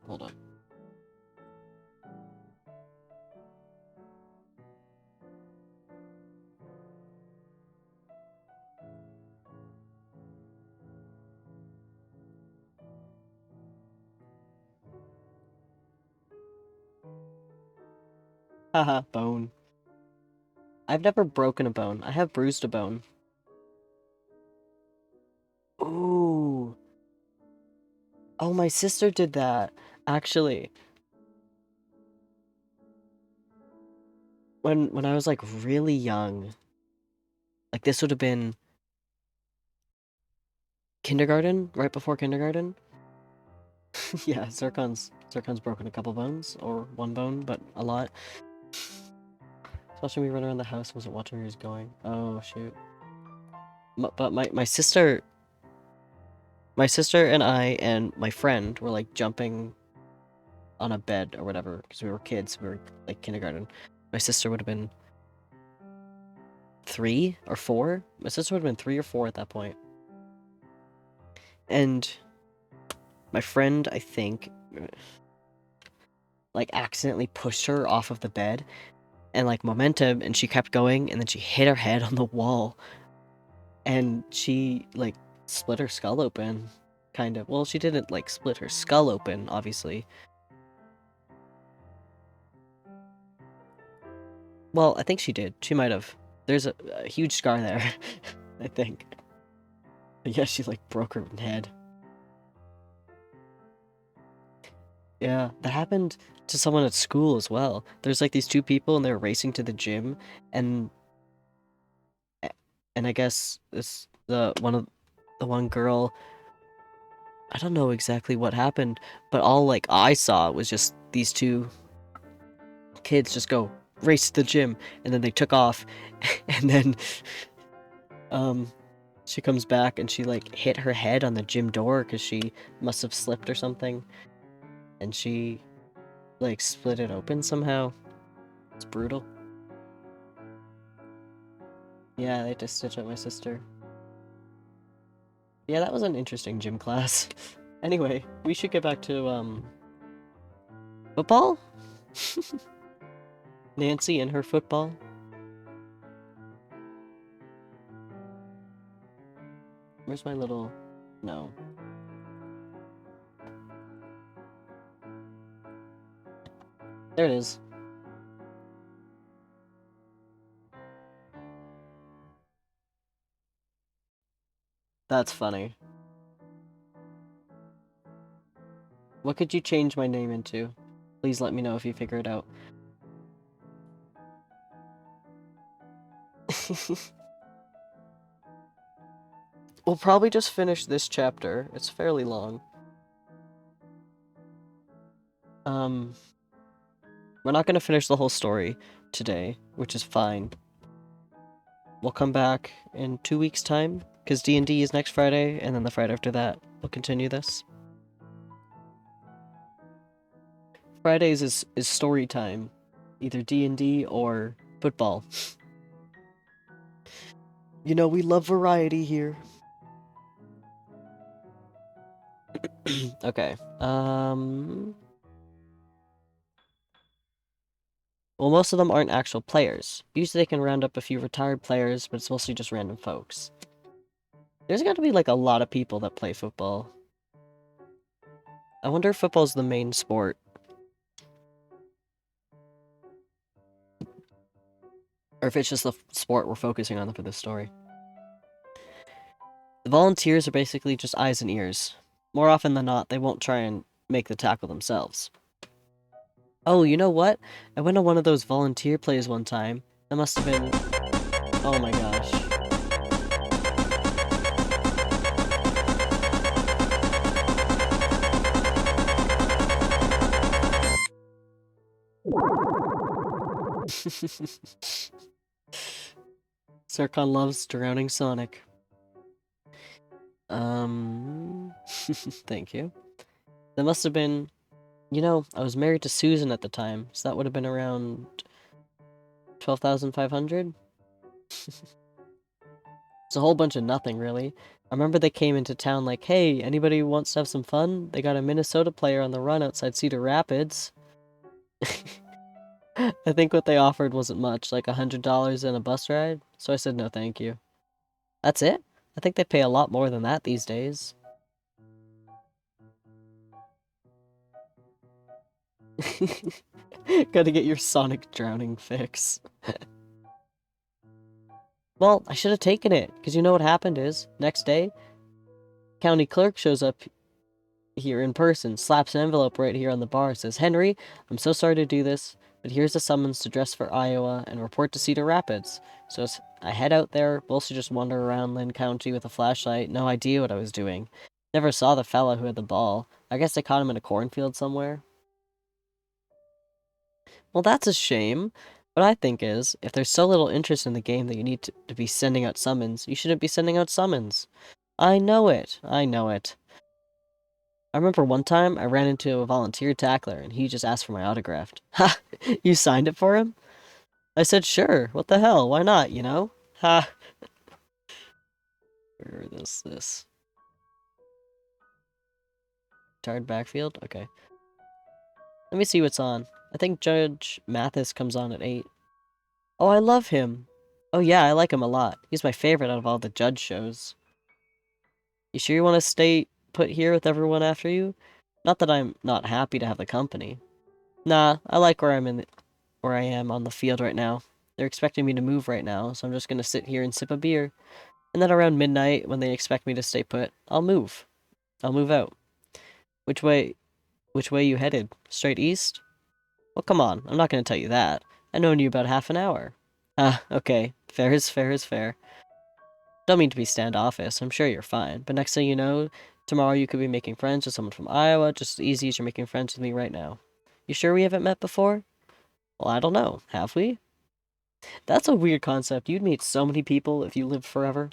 S2: Hold on. Haha, bone. I've never broken a bone. I have bruised a bone. Ooh. Oh, my sister did that. Actually, when I was like really young, like this would have been kindergarten, right before kindergarten. Yeah, Zircon's broken a couple bones, or one bone, but a lot. Especially when we run around the house, wasn't watching where he was going. Oh shoot. But my sister and I and my friend were like jumping on a bed or whatever because we were kids. We were like kindergarten. My sister would have been 3 or 4. My sister would have been 3 or 4 at that point. And my friend, I think, like accidentally pushed her off of the bed and like momentum, and she kept going, and then she hit her head on the wall, and she like split her skull open, kind of. Well, she didn't like split her skull open, obviously. Well, I think she did. She might have. There's a huge scar there, I think. But yeah, she like broke her head. Yeah, that happened to someone at school as well. There's like these 2 people, and they were racing to the gym, and I guess the one girl. I don't know exactly what happened, but all like I saw was just these 2 kids just go race to the gym, and then they took off, and then she comes back and she like hit her head on the gym door because she must have slipped or something, and she like split it open somehow. It's brutal. Yeah, they had to stitch up my sister. Yeah, that was an interesting gym class. Anyway, we should get back to football. Nancy and her football. Where's my little... No. There it is. That's funny. What could you change my name into? Please let me know if you figure it out. We'll probably just finish this chapter. It's fairly long. We're not gonna finish the whole story today, which is fine. We'll come back in 2 weeks' time, because D&D is next Friday, and then the Friday after that, we'll continue this. Fridays is story time. Either D&D or football. You know, we love variety here. Okay, well, most of them aren't actual players. Usually they can round up a few retired players, but it's mostly just random folks. There's got to be, like, a lot of people that play football. I wonder if football's the main sport. Or if it's just the sport we're focusing on for this story. The volunteers are basically just eyes and ears. More often than not, they won't try and make the tackle themselves. Oh, you know what? I went on one of those volunteer plays one time. That must have been... Oh my gosh. Zircon loves drowning Sonic. Thank you. That must have been, you know, I was married to Susan at the time, so that would have been around 12,500. It's a whole bunch of nothing, really. I remember they came into town like, hey, anybody who wants to have some fun? They got a Minnesota player on the run outside Cedar Rapids. I think what they offered wasn't much, like $100 and a bus ride, so I said no thank you. That's it? I think they pay a lot more than that these days. Gotta get your Sonic drowning fix. Well, I should have taken it, because you know what happened is, next day, county clerk shows up here in person, slaps an envelope right here on the bar, says, Henry, I'm so sorry to do this, but here's a summons to dress for Iowa and report to Cedar Rapids. So I head out there, mostly just wander around Lynn County with a flashlight, no idea what I was doing. Never saw the fella who had the ball. I guess I caught him in a cornfield somewhere. Well, that's a shame. What I think is, if there's so little interest in the game that you need to be sending out summons, you shouldn't be sending out summons. I know it. I know it. I remember one time I ran into a volunteer tackler and he just asked for my autograph. Ha! You signed it for him? I said, sure. What the hell? Why not, you know? Ha! Where is this? Tired backfield? Okay. Let me see what's on. I think Judge Mathis comes on at 8. Oh, I love him. Oh yeah, I like him a lot. He's my favorite out of all the Judge shows. You sure you want to stay put here with everyone after you? Not that I'm not happy to have the company. Nah, I like where I am on the field right now. They're expecting me to move right now, so I'm just gonna sit here and sip a beer. And then around midnight, when they expect me to stay put, I'll move. I'll move out. Which way you headed? Straight east? Well, come on, I'm not gonna tell you that. I've known you about half an hour. Ah, okay. Fair is fair is fair. Don't mean to be standoffish, I'm sure you're fine. But next thing you know, tomorrow you could be making friends with someone from Iowa just as easy as you're making friends with me right now. You sure we haven't met before? Well, I don't know. Have we? That's a weird concept. You'd meet so many people if you lived forever.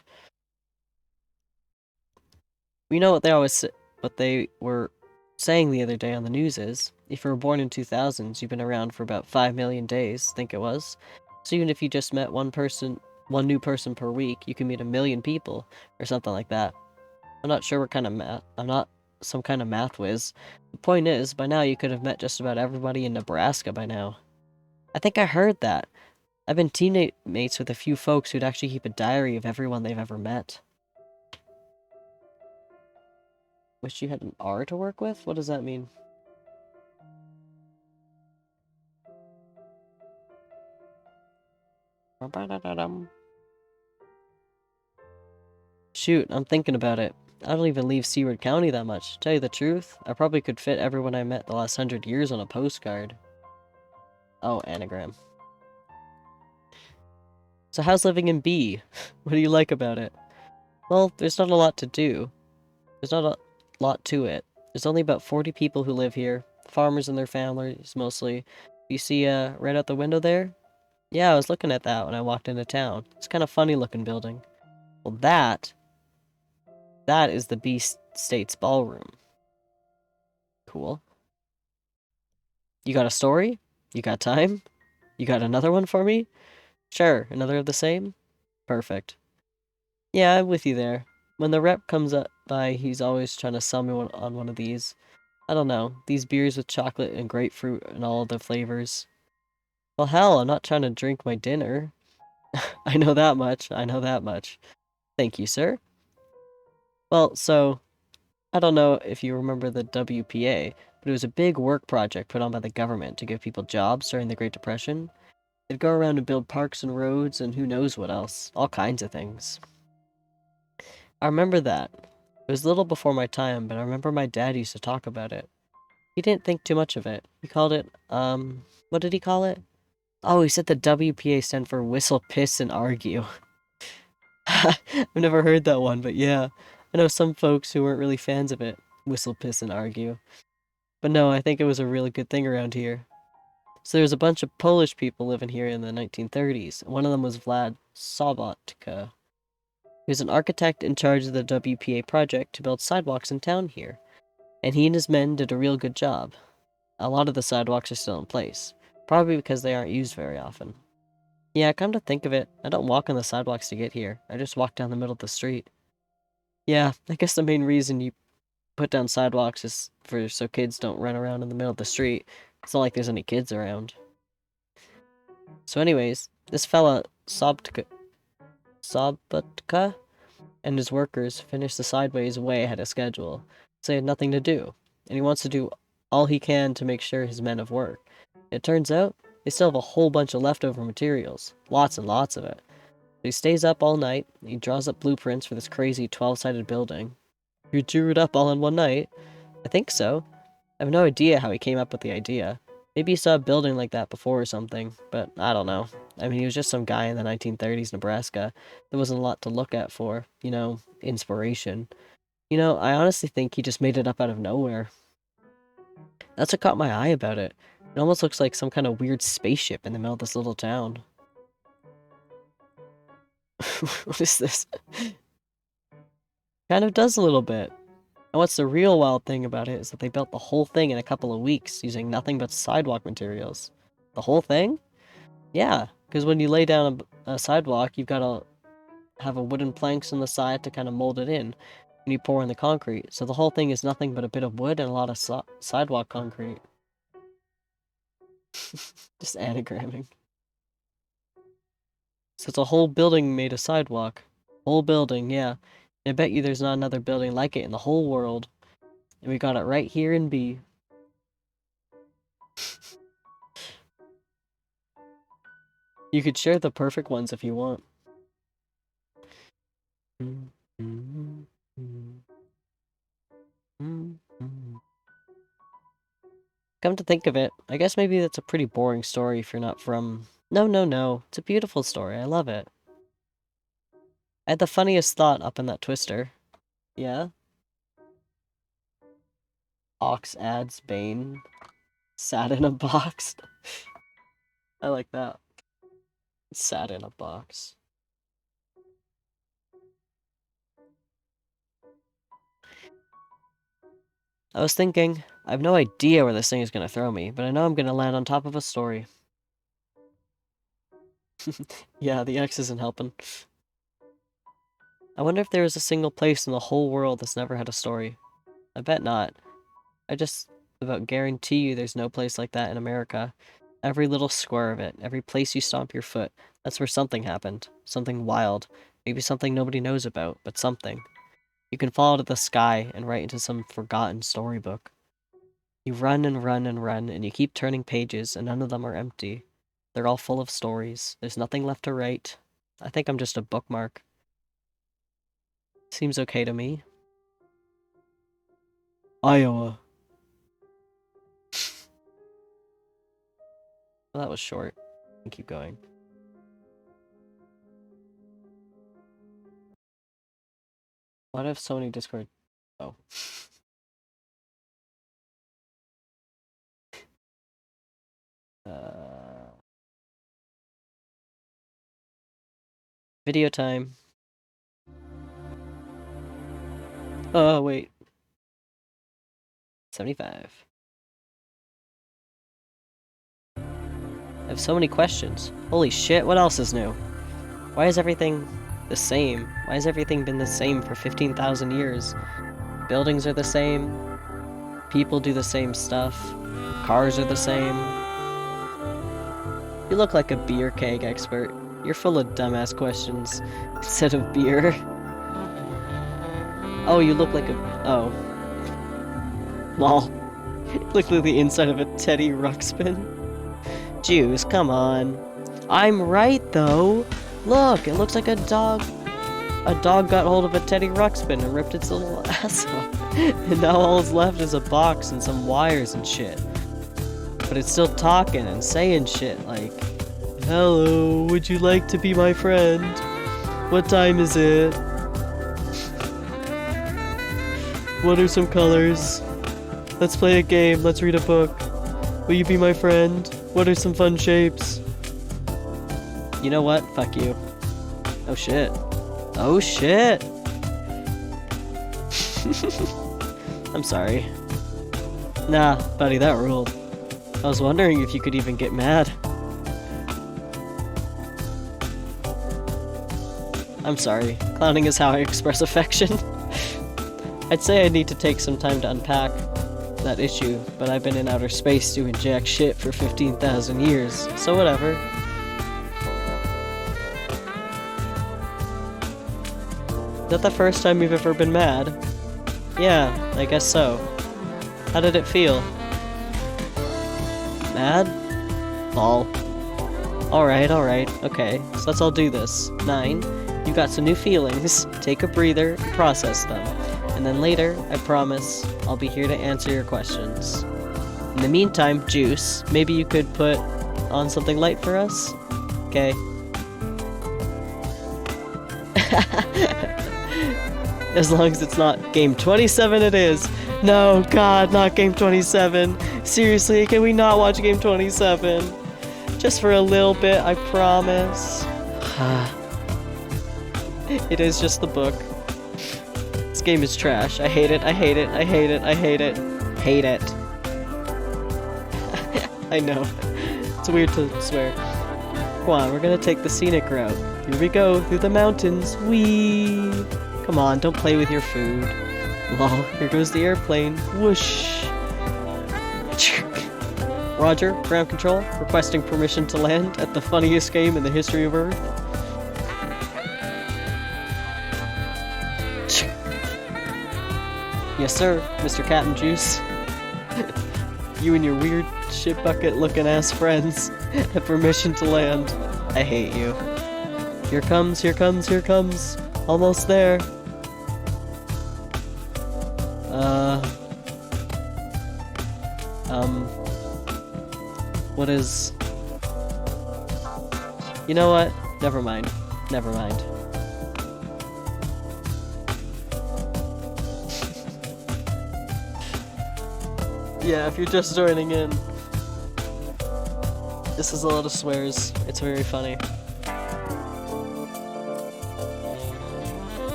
S2: You know what they were saying the other day on the news is, if you were born in 2000s, you've been around for about 5 million days, I think it was. So even if you just met one new person per week, you can meet 1 million people, or something like that. I'm not sure what kind of math, I'm not some kind of math whiz. The point is, by now you could have met just about everybody in Nebraska by now. I think I heard that. I've been teammates with a few folks who'd actually keep a diary of everyone they've ever met. Wish you had an R to work with? What does that mean? Shoot, I'm thinking about it. I don't even leave Seward County that much. To tell you the truth, I probably could fit everyone I met the last 100 years on a postcard. Oh, anagram. So how's living in B? What do you like about it? Well, there's not a lot to do. There's not a lot to it. There's only about 40 people who live here. Farmers and their families, mostly. You see, right out the window there? Yeah, I was looking at that when I walked into town. It's kind of funny looking building. Well, that is the B State's ballroom. Cool. You got a story? You got time? You got another one for me? Sure, another of the same? Perfect. Yeah, I'm with you there. When the rep comes up by, he's always trying to sell me on one of these. I don't know, these beers with chocolate and grapefruit and all of the flavors. Well, hell, I'm not trying to drink my dinner. I know that much. I know that much. Thank you, sir. Well, so, I don't know if you remember the WPA, but it was a big work project put on by the government to give people jobs during the Great Depression. They'd go around and build parks and roads and who knows what else. All kinds of things. I remember that. It was a little before my time, but I remember my dad used to talk about it. He didn't think too much of it. He called it, what did he call it? Oh, he said the WPA stand for Whistle, Piss, and Argue. I've never heard that one, but yeah. I know some folks who weren't really fans of it. Whistle, piss, and argue. But no, I think it was a really good thing around here. So there was a bunch of Polish people living here in the 1930s. One of them was Vlad Sobotka. He was an architect in charge of the WPA project to build sidewalks in town here. And he and his men did a real good job. A lot of the sidewalks are still in place, probably because they aren't used very often. Yeah, come to think of it, I don't walk on the sidewalks to get here. I just walk down the middle of the street. Yeah, I guess the main reason you put down sidewalks is so kids don't run around in the middle of the street. It's not like there's any kids around. So anyways, this fella, Sobotka and his workers finished the sideways way ahead of schedule, so he had nothing to do, and he wants to do all he can to make sure his men have work. It turns out, they still have a whole bunch of leftover materials, lots and lots of it. So he stays up all night, and he draws up blueprints for this crazy 12-sided building. He drew it up all in one night? I think so. I have no idea how he came up with the idea. Maybe he saw a building like that before or something, but I don't know. I mean, he was just some guy in the 1930s Nebraska. There wasn't a lot to look at for, inspiration. I honestly think he just made it up out of nowhere. That's what caught my eye about it. It almost looks like some kind of weird spaceship in the middle of this little town. What is this? Kind of does a little bit. And what's the real wild thing about it is that they built the whole thing in a couple of weeks using nothing but sidewalk materials. The whole thing? Yeah, because when you lay down a sidewalk, you've got to have a wooden planks on the side to kind of mold it in. And you pour in the concrete. So the whole thing is nothing but a bit of wood and a lot of sidewalk concrete. Just anagramming. So it's a whole building made of sidewalk. Whole building, yeah. And I bet you there's not another building like it in the whole world. And we got it right here in B. You could share the perfect ones if you want. Come to think of it, I guess maybe that's a pretty boring story if you're not from... No. It's a beautiful story. I love it. I had the funniest thought up in that twister. Yeah? Ox adds Bane. Sat in a box. I like that. Sat in a box. I was thinking, I have no idea where this thing is going to throw me, but I know I'm going to land on top of a story. Yeah, the X isn't helping. I wonder if there is a single place in the whole world that's never had a story. I bet not. I just about guarantee you there's no place like that in America. Every little square of it, every place you stomp your foot, that's where something happened. Something wild. Maybe something nobody knows about, but something. You can fall out of the sky and write into some forgotten storybook. You run and run and run, and you keep turning pages, and none of them are empty. They're all full of stories. There's nothing left to write. I think I'm just a bookmark. Seems okay to me. Iowa. Well, that was short. And keep going. Why do I have so many Discord? Oh. Video time. Oh, wait. 75. I have so many questions. Holy shit, what else is new? Why is everything the same? Why has everything been the same for 15,000 years? Buildings are the same. People do the same stuff. Cars are the same. You look like a beer keg expert. You're full of dumbass questions instead of beer. Oh, you look like a... Oh. Lol. Look like the inside of a Teddy Ruxpin. Jews, come on. I'm right, though. Look, it looks like a dog. A dog got hold of a Teddy Ruxpin and ripped its little ass off. And now all that's left is a box and some wires and shit. But it's still talking and saying shit like, "Hello, would you like to be my friend? What time is it? What are some colors? Let's play a game, let's read a book. Will you be my friend?" What are some fun shapes? You know what? Fuck you. Oh shit. Oh shit! I'm sorry. Nah, buddy, that ruled. I was wondering if you could even get mad. I'm sorry. Clowning is how I express affection. I'd say I need to take some time to unpack that issue, but I've been in outer space doing jack shit for 15,000 years, so whatever. Is that the first time you've ever been mad? Yeah, I guess so. How did it feel? Mad? Lol. Alright, okay, so let's all do this. 9, you got some new feelings, take a breather, and process them. And then later, I promise, I'll be here to answer your questions. In the meantime, Juice, maybe you could put on something light for us? Okay. As long as it's not game 27 it is. No, God, not game 27. Seriously, can we not watch game 27? Just for a little bit, I promise. It is just the book. This game is trash. I hate it, I hate it, I hate it, I hate it. Hate it. I know. It's weird to swear. Come on, we're gonna take the scenic route. Here we go, through the mountains. Whee! Come on, don't play with your food. Lol, here goes the airplane. Whoosh! Roger, ground control, requesting permission to land at the funniest game in the history of Earth. Yes, sir, Mr. Captain Juice. You and your weird shit bucket looking ass friends have permission to land. I hate you. Here comes, here comes, here comes. Almost there. What is... You know what? Never mind. Never mind. Yeah, if you're just joining in, this is a lot of swears. It's very funny.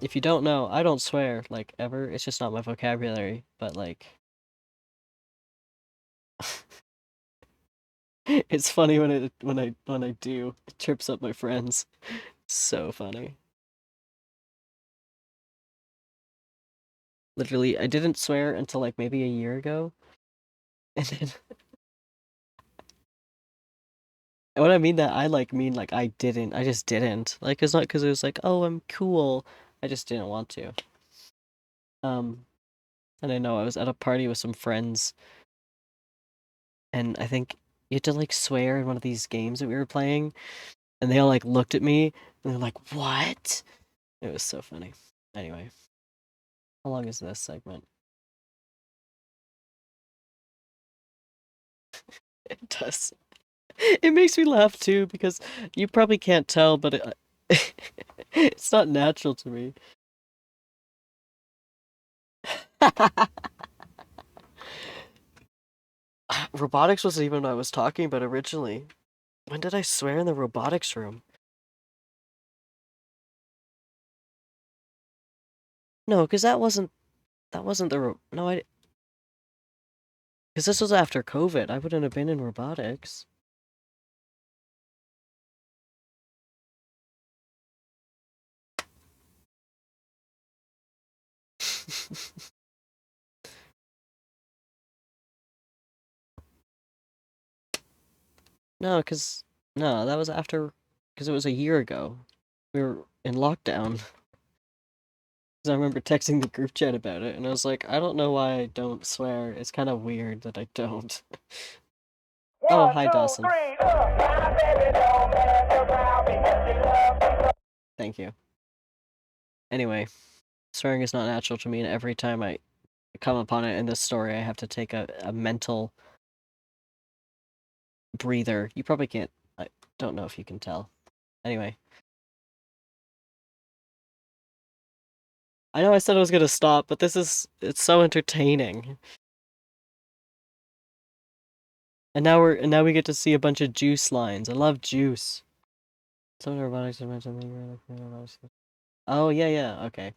S2: If you don't know, I don't swear, like, ever. It's just not my vocabulary, but, like... It's funny when I do. It trips up my friends. So funny. Literally, I didn't swear until, like, maybe a year ago. And then... And when I mean that, I, like, mean, like, I just didn't. Like, it's not because it was like, oh, I'm cool. I just didn't want to. And I know I was at a party with some friends, and I think you had to, like, swear in one of these games that we were playing, and they all, like, looked at me, and they're like, what? It was so funny. Anyway. How long is this segment? It does. It makes me laugh, too, because you probably can't tell, but it's not natural to me. Robotics wasn't even what I was talking about originally. When did I swear in the robotics room? No, because that wasn't no, because this was after COVID. I wouldn't have been in robotics. No, that was after, because it was a year ago. We were in lockdown. Because I remember texting the group chat about it, and I was like, I don't know why I don't swear. It's kind of weird that I don't. Oh, hi, Dawson. Thank you. Anyway, swearing is not natural to me, and every time I come upon it in this story, I have to take a mental breather. You probably can't. I don't know if you can tell. Anyway. I know I said I was gonna stop, but it's so entertaining. And now we get to see a bunch of juice lines. I love juice. Some of the robotics are mentioned. Oh yeah, yeah, okay.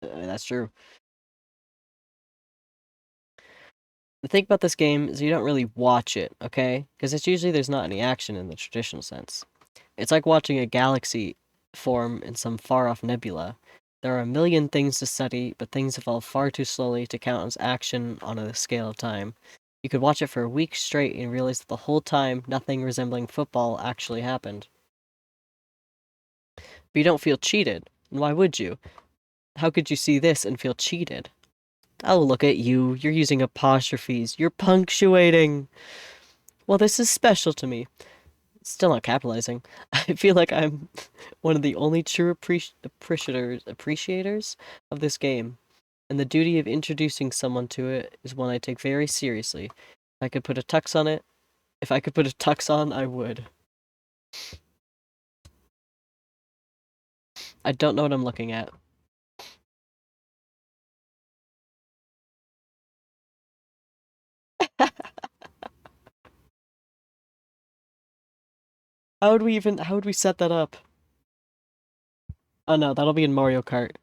S2: That's true. The thing about this game is you don't really watch it, okay? Because it's usually there's not any action in the traditional sense. It's like watching a galaxy form in some far-off nebula. There are a million things to study, but things evolve far too slowly to count as action on a scale of time. You could watch it for a week straight and realize that the whole time nothing resembling football actually happened. But you don't feel cheated. And why would you? How could you see this and feel cheated? Oh, look at you. You're using apostrophes. You're punctuating. Well, this is special to me. Still not capitalizing. I feel like I'm one of the only true appreciators of this game, and the duty of introducing someone to it is one I take very seriously. If I could put a tux on, I would. I don't know what I'm looking at. How would we set that up? Oh no, that'll be in Mario Kart.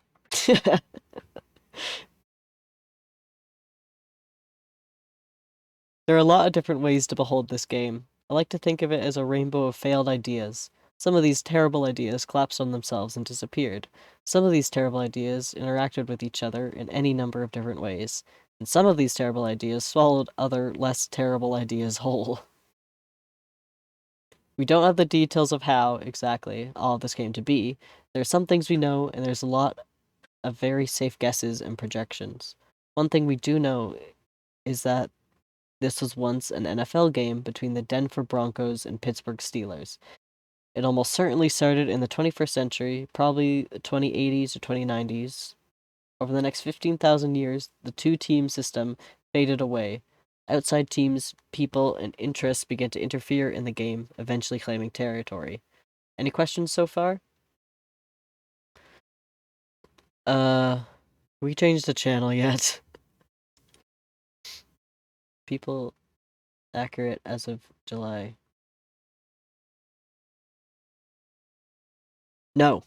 S2: There are a lot of different ways to behold this game. I like to think of it as a rainbow of failed ideas. Some of these terrible ideas collapsed on themselves and disappeared. Some of these terrible ideas interacted with each other in any number of different ways. And some of these terrible ideas swallowed other, less terrible ideas whole. We don't have the details of how, exactly, all of this came to be. There are some things we know, and there's a lot of very safe guesses and projections. One thing we do know is that this was once an NFL game between the Denver Broncos and Pittsburgh Steelers. It almost certainly started in the 21st century, probably the 2080s or 2090s. Over the next 15,000 years, the two-team system faded away. Outside teams, people, and interests began to interfere in the game, eventually claiming territory. Any questions so far? We changed the channel yet? People accurate as of July. No.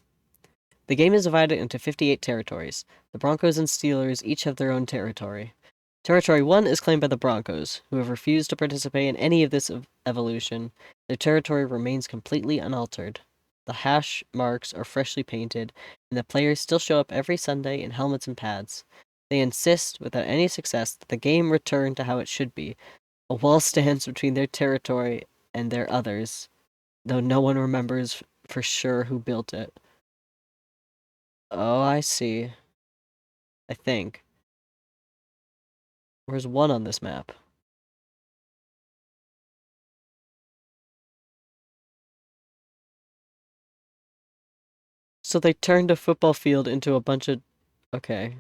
S2: The game is divided into 58 territories. The Broncos and Steelers each have their own territory. Territory 1 is claimed by the Broncos, who have refused to participate in any of this evolution. Their territory remains completely unaltered. The hash marks are freshly painted, and the players still show up every Sunday in helmets and pads. They insist, without any success, that the game return to how it should be. A wall stands between their territory and their others, though no one remembers for sure who built it. Oh, I see. I think. Where's one on this map? So they turned a football field into a bunch of... Okay.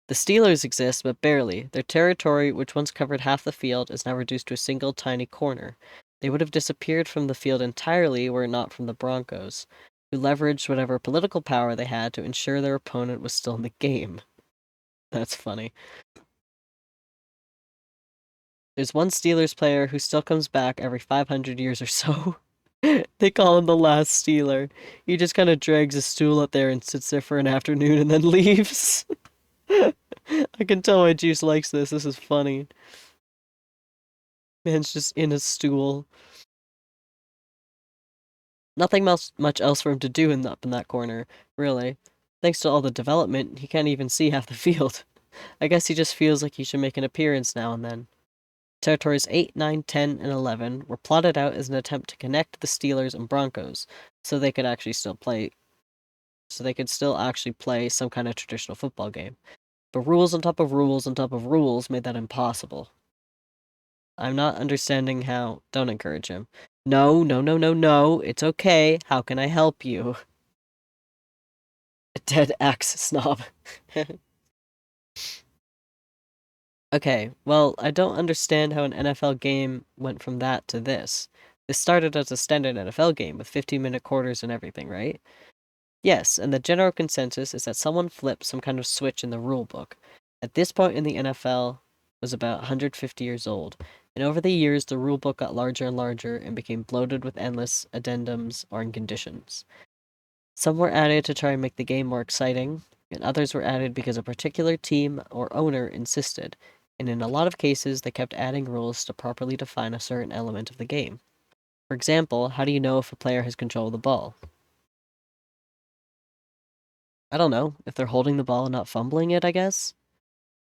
S2: The Steelers exist, but barely. Their territory, which once covered half the field, is now reduced to a single tiny corner. They would have disappeared from the field entirely were it not from the Broncos, who leveraged whatever political power they had to ensure their opponent was still in the game. That's funny. There's one Steelers player who still comes back every 500 years or so. They call him the last Steeler. He just kind of drags a stool up there and sits there for an afternoon and then leaves. I can tell why Juice likes this. This is funny. Man's just in a stool. Nothing much else for him to do up in that corner, really. Thanks to all the development, he can't even see half the field. I guess he just feels like he should make an appearance now and then. Territories 8, 9, 10, and 11 were plotted out as an attempt to connect the Steelers and Broncos so they could still actually play some kind of traditional football game. But rules on top of rules on top of rules made that impossible. I'm not understanding how... Don't encourage him. No, no, no, no, no. It's okay. How can I help you? A dead axe snob. Okay, well, I don't understand how an NFL game went from that to this. This started as a standard NFL game with 15-minute quarters and everything, right? Yes, and the general consensus is that someone flipped some kind of switch in the rule book. At this point in the NFL was about 150 years old, and over the years the rule book got larger and larger and became bloated with endless addendums or conditions. Some were added to try and make the game more exciting, and others were added because a particular team or owner insisted, and in a lot of cases they kept adding rules to properly define a certain element of the game. For example, how do you know if a player has control of the ball? I don't know, if they're holding the ball and not fumbling it, I guess?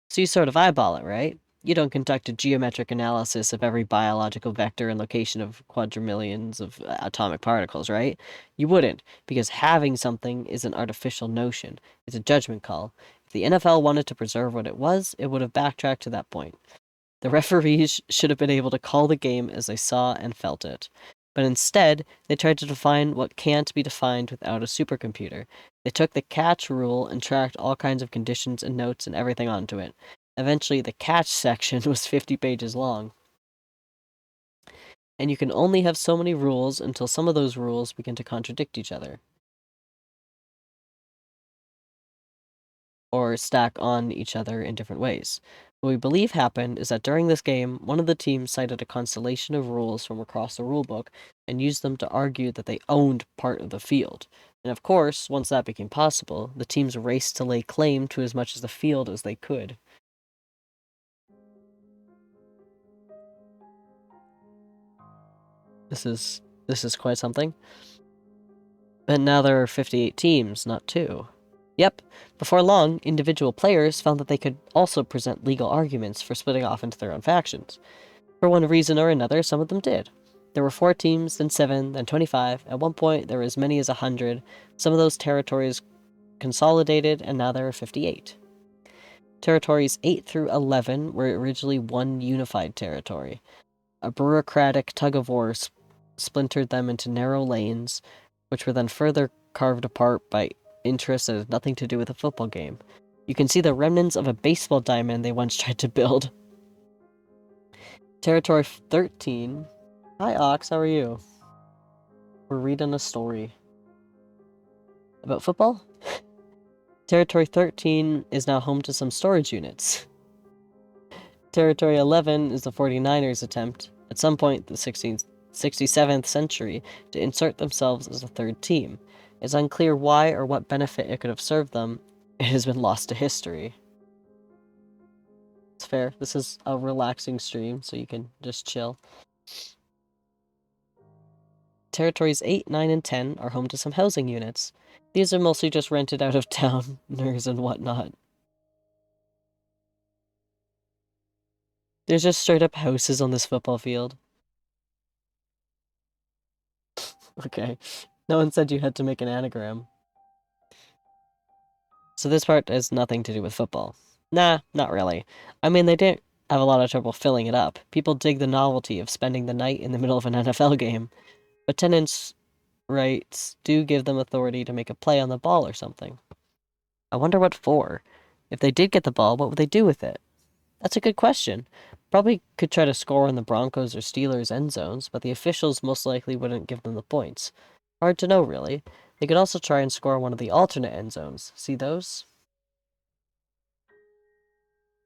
S2: So you sort of eyeball it, right? You don't conduct a geometric analysis of every biological vector and location of quadrillions of atomic particles, right? You wouldn't, because having something is an artificial notion. It's a judgment call. If the NFL wanted to preserve what it was, it would have backtracked to that point. The referees should have been able to call the game as they saw and felt it. But instead, they tried to define what can't be defined without a supercomputer. They took the catch rule and tracked all kinds of conditions and notes and everything onto it. Eventually, the catch section was 50 pages long. And you can only have so many rules until some of those rules begin to contradict each other. Or stack on each other in different ways. What we believe happened is that during this game, one of the teams cited a constellation of rules from across the rulebook and used them to argue that they owned part of the field. And of course, once that became possible, the teams raced to lay claim to as much of the field as they could. This is quite something. But now there are 58 teams, not 2. Yep, before long, individual players found that they could also present legal arguments for splitting off into their own factions. For one reason or another, some of them did. There were 4 teams, then 7, then 25. At one point, there were as many as 100. Some of those territories consolidated, and now there are 58. Territories 8 through 11 were originally one unified territory. A bureaucratic tug-of-war splintered them into narrow lanes, which were then further carved apart by interests that had nothing to do with a football game. You can see the remnants of a baseball diamond they once tried to build. Territory 13. Hi, Ox, how are you? We're reading a story. About football? Territory 13 is now home to some storage units. Territory 11 is the 49ers' attempt, at some point in the 67th century, to insert themselves as a third team. It's unclear why or what benefit it could have served them. It has been lost to history. It's fair. This is a relaxing stream, so you can just chill. Territories 8, 9, and 10 are home to some housing units. These are mostly just rented out of towners and whatnot. There's just straight up houses on this football field. Okay. No one said you had to make an anagram. So this part has nothing to do with football. Nah, not really. I mean, they didn't have a lot of trouble filling it up. People dig the novelty of spending the night in the middle of an NFL game. But tenants' rights do give them authority to make a play on the ball or something. I wonder what for. If they did get the ball, what would they do with it? That's a good question. Probably could try to score in the Broncos or Steelers end zones, but the officials most likely wouldn't give them the points. Hard to know, really. They could also try and score one of the alternate end zones. See those?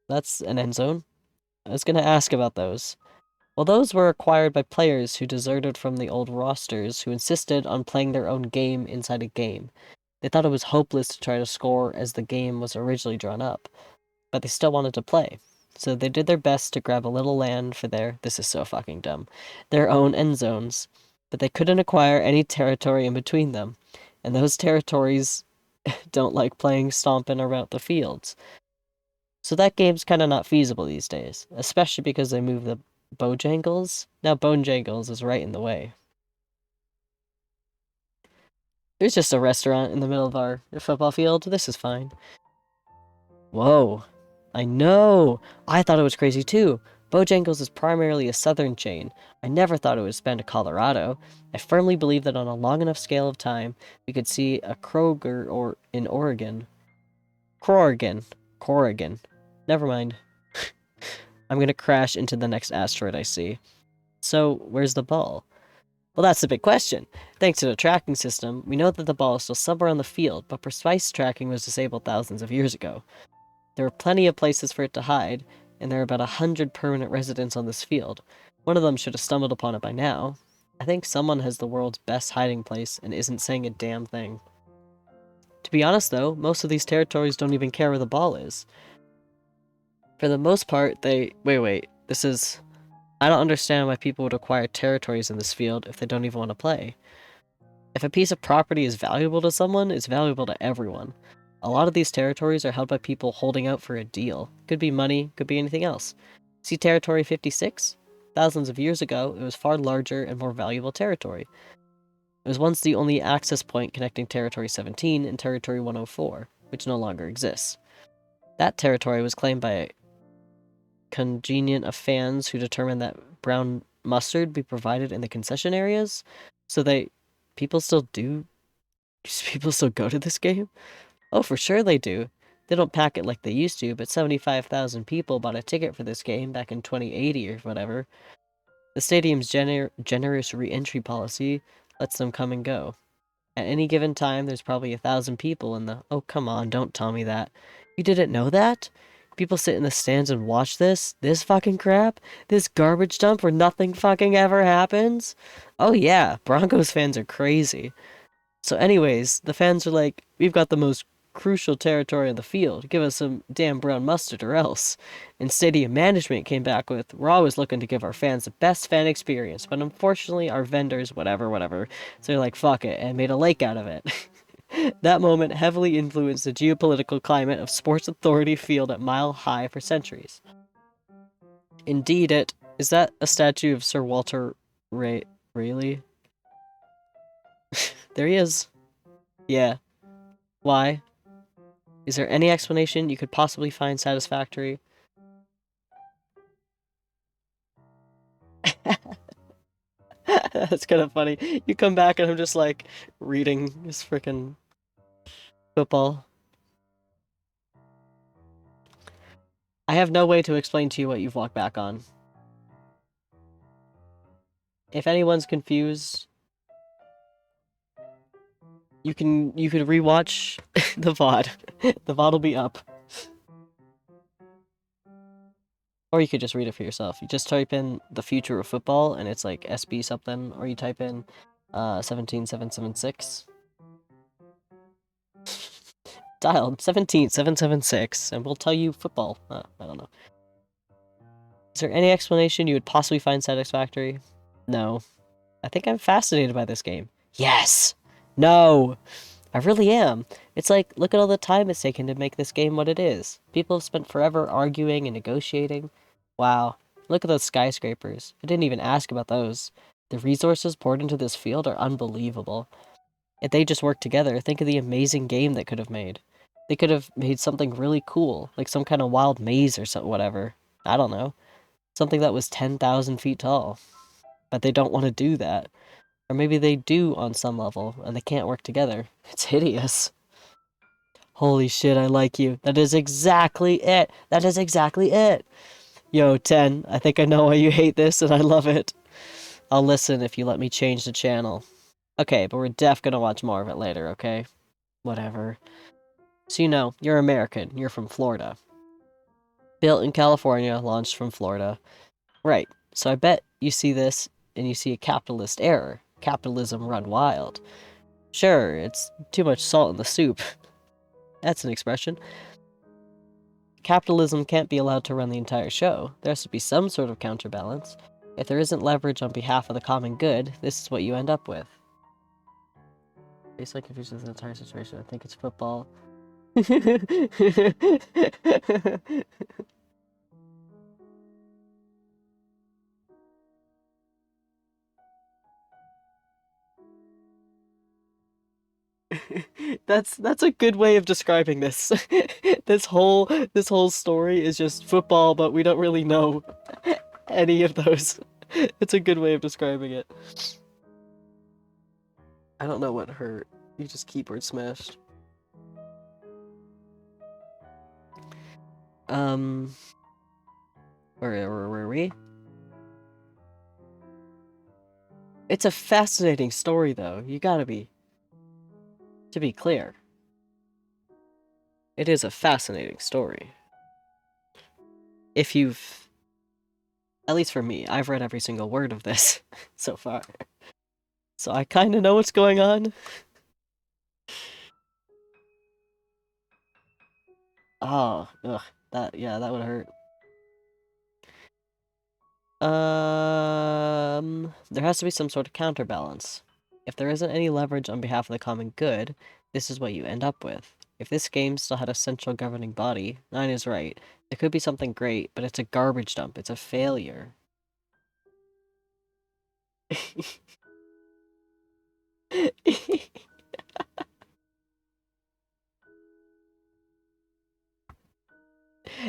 S2: That's an end zone. I was going to ask about those. Well, those were acquired by players who deserted from the old rosters who insisted on playing their own game inside a game. They thought it was hopeless to try to score as the game was originally drawn up, but they still wanted to play. So they did their best to grab a little land for this is so fucking dumb, their own end zones. But they couldn't acquire any territory in between them, and those territories don't like playing stomping around the fields. So that game's kind of not feasible these days, especially because they moved the Bojangles. Now Bojangles is right in the way. There's just a restaurant in the middle of our football field. This is fine. Whoa. I know! I thought it was crazy too. Bojangles is primarily a southern chain. I never thought it would expand to Colorado. I firmly believe that on a long enough scale of time, we could see a Kroger in Oregon. Corrigan. Never mind. I'm gonna crash into the next asteroid I see. So, where's the ball? Well, that's the big question. Thanks to the tracking system, we know that the ball is still somewhere on the field, but precise tracking was disabled thousands of years ago. There are plenty of places for it to hide, and there are about 100 permanent residents on this field. One of them should have stumbled upon it by now. I think someone has the world's best hiding place and isn't saying a damn thing. To be honest, though, most of these territories don't even care where the ball is. For the most part, they... Wait, this is... I don't understand why people would acquire territories in this field if they don't even want to play. If a piece of property is valuable to someone, it's valuable to everyone. A lot of these territories are held by people holding out for a deal. Could be money, could be anything else. See Territory 56? Thousands of years ago, it was far larger and more valuable territory. It was once the only access point connecting Territory 17 and Territory 104, which no longer exists. That territory was claimed by a contingent of fans who determined that brown mustard be provided in the concession areas, so people still go to this game? Oh, for sure they do. They don't pack it like they used to, but 75,000 people bought a ticket for this game back in 2080 or whatever. The stadium's generous re-entry policy lets them come and go. At any given time, there's probably 1,000 people in the... Oh, come on, don't tell me that. You didn't know that? People sit in the stands and watch this? This fucking crap? This garbage dump where nothing fucking ever happens? Oh yeah, Broncos fans are crazy. So anyways, the fans are like, we've got the most crucial territory on the field. Give us some damn brown mustard or else. And stadium management came back with, we're always looking to give our fans the best fan experience, but unfortunately our vendors, whatever. So they're like, fuck it, and made a lake out of it. That moment heavily influenced the geopolitical climate of Sports Authority Field at Mile High for centuries. Indeed, it... Is that a statue of Sir Walter Raleigh? There he is. Yeah. Why? Is there any explanation you could possibly find satisfactory? That's kind of funny. You come back and I'm just like reading this freaking football. I have no way to explain to you what you've walked back on. If anyone's confused, you could rewatch the VOD. The VOD will be up. Or you could just read it for yourself. You just type in the future of football and it's like SB something, or you type in 17776. Dial 17776 and we'll tell you football. I don't know. Is there any explanation you would possibly find satisfactory? No. I think I'm fascinated by this game. Yes! No! I really am. It's like, look at all the time it's taken to make this game what it is. People have spent forever arguing and negotiating. Wow. Look at those skyscrapers. I didn't even ask about those. The resources poured into this field are unbelievable. If they just worked together, think of the amazing game they could have made. They could have made something really cool, like some kind of wild maze or whatever. I don't know. Something that was 10,000 feet tall. But they don't want to do that. Or maybe they do on some level, and they can't work together. It's hideous. Holy shit, I like you. That is exactly it. That is exactly it. Yo, 10, I think I know why you hate this, and I love it. I'll listen if you let me change the channel. Okay, but we're def gonna watch more of it later, okay? Whatever. So you know, you're American. You're from Florida. Built in California, launched from Florida. Right. So I bet you see this, and you see a capitalist error. Capitalism run wild. Sure, it's too much salt in the soup. That's an expression. Capitalism can't be allowed to run the entire show. There has to be some sort of counterbalance. If there isn't leverage on behalf of the common good, this is what you end up with. Basically confuses the entire situation. I think it's football. That's a good way of describing this. This whole story is just football, but we don't really know any of those. It's a good way of describing it. I don't know what hurt. You just keyboard smashed. Where were we? It's a fascinating story, though. You gotta be... To be clear. It is a fascinating story. If you've... At least for me, I've read every single word of this so far. So I kinda know what's going on. Oh, ugh. That would hurt. There has to be some sort of counterbalance. If there isn't any leverage on behalf of the common good, this is what you end up with. If this game still had a central governing body, 9 is right. There could be something great, but it's a garbage dump. It's a failure.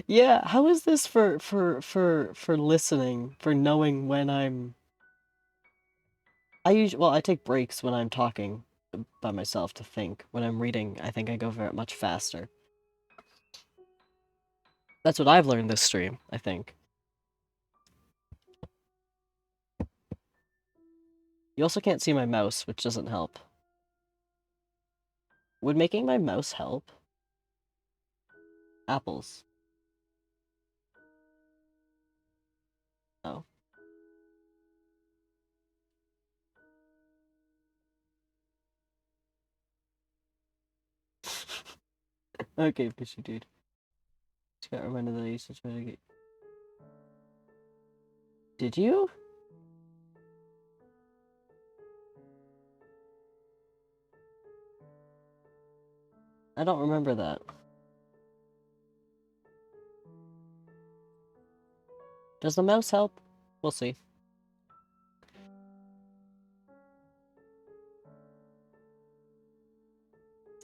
S2: Yeah, how is this for listening, for knowing when I'm... I take breaks when I'm talking by myself to think. When I'm reading, I think I go very much faster. That's what I've learned this stream, I think. You also can't see my mouse, which doesn't help. Would making my mouse help? Apples. Oh. Okay, fishy dude. Just got reminded that I used to try to get... Did you? I don't remember that. Does the mouse help? We'll see.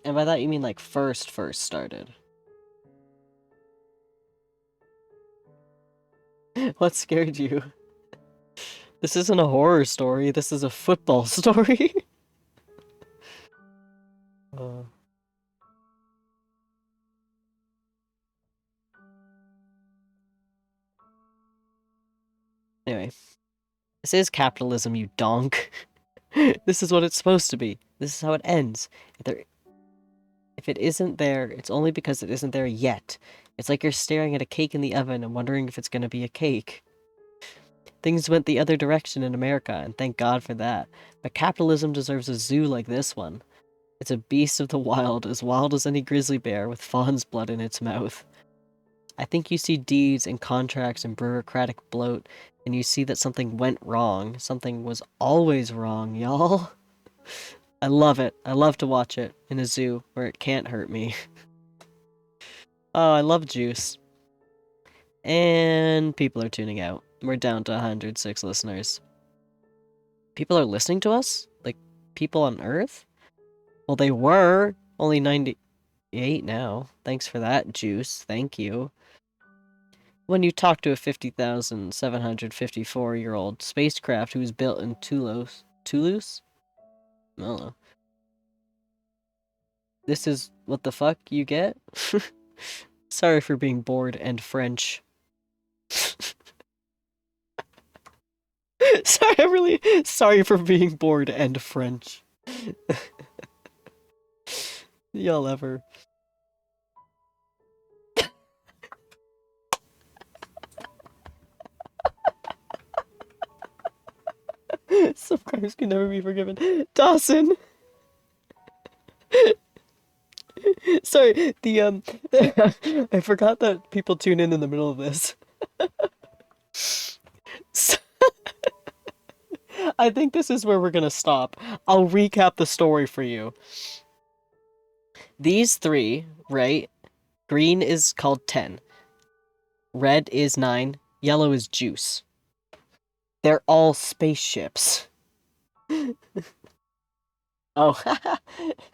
S2: And by that you mean like first started. What scared you? This isn't a horror story, this is a football story. uh... Anyway. This is capitalism, you donk. This is what it's supposed to be. This is how it ends. If it isn't there, it's only because it isn't there yet. It's like you're staring at a cake in the oven and wondering if it's gonna be a cake. Things went the other direction in America, and thank God for that. But capitalism deserves a zoo like this one. It's a beast of the wild as any grizzly bear with fawn's blood in its mouth. I think you see deeds and contracts and bureaucratic bloat, and you see that something went wrong. Something was always wrong, y'all. I love it. I love to watch it in a zoo where it can't hurt me. Oh, I love juice. And people are tuning out. We're down to 106 listeners. People are listening to us? Like, people on Earth? Well, they were. Only 98 now. Thanks for that, Juice. Thank you. When you talk to a 50,754-year-old spacecraft who was built in Toulouse? I don't know. This is what the fuck you get? Sorry for being bored and French. Sorry, I'm really sorry for being bored and French. Y'all ever. Some crimes can never be forgiven. Dawson! Sorry, I forgot that people tune in the middle of this. So, I think this is where we're gonna stop. I'll recap the story for you. These three, right? Green is called 10. Red is 9. Yellow is Juice. They're all spaceships. Oh,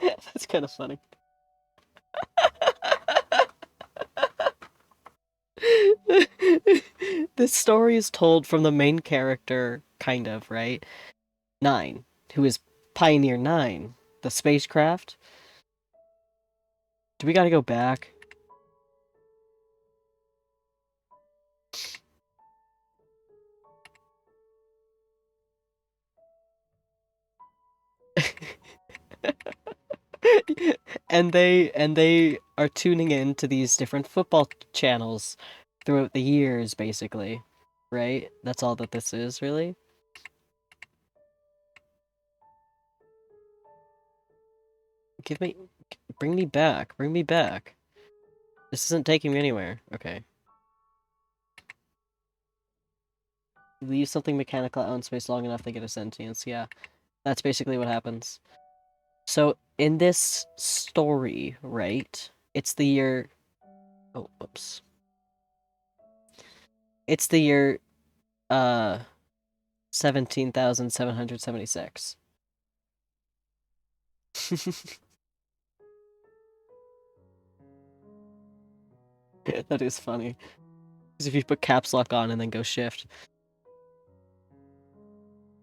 S2: that's kind of funny. This story is told from the main character, kind of, right? 9, who is Pioneer 9, the spacecraft. Do we gotta go back? And they are tuning in to these different football channels throughout the years, basically. Right? That's all that this is, really. Give me bring me back. Bring me back. This isn't taking me anywhere. Okay. Leave something mechanical out in space long enough to get a sentience. Yeah. That's basically what happens. So in this story, right? It's the year oh, whoops. It's the year 17,776. That is funny. Because if you put caps lock on and then go shift.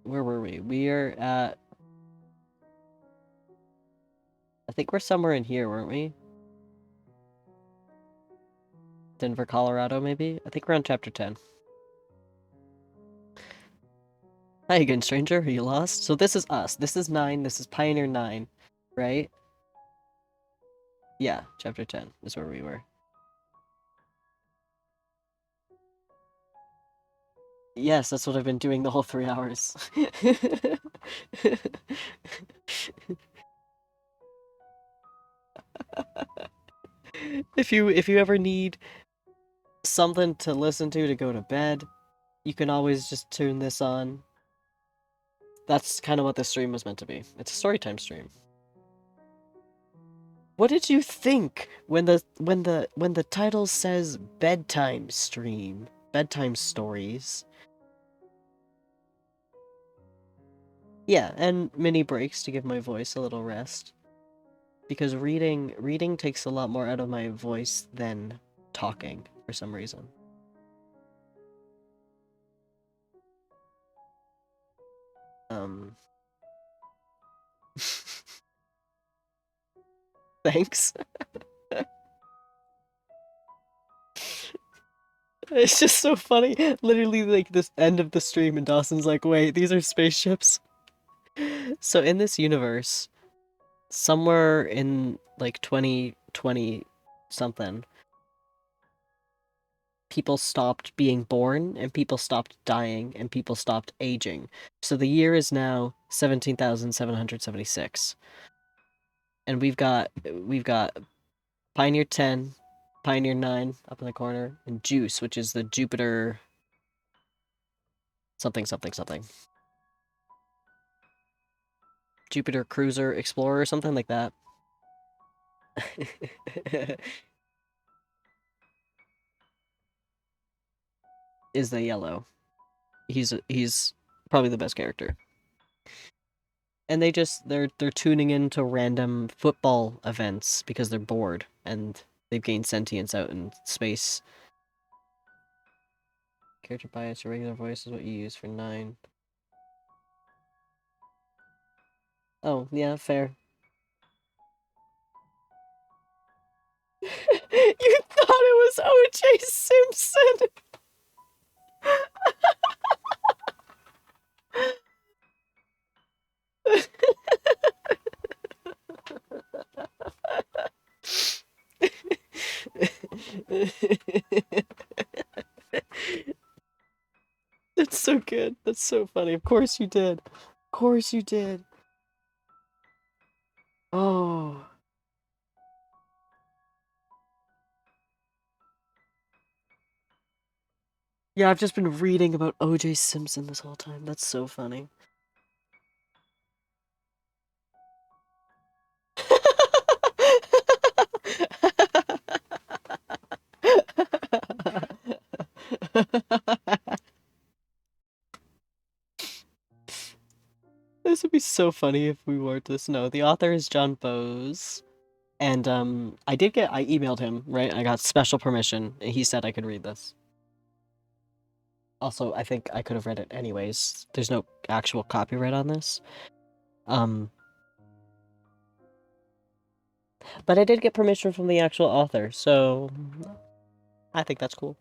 S2: Where were we? We are at I think we're somewhere in here, weren't we? Denver, Colorado, maybe? I think we're on chapter 10. Hi again, stranger. Are you lost? So this is us. This is 9. This is Pioneer 9, right? Yeah, chapter 10 is where we were. Yes, that's what I've been doing the whole 3 hours. If you ever need something to listen to go to bed, you can always just tune this on. That's kind of what this stream was meant to be. It's a storytime stream. What did you think when the title says bedtime stream? Bedtime stories. Yeah, and mini breaks to give my voice a little rest. Because reading takes a lot more out of my voice than talking for some reason. Thanks. It's just so funny. Literally, like, this end of the stream, and Dawson's like, wait, these are spaceships? So in this universe, somewhere in, like, 2020 something, people stopped being born, and people stopped dying, and people stopped aging. So the year is now 17,776. And we've got Pioneer 10, Pioneer 9 up in the corner, and Juice, which is the Jupiter something something something. Jupiter Cruiser Explorer or something like that. Is the yellow. He's probably the best character. And they're tuning into random football events because they're bored and they've gained sentience out in space. Character bias or regular voice is what you use for 9. Oh, yeah, fair. You thought it was O.J. Simpson! That's so good. That's so funny. Of course you did. Of course you did. Oh. Yeah, I've just been reading about O.J. Simpson this whole time. That's so funny. This would be so funny if we weren't this. No, the author is John Bowes. And I emailed him, right? I got special permission, and he said I could read this. Also, I think I could have read it anyways. There's no actual copyright on this. But I did get permission from the actual author, so I think that's cool.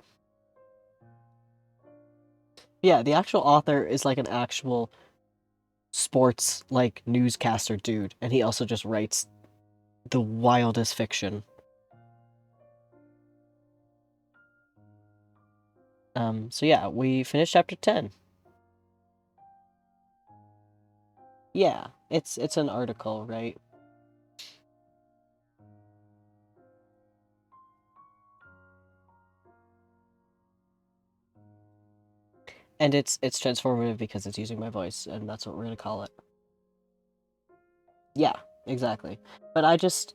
S2: Yeah, the actual author is like an actual sports like newscaster dude, and he also just writes the wildest fiction. So yeah, we finished chapter 10. Yeah, it's an article, right? And it's transformative because it's using my voice, and that's what we're gonna call it. Yeah, exactly. But I just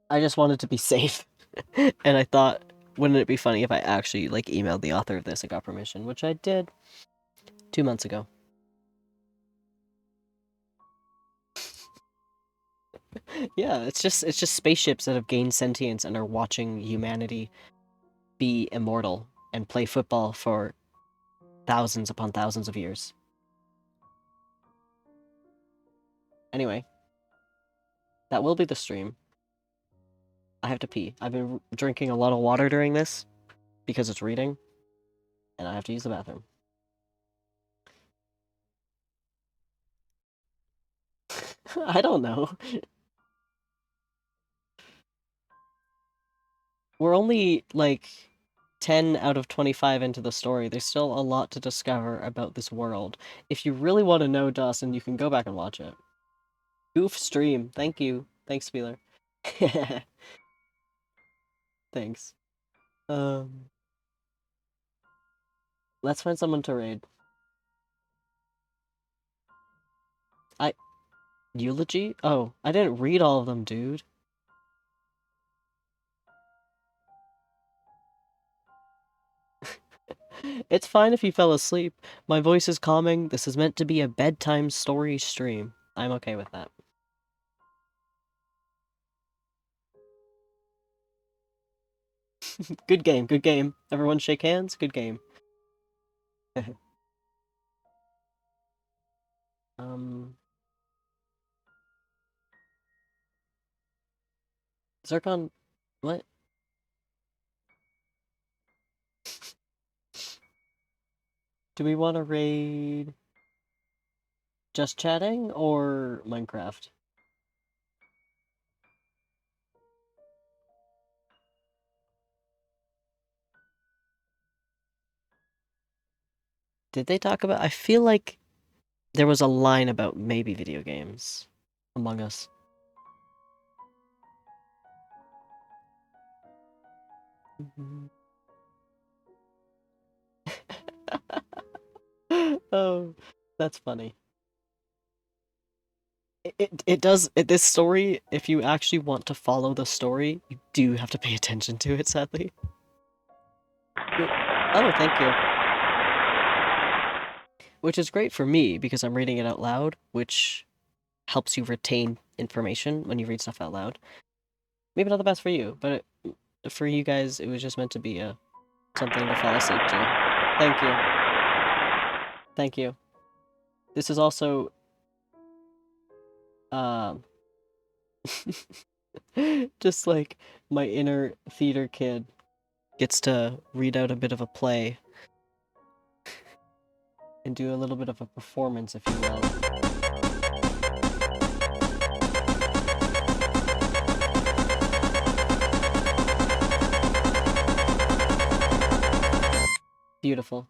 S2: wanted to be safe. And I thought, wouldn't it be funny if I actually like emailed the author of this and got permission, which I did 2 months ago. Yeah, it's just spaceships that have gained sentience and are watching humanity be immortal and play football for thousands upon thousands of years. Anyway, that will be the stream. I have to pee. I've been drinking a lot of water during this because it's reading, and I have to use the bathroom. I don't know. We're only like 10 out of 25 into the story. There's still a lot to discover about this world. If you really want to know, Dawson, you can go back and watch it. Goof stream. Thank you. Thanks, Spieler. Thanks. Um, let's find someone to raid. Eulogy? Oh, I didn't read all of them, dude. It's fine if you fell asleep. My voice is calming. This is meant to be a bedtime story stream. I'm okay with that. Good game, good game. Everyone shake hands. Good game. um, Zircon, what? Do we want to raid just chatting or Minecraft? Did they talk about? I feel like there was a line about maybe video games Among Us. Oh, that's funny. It does this story, if you actually want to follow the story, you do have to pay attention to it, sadly. Oh, thank you. Which is great for me because I'm reading it out loud, which helps you retain information when you read stuff out loud. Maybe not the best for you, but for you guys, it was just meant to be a something to fall asleep to. Thank you. Thank you. This is also um just like my inner theater kid gets to read out a bit of a play and do a little bit of a performance, if you will. Beautiful.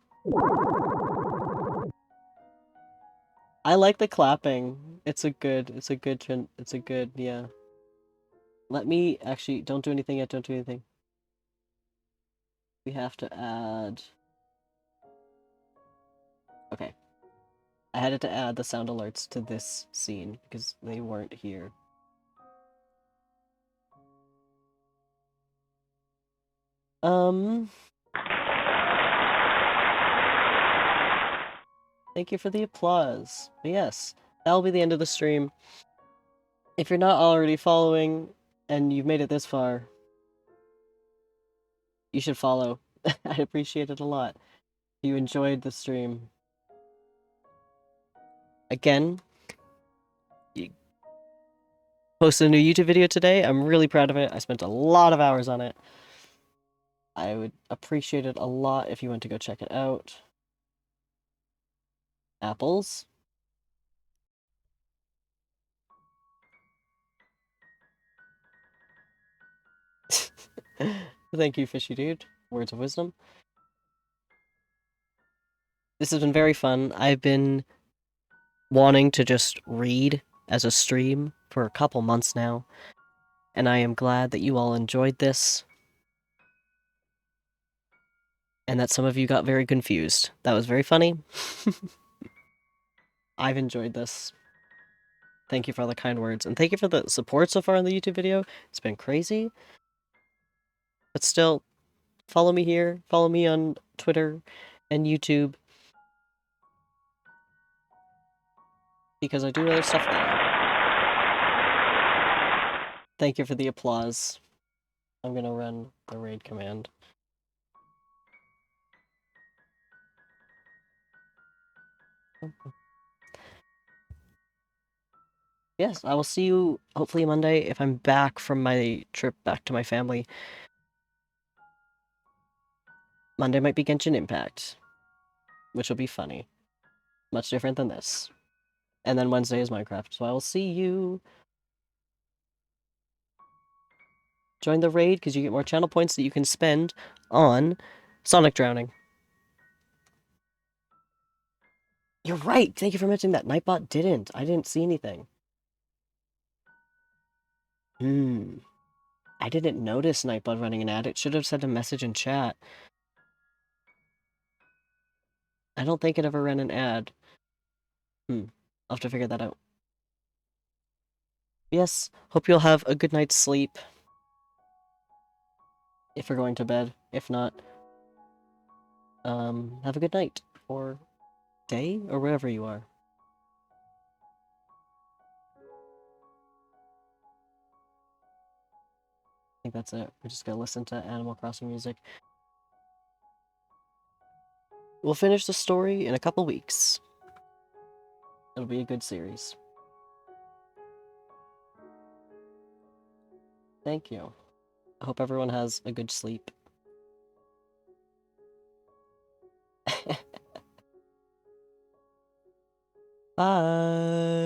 S2: I like the clapping. It's a good, yeah. Let me, actually, don't do anything yet, don't do anything. We have to add... Okay. I had to add the sound alerts to this scene, because they weren't here. Thank you for the applause. But yes, that'll be the end of the stream. If you're not already following, and you've made it this far, you should follow. I'd appreciate it a lot. If you enjoyed the stream. Again, you posted a new YouTube video today. I'm really proud of it. I spent a lot of hours on it. I would appreciate it a lot if you went to go check it out. Apples. Thank you, Fishy Dude. Words of wisdom. This has been very fun. I've been wanting to just read as a stream for a couple months now, and I am glad that you all enjoyed this, and that some of you got very confused. That was very funny. I've enjoyed this. Thank you for all the kind words, and thank you for the support so far on the YouTube video. It's been crazy, but still, follow me here, follow me on Twitter and YouTube, because I do other stuff there. Thank you for the applause. I'm gonna run the raid command. Yes, I will see you hopefully Monday if I'm back from my trip back to my family. Monday might be Genshin Impact, which will be funny. Much different than this. And then Wednesday is Minecraft, so I will see you. Join the raid because you get more channel points that you can spend on Sonic Drowning. You're right! Thank you for mentioning that. Nightbot didn't. I didn't see anything. I didn't notice Nightbot running an ad. It should have sent a message in chat. I don't think it ever ran an ad. I'll have to figure that out. Yes, hope you'll have a good night's sleep. If you're going to bed. If not, have a good night. Or day, or wherever you are. I think that's it. We're just gonna listen to Animal Crossing music. We'll finish the story in a couple weeks. It'll be a good series. Thank you. I hope everyone has a good sleep. Bye!